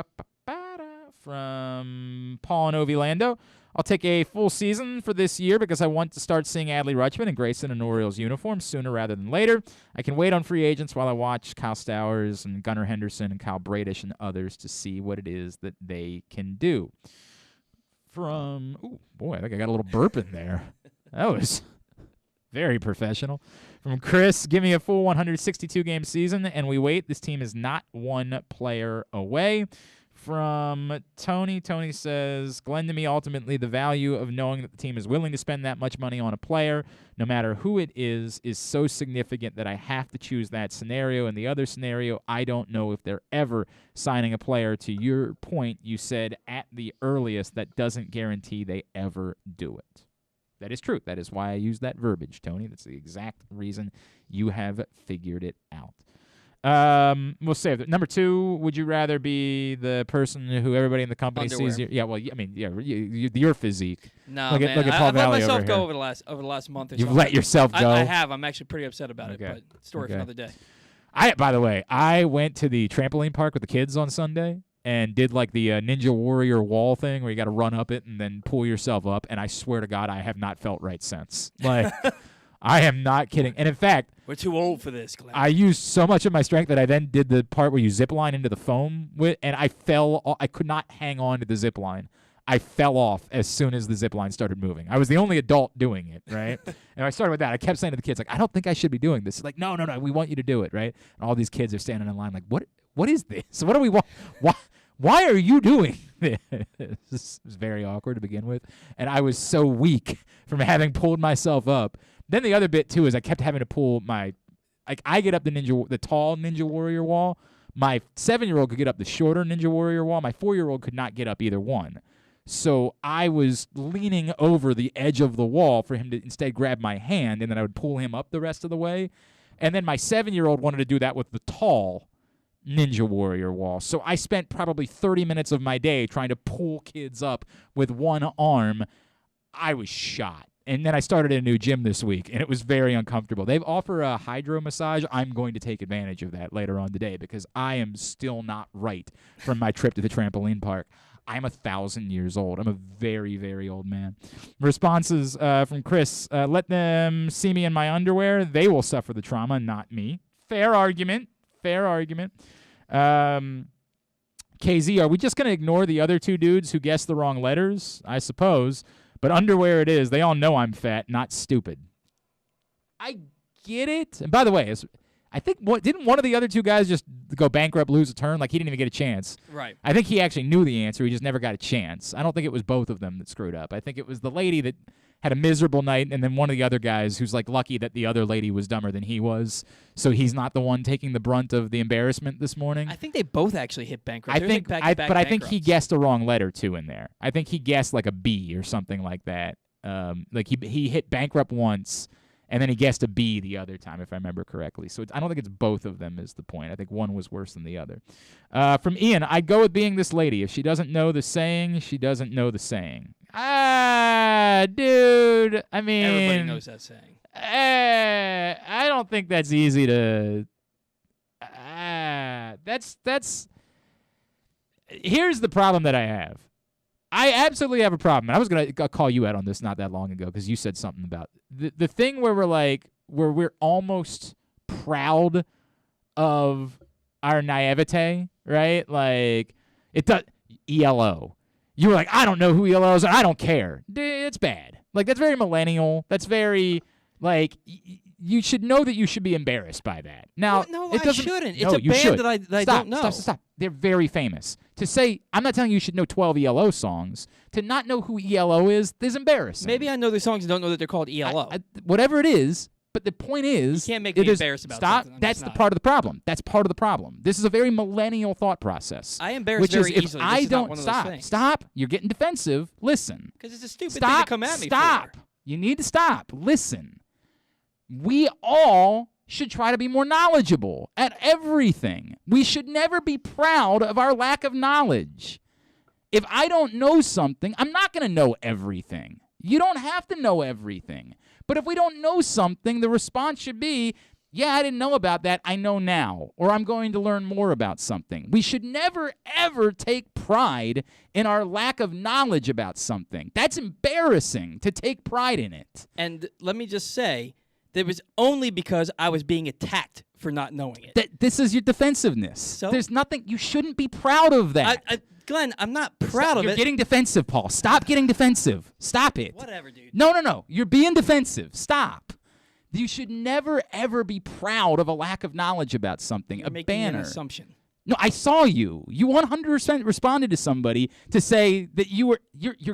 Paul and Ovi Lando, I'll take a full season for this year because I want to start seeing Adley Rutschman and Grayson in Orioles uniform sooner rather than later. I can wait on free agents while I watch Kyle Stowers and Gunnar Henderson and Kyle Bradish and others to see what it is that they can do. From, I think I got a little burp in there. That was very professional. From Chris, give me a full 162-game season, and we wait. This team is not one player away. From Tony says, Glenn, to me, ultimately, the value of knowing that the team is willing to spend that much money on a player, no matter who it is so significant that I have to choose that scenario. And the other scenario, I don't know if they're ever signing a player. To your point, you said at the earliest, that doesn't guarantee they ever do it. That is true. That is why I use that verbiage, Tony. That's the exact reason you have figured it out. We'll save it. Number 2, would you rather be the person who everybody in the company sees you? Yeah, well, I mean, your physique. No, look man. Look at Paul I've let Valley myself over go here. over the last month or so. You've let yourself go? I have. I'm actually pretty upset about it, but story for another day. By the way, I went to the trampoline park with the kids on Sunday and did like the Ninja Warrior wall thing where you got to run up it and then pull yourself up, and I swear to God, I have not felt right since. Like, I am not kidding. And in fact, we're too old for this, Glenn. I used so much of my strength that I then did the part where you zip line into the foam and I fell. I could not hang on to the zip line. I fell off as soon as the zip line started moving. I was the only adult doing it, right? And I started with that. I kept saying to the kids, like, I don't think I should be doing this. Like, no, we want you to do it, right? And all these kids are standing in line like, what is this? What do we want? Why are you doing this? This was very awkward to begin with. And I was so weak from having pulled myself up. Then the other bit, too, is I kept having to pull I get up the tall Ninja Warrior wall. My 7-year-old could get up the shorter Ninja Warrior wall. My 4-year-old could not get up either one. So I was leaning over the edge of the wall for him to instead grab my hand, and then I would pull him up the rest of the way. And then my 7-year-old wanted to do that with the tall Ninja Warrior wall. So I spent probably 30 minutes of my day trying to pull kids up with one arm. I was shot. And then I started a new gym this week, and it was very uncomfortable. They offer a hydro massage. I'm going to take advantage of that later on today because I am still not right from my trip to the trampoline park. I'm 1,000 years old. I'm a very, very old man. Responses from Chris. Let them see me in my underwear. They will suffer the trauma, not me. Fair argument. KZ, are we just going to ignore the other 2 dudes who guessed the wrong letters? I suppose. But underwear it is. They all know I'm fat, not stupid. I get it. And by the way, I think didn't one of the other 2 guys just go bankrupt, lose a turn? Like, he didn't even get a chance. Right. I think he actually knew the answer. He just never got a chance. I don't think it was both of them that screwed up. I think it was the lady that had a miserable night, and then one of the other guys who's, like, lucky that the other lady was dumber than he was, so he's not the one taking the brunt of the embarrassment this morning. I think they both actually hit bankrupt. I think he guessed a wrong letter, too, in there. I think he guessed, like, a B or something like that. Like, he hit bankrupt once, and then he guessed a B the other time, if I remember correctly. So I don't think it's both of them is the point. I think one was worse than the other. From Ian, I'd go with being this lady. If she doesn't know the saying, she doesn't know the saying. Dude. I mean, everybody knows that saying. I don't think that's easy to. That's. Here's the problem that I have. I absolutely have a problem. And I was gonna call you out on this not that long ago because you said something about the thing where we're almost proud of our naivete, right? Like it does ELO. You were like, I don't know who ELO is, and I don't care. It's bad. Like, that's very millennial. That's very, like, you should know that you should be embarrassed by that. Now, no, it doesn't, I shouldn't. No, it's a you band should. that I don't know. Stop. They're very famous. To say, I'm not telling you should know 12 ELO songs. To not know who ELO is embarrassing. Maybe I know the songs and don't know that they're called ELO. Whatever it is. But the point is, you can't make me embarrassed about something. That's the part of the problem. That's part of the problem. This is a very millennial thought process. I embarrass very easily. If I don't stop. You're getting defensive. Listen. Because it's a stupid thing to come at me for. Stop. You need to stop. Listen. We all should try to be more knowledgeable at everything. We should never be proud of our lack of knowledge. If I don't know something, I'm not going to know everything. You don't have to know everything. But if we don't know something, the response should be, yeah, I didn't know about that. I know now. Or I'm going to learn more about something. We should never, ever take pride in our lack of knowledge about something. That's embarrassing to take pride in it. And let me just say, that was only because I was being attacked for not knowing it. This is your defensiveness. So? There's nothing, you shouldn't be proud of that. Glenn, I'm not proud of it. You're getting defensive, Paul. Stop getting defensive. Stop it. Whatever, dude. No. You're being defensive. Stop. You should never, ever be proud of a lack of knowledge about something. You're a making banner. An assumption. No, I saw you. You 100% responded to somebody to say that you're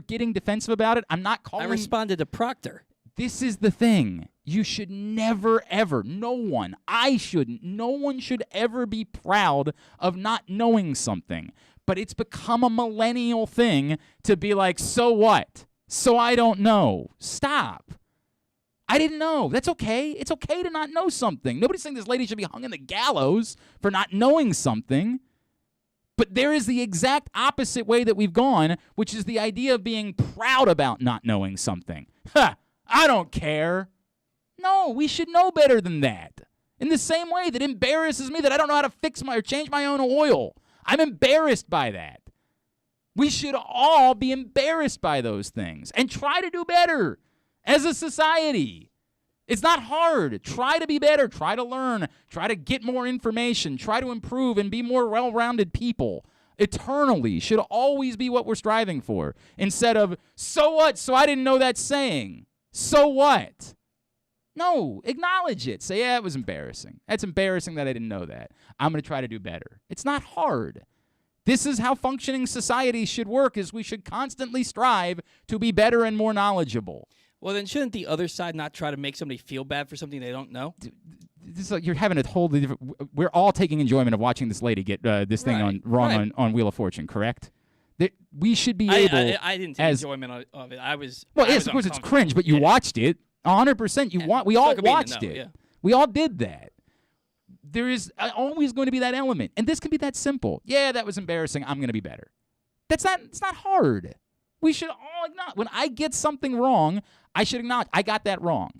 getting defensive about it. I'm not calling. I responded to Proctor. This is the thing. You should never, ever, no one should ever be proud of not knowing something. But it's become a millennial thing to be like, so what? So I don't know. Stop. I didn't know. That's okay. It's okay to not know something. Nobody's saying this lady should be hung in the gallows for not knowing something. But there is the exact opposite way that we've gone, which is the idea of being proud about not knowing something. I don't care. No, we should know better than that. In the same way that embarrasses me that I don't know how to fix or change my own oil. I'm embarrassed by that. We should all be embarrassed by those things and try to do better as a society. It's not hard. Try to be better. Try to learn. Try to get more information. Try to improve and be more well-rounded people. Eternally should always be what we're striving for. Instead of, so what? So I didn't know that saying. So what? No, acknowledge it. Say, yeah, it was embarrassing. That's embarrassing that I didn't know that. I'm going to try to do better. It's not hard. This is how functioning society should work, is we should constantly strive to be better and more knowledgeable. Well, then shouldn't the other side not try to make somebody feel bad for something they don't know? This is like you're having a totally different. We're all taking enjoyment of watching this lady get this thing wrong on Wheel of Fortune, correct? We should be able. I didn't take enjoyment of it. I was. Well, yes, of course it's cringe, but you watched it 100%. We all watched it. Yeah. We all did that. There is always going to be that element, and this can be that simple. Yeah, that was embarrassing. I'm going to be better. It's not hard. We should all acknowledge. When I get something wrong, I should acknowledge I got that wrong.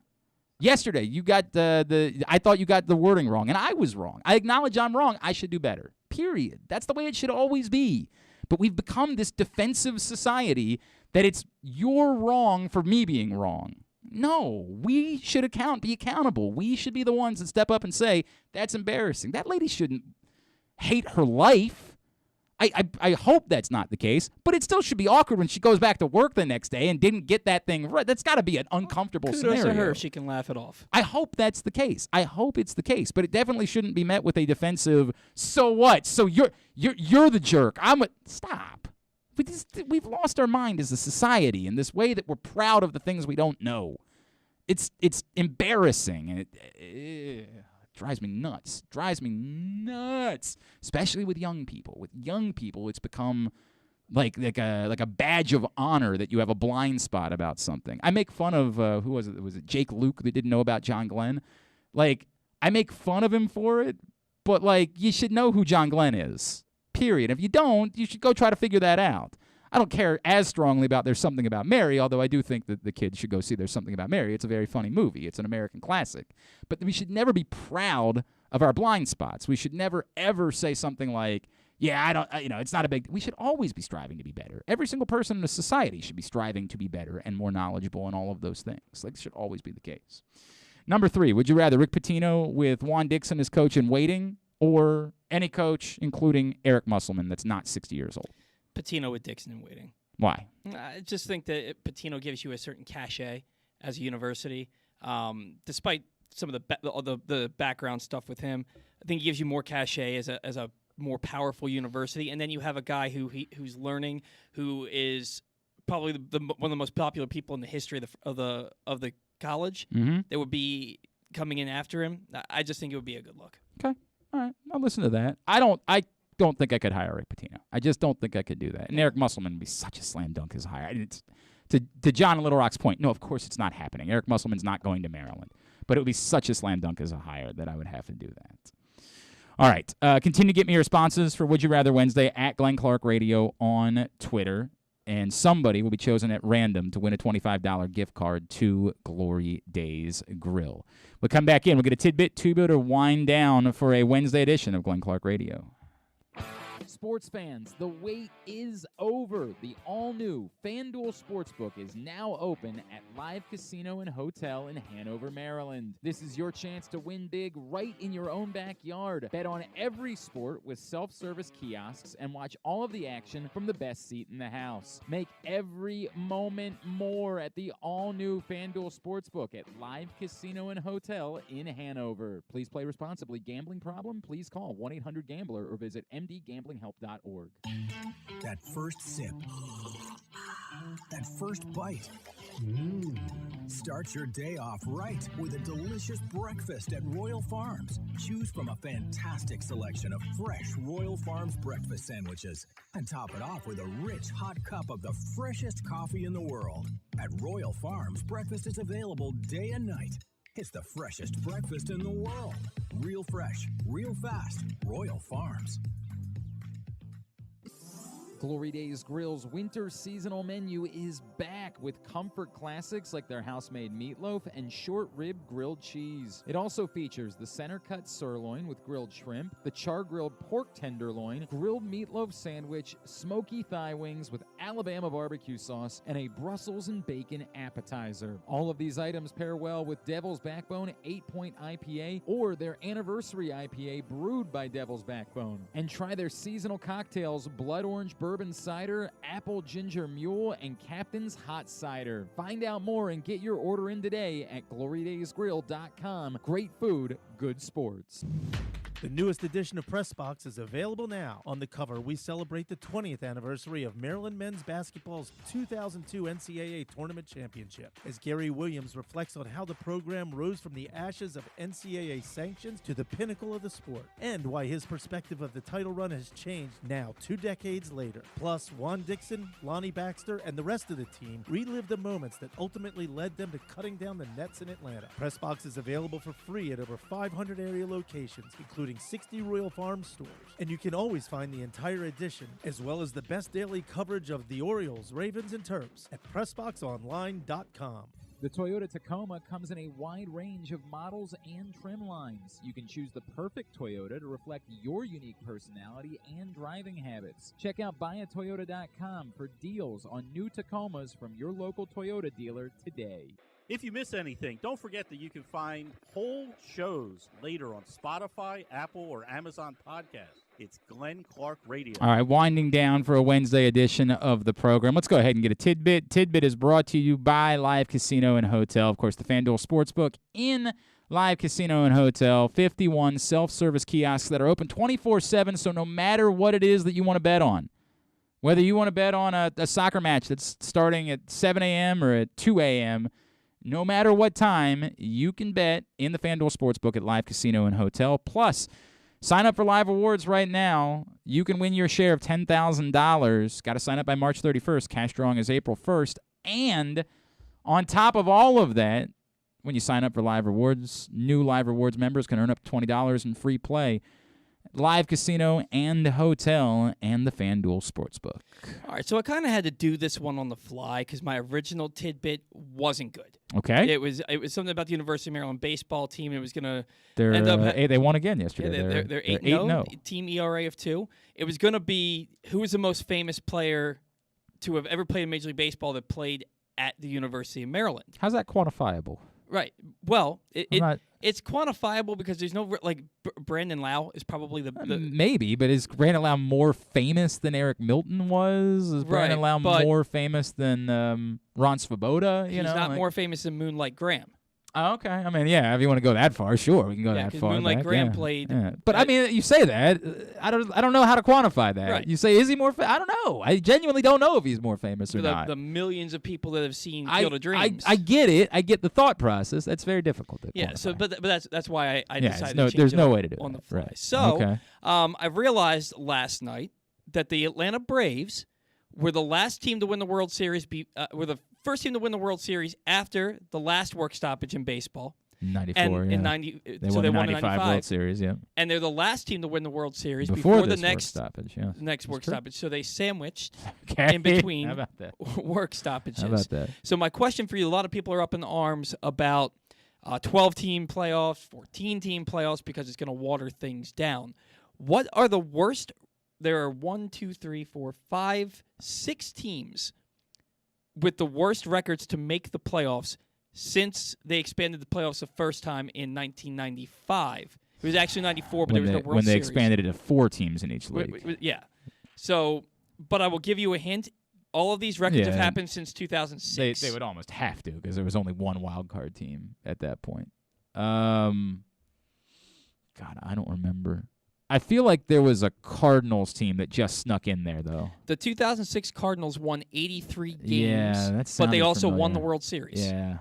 Yesterday, you got I thought you got the wording wrong, and I was wrong. I acknowledge I'm wrong. I should do better. Period. That's the way it should always be. But we've become this defensive society that it's you're wrong for me being wrong. No, we should be accountable. We should be the ones that step up and say, that's embarrassing. That lady shouldn't hate her life. I hope that's not the case, but it still should be awkward when she goes back to work the next day and didn't get that thing right. That's got to be an uncomfortable scenario. Kudos to her if she can laugh it off. I hope that's the case. I hope it's the case, but it definitely shouldn't be met with a defensive, so what? So you're the jerk. Stop. We've lost our mind as a society in this way that we're proud of the things we don't know. It's embarrassing, and it drives me nuts. Especially with young people. With young people, it's become like a badge of honor that you have a blind spot about something. I make fun of who was it? Was it Jake Luke that didn't know about John Glenn? Like, I make fun of him for it, but like you should know who John Glenn is. Period. If you don't, you should go try to figure that out. I don't care as strongly about There's Something About Mary, although I do think that the kids should go see There's Something About Mary. It's a very funny movie. It's an American classic. But we should never be proud of our blind spots. We should never, ever say something like, yeah, it's not a big... We should always be striving to be better. Every single person in a society should be striving to be better and more knowledgeable and all of those things. Like, it should always be the case. Number 3, would you rather Rick Pitino with Juan Dixon as coach in waiting, or any coach, including Eric Musselman, that's not 60 years old? Patino with Dixon and waiting. Why? I just think that Patino gives you a certain cachet as a university. Despite some of the background stuff with him, I think he gives you more cachet as a more powerful university. And then you have a guy who's learning, who is probably one of the most popular people in the history of the college. Mm-hmm. That would be coming in after him. I just think it would be a good look. Okay, all right, I'll listen to that. I don't think I could hire Rick Pitino. I just don't think I could do that. And Eric Musselman would be such a slam dunk as a hire. It's, to John Little Rock's point, no, of course it's not happening. Eric Musselman's not going to Maryland. But it would be such a slam dunk as a hire that I would have to do that. All right. Continue to get me your responses for Would You Rather Wednesday at Glenn Clark Radio on Twitter. And somebody will be chosen at random to win a $25 gift card to Glory Days Grill. We'll come back in. We'll get a tidbit, two-bit, to wind down for a Wednesday edition of Glenn Clark Radio. Sports fans, the wait is over. The all-new FanDuel Sportsbook is now open at Live Casino and Hotel in Hanover, Maryland. This is your chance to win big right in your own backyard. Bet on every sport with self-service kiosks and watch all of the action from the best seat in the house. Make every moment more at the all-new FanDuel Sportsbook at Live Casino and Hotel in Hanover. Please play responsibly. Gambling problem? Please call 1-800-GAMBLER or visit mdgamblinghelp.org. That first sip. That first bite. Start your day off right with a delicious breakfast at Royal Farms. Choose from a fantastic selection of fresh Royal Farms breakfast sandwiches and top it off with a rich hot cup of the freshest coffee in the world. At Royal Farms, breakfast is available day and night. It's the freshest breakfast in the world. Real fresh, real fast. Royal Farms. Glory Days Grill's winter seasonal menu is back with comfort classics like their house-made meatloaf and short-rib grilled cheese. It also features the center-cut sirloin with grilled shrimp, the char-grilled pork tenderloin, grilled meatloaf sandwich, smoky thigh wings with Alabama barbecue sauce, and a Brussels and bacon appetizer. All of these items pair well with Devil's Backbone 8-Point IPA or their anniversary IPA brewed by Devil's Backbone. And try their seasonal cocktails, Blood Orange Bourbon Cider, Apple Ginger Mule, and Captain's Hot Cider. Find out more and get your order in today at glorydaysgrill.com. Great food, good sports. The newest edition of Press Box is available now. On the cover, we celebrate the 20th anniversary of Maryland men's basketball's 2002 NCAA Tournament Championship, as Gary Williams reflects on how the program rose from the ashes of NCAA sanctions to the pinnacle of the sport, and why his perspective of the title run has changed now 2 decades later. Plus, Juan Dixon, Lonnie Baxter, and the rest of the team relive the moments that ultimately led them to cutting down the nets in Atlanta. Press Box is available for free at over 500 area locations, including 60 Royal Farms stores. And you can always find the entire edition, as well as the best daily coverage of the Orioles, Ravens, and Terps at PressBoxOnline.com. The Toyota Tacoma comes in a wide range of models and trim lines. You can choose the perfect Toyota to reflect your unique personality and driving habits. Check out buyatoyota.com for deals on new Tacomas from your local Toyota dealer today. If you miss anything, don't forget that you can find whole shows later on Spotify, Apple, or Amazon Podcasts. It's Glenn Clark Radio. All right, winding down for a Wednesday edition of the program. Let's go ahead and get a tidbit. Tidbit is brought to you by Live Casino and Hotel. Of course, the FanDuel Sportsbook in Live Casino and Hotel. 51 self-service kiosks that are open 24/7, so no matter what it is that you want to bet on, whether you want to bet on a soccer match that's starting at 7 a.m. or at 2 a.m., no matter what time, you can bet in the FanDuel Sportsbook at Live Casino and Hotel. Plus, sign up for Live Rewards right now. You can win your share of $10,000. Got to sign up by March 31st. Cash drawing is April 1st. And on top of all of that, when you sign up for Live Rewards, new Live Rewards members can earn up to $20 in free play. Live Casino and Hotel and the FanDuel Sportsbook. All right, so I kind of had to do this one on the fly because my original tidbit wasn't good. Okay. It was something about the University of Maryland baseball team. It was going to end up they won again yesterday. Yeah, they're 8-0, team ERA of 2. It was going to be who was the most famous player to have ever played in Major League Baseball that played at the University of Maryland. How's that quantifiable? Right. Well, it's quantifiable because there's no Brandon Lau is probably the maybe, but is Brandon Lau more famous than Eric Milton was? Is Brandon Lau more famous than Ron Svoboda? He's not more famous than Moonlight Graham. Oh, okay. I mean, yeah, if you want to go that far, sure, we can go that far. Moonlight Graham played. Yeah. But I mean, you say that. I don't know how to quantify that. Right. You say, is he more? I don't know. I genuinely don't know if he's more famous or not. The millions of people that have seen Field of Dreams. I get it. I get the thought process. That's very difficult to quantify. So, but that's why I decided to change there's it no way to do on that. the fly. Right. So, okay. I realized last night that the Atlanta Braves were the last team to win the World Series. Were the first team to win the World Series after the last work stoppage in baseball. 94, and, yeah. In 90, they won the 95 World Series, yeah. And they're the last team to win the World Series before the this next work stoppage, yeah. next work stoppage. So they sandwiched okay. in between How about that? work stoppages. How about that? So my question for you, a lot of people are up in arms about 12-team playoffs, 14-team playoffs, because it's going to water things down. What are the worst? There are 6 teams with the worst records to make the playoffs since they expanded the playoffs the first time in 1995. It was actually 94, but there was no World Series. When they expanded it to 4 teams in each league. Yeah. So, but I will give you a hint. All of these records have happened since 2006. They would almost have to because there was only one wild card team at that point. God, I don't remember. I feel like there was a Cardinals team that just snuck in there, though. The 2006 Cardinals won 83 games, yeah, but they also won familiar. the World Series. Yeah.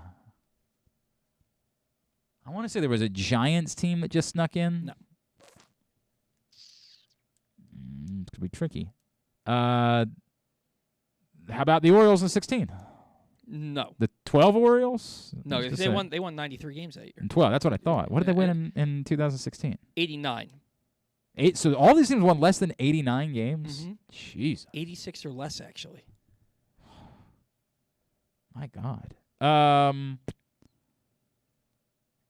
I want to say there was a Giants team that just snuck in. No. It's going to be tricky. How about the Orioles in 16? No. The 12 Orioles? No, they won 93 games that year. And 12, that's what I thought. What did they win in 2016? 89. So all these teams won less than 89 games? Mm-hmm. Jeez. 86 or less, actually. My God.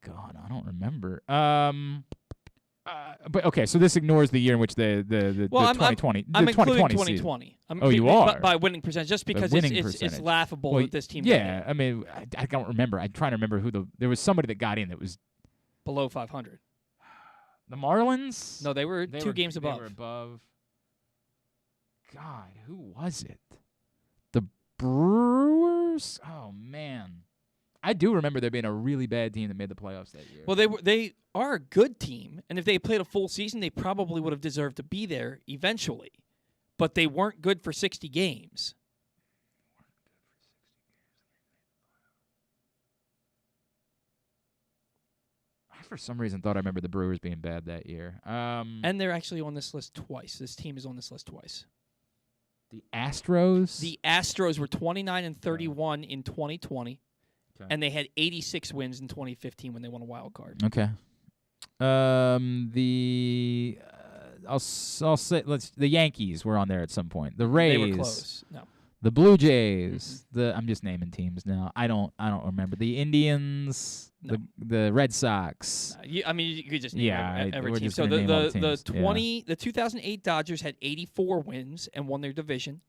God, I don't remember. But okay, so this ignores the year in which the 2020. I'm the including 2020. 2020. You are by winning percentage, just because it's laughable that this team. Yeah, I mean, I don't remember. I'm trying to remember who there was somebody that got in that was below 500. The Marlins? No, they were two games above. They were above. God, who was it? The Brewers? Oh man. I do remember there being a really bad team that made the playoffs that year. Well, they are a good team, and if they played a full season, they probably would have deserved to be there eventually. But they weren't good for 60 games. I, for some reason, thought I remember the Brewers being bad that year. And they're actually on this list twice. This team is on this list twice. The Astros? The Astros were 29-31 in 2020. And they had 86 wins in 2015 when they won a wild card. Okay. I'll say the Yankees were on there at some point. The Rays. They were close. No. The Blue Jays. I'm just naming teams now. I don't remember. The Indians. No. The Red Sox. You could just name every team. So the 2008 Dodgers had 84 wins and won their division.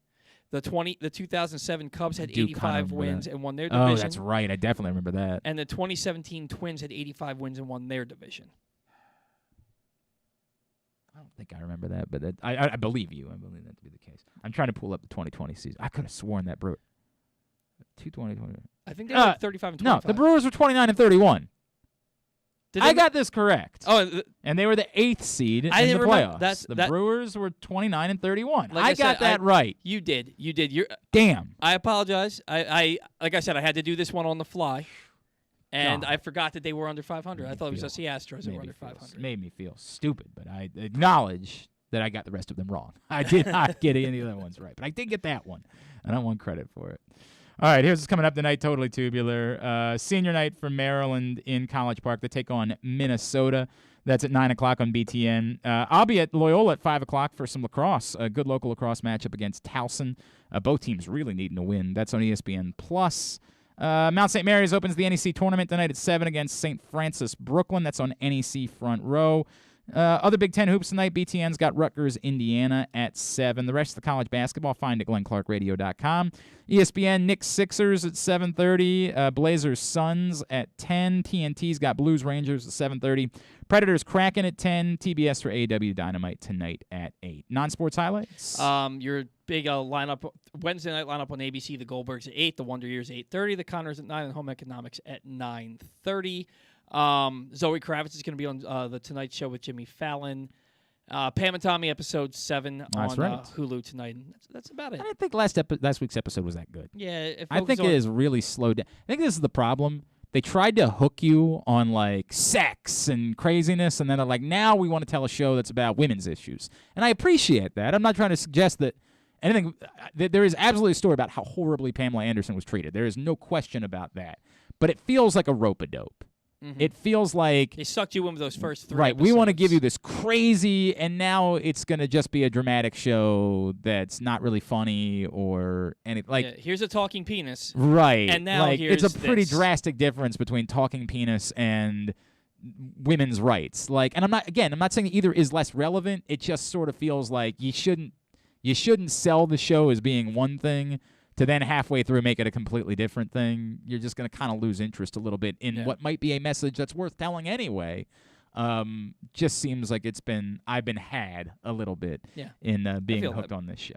The 2007 Cubs had 85 wins and won their division. Oh, that's right. I definitely remember that. And the 2017 Twins had 85 wins and won their division. I don't think I remember that, but I believe you. I believe that to be the case. I'm trying to pull up the 2020 season. I could have sworn that Brewer. 2020. I think they were 35 and 25. No, the Brewers were 29-31. I got this correct. Oh, and they were the 8th seed in the playoffs. The Brewers were 29-31. I got that right. You did. Damn. I apologize. I like I said, I had to do this one on the fly, and I forgot that they were under 500. I thought it was just the Astros that were under 500. Made me feel stupid, but I acknowledge that I got the rest of them wrong. I did not get any of the other ones right, but I did get that one, and I want credit for it. All right, here's what's coming up tonight, totally tubular. Senior night for Maryland in College Park. They take on Minnesota. That's at 9 o'clock on BTN. I'll be at Loyola at 5 o'clock for some lacrosse, a good local lacrosse matchup against Towson. Both teams really needing to win. That's on ESPN+. Mount St. Mary's opens the NEC tournament tonight at 7 against St. Francis Brooklyn. That's on NEC Front Row. Other Big Ten hoops tonight. BTN's got Rutgers, Indiana at 7. The rest of the college basketball, find at glennclarkradio.com. ESPN, Knicks, Sixers at 7:30. Blazers, Suns at 10. TNT's got Blues, Rangers at 7:30. Predators, Kraken at 10. TBS for AEW Dynamite tonight at 8. Non-sports highlights? Your big lineup, Wednesday night lineup on ABC, the Goldbergs at 8. The Wonder Years 8:30. The Connors at 9. And Home Economics at 9:30. Zoe Kravitz is going to be on the Tonight Show with Jimmy Fallon. Pam and Tommy episode 7 on Hulu tonight. And that's about it. I didn't think last week's episode was that good. Yeah, I think it is really slowed down. I think this is the problem. They tried to hook you on like sex and craziness, and then they're like, now we want to tell a show that's about women's issues. And I appreciate that. I'm not trying to suggest that anything. There is absolutely a story about how horribly Pamela Anderson was treated. There is no question about that. But it feels like a rope-a-dope. Mm-hmm. It feels like they sucked you in with those first 3 right. episodes. We want to give you this crazy, and now it's going to just be a dramatic show that's not really funny or any like. Yeah, here's a talking penis, right? And now it's a pretty drastic difference between talking penis and women's rights. Like, and I'm not saying either is less relevant. It just sort of feels like you shouldn't sell the show as being one thing, to then halfway through make it a completely different thing. You're just going to kind of lose interest a little bit in what might be a message that's worth telling anyway. Just seems like I've been had a little bit in being hooked on this show.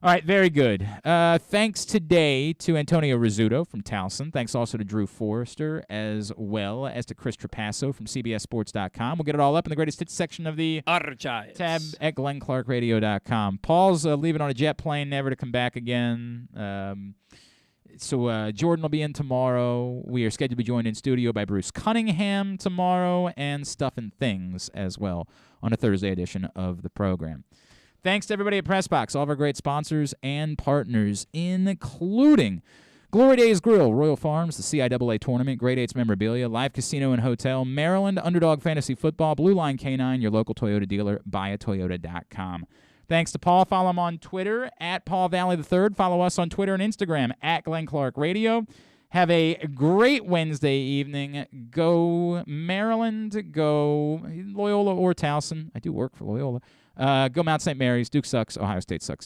All right, very good. Thanks today to Antonio Rizzuto from Towson. Thanks also to Drew Forrester, as well as to Chris Trapasso from CBSSports.com. We'll get it all up in the greatest hits section of the Archives tab at glennclarkradio.com. Paul's leaving on a jet plane, never to come back again. So Jordan will be in tomorrow. We are scheduled to be joined in studio by Bruce Cunningham tomorrow, and Stuff and Things as well on a Thursday edition of the program. Thanks to everybody at PressBox, all of our great sponsors and partners, including Glory Days Grill, Royal Farms, the CIAA Tournament, Grade 8's memorabilia, Live Casino and Hotel, Maryland, Underdog Fantasy Football, Blue Line K9, your local Toyota dealer, buyatoyota.com. Thanks to Paul. Follow him on Twitter, at Paul Valley III. Follow us on Twitter and Instagram, at Glenn Clark Radio. Have a great Wednesday evening. Go Maryland. Go Loyola or Towson. I do work for Loyola. Go Mount St. Mary's. Duke sucks. Ohio State sucks.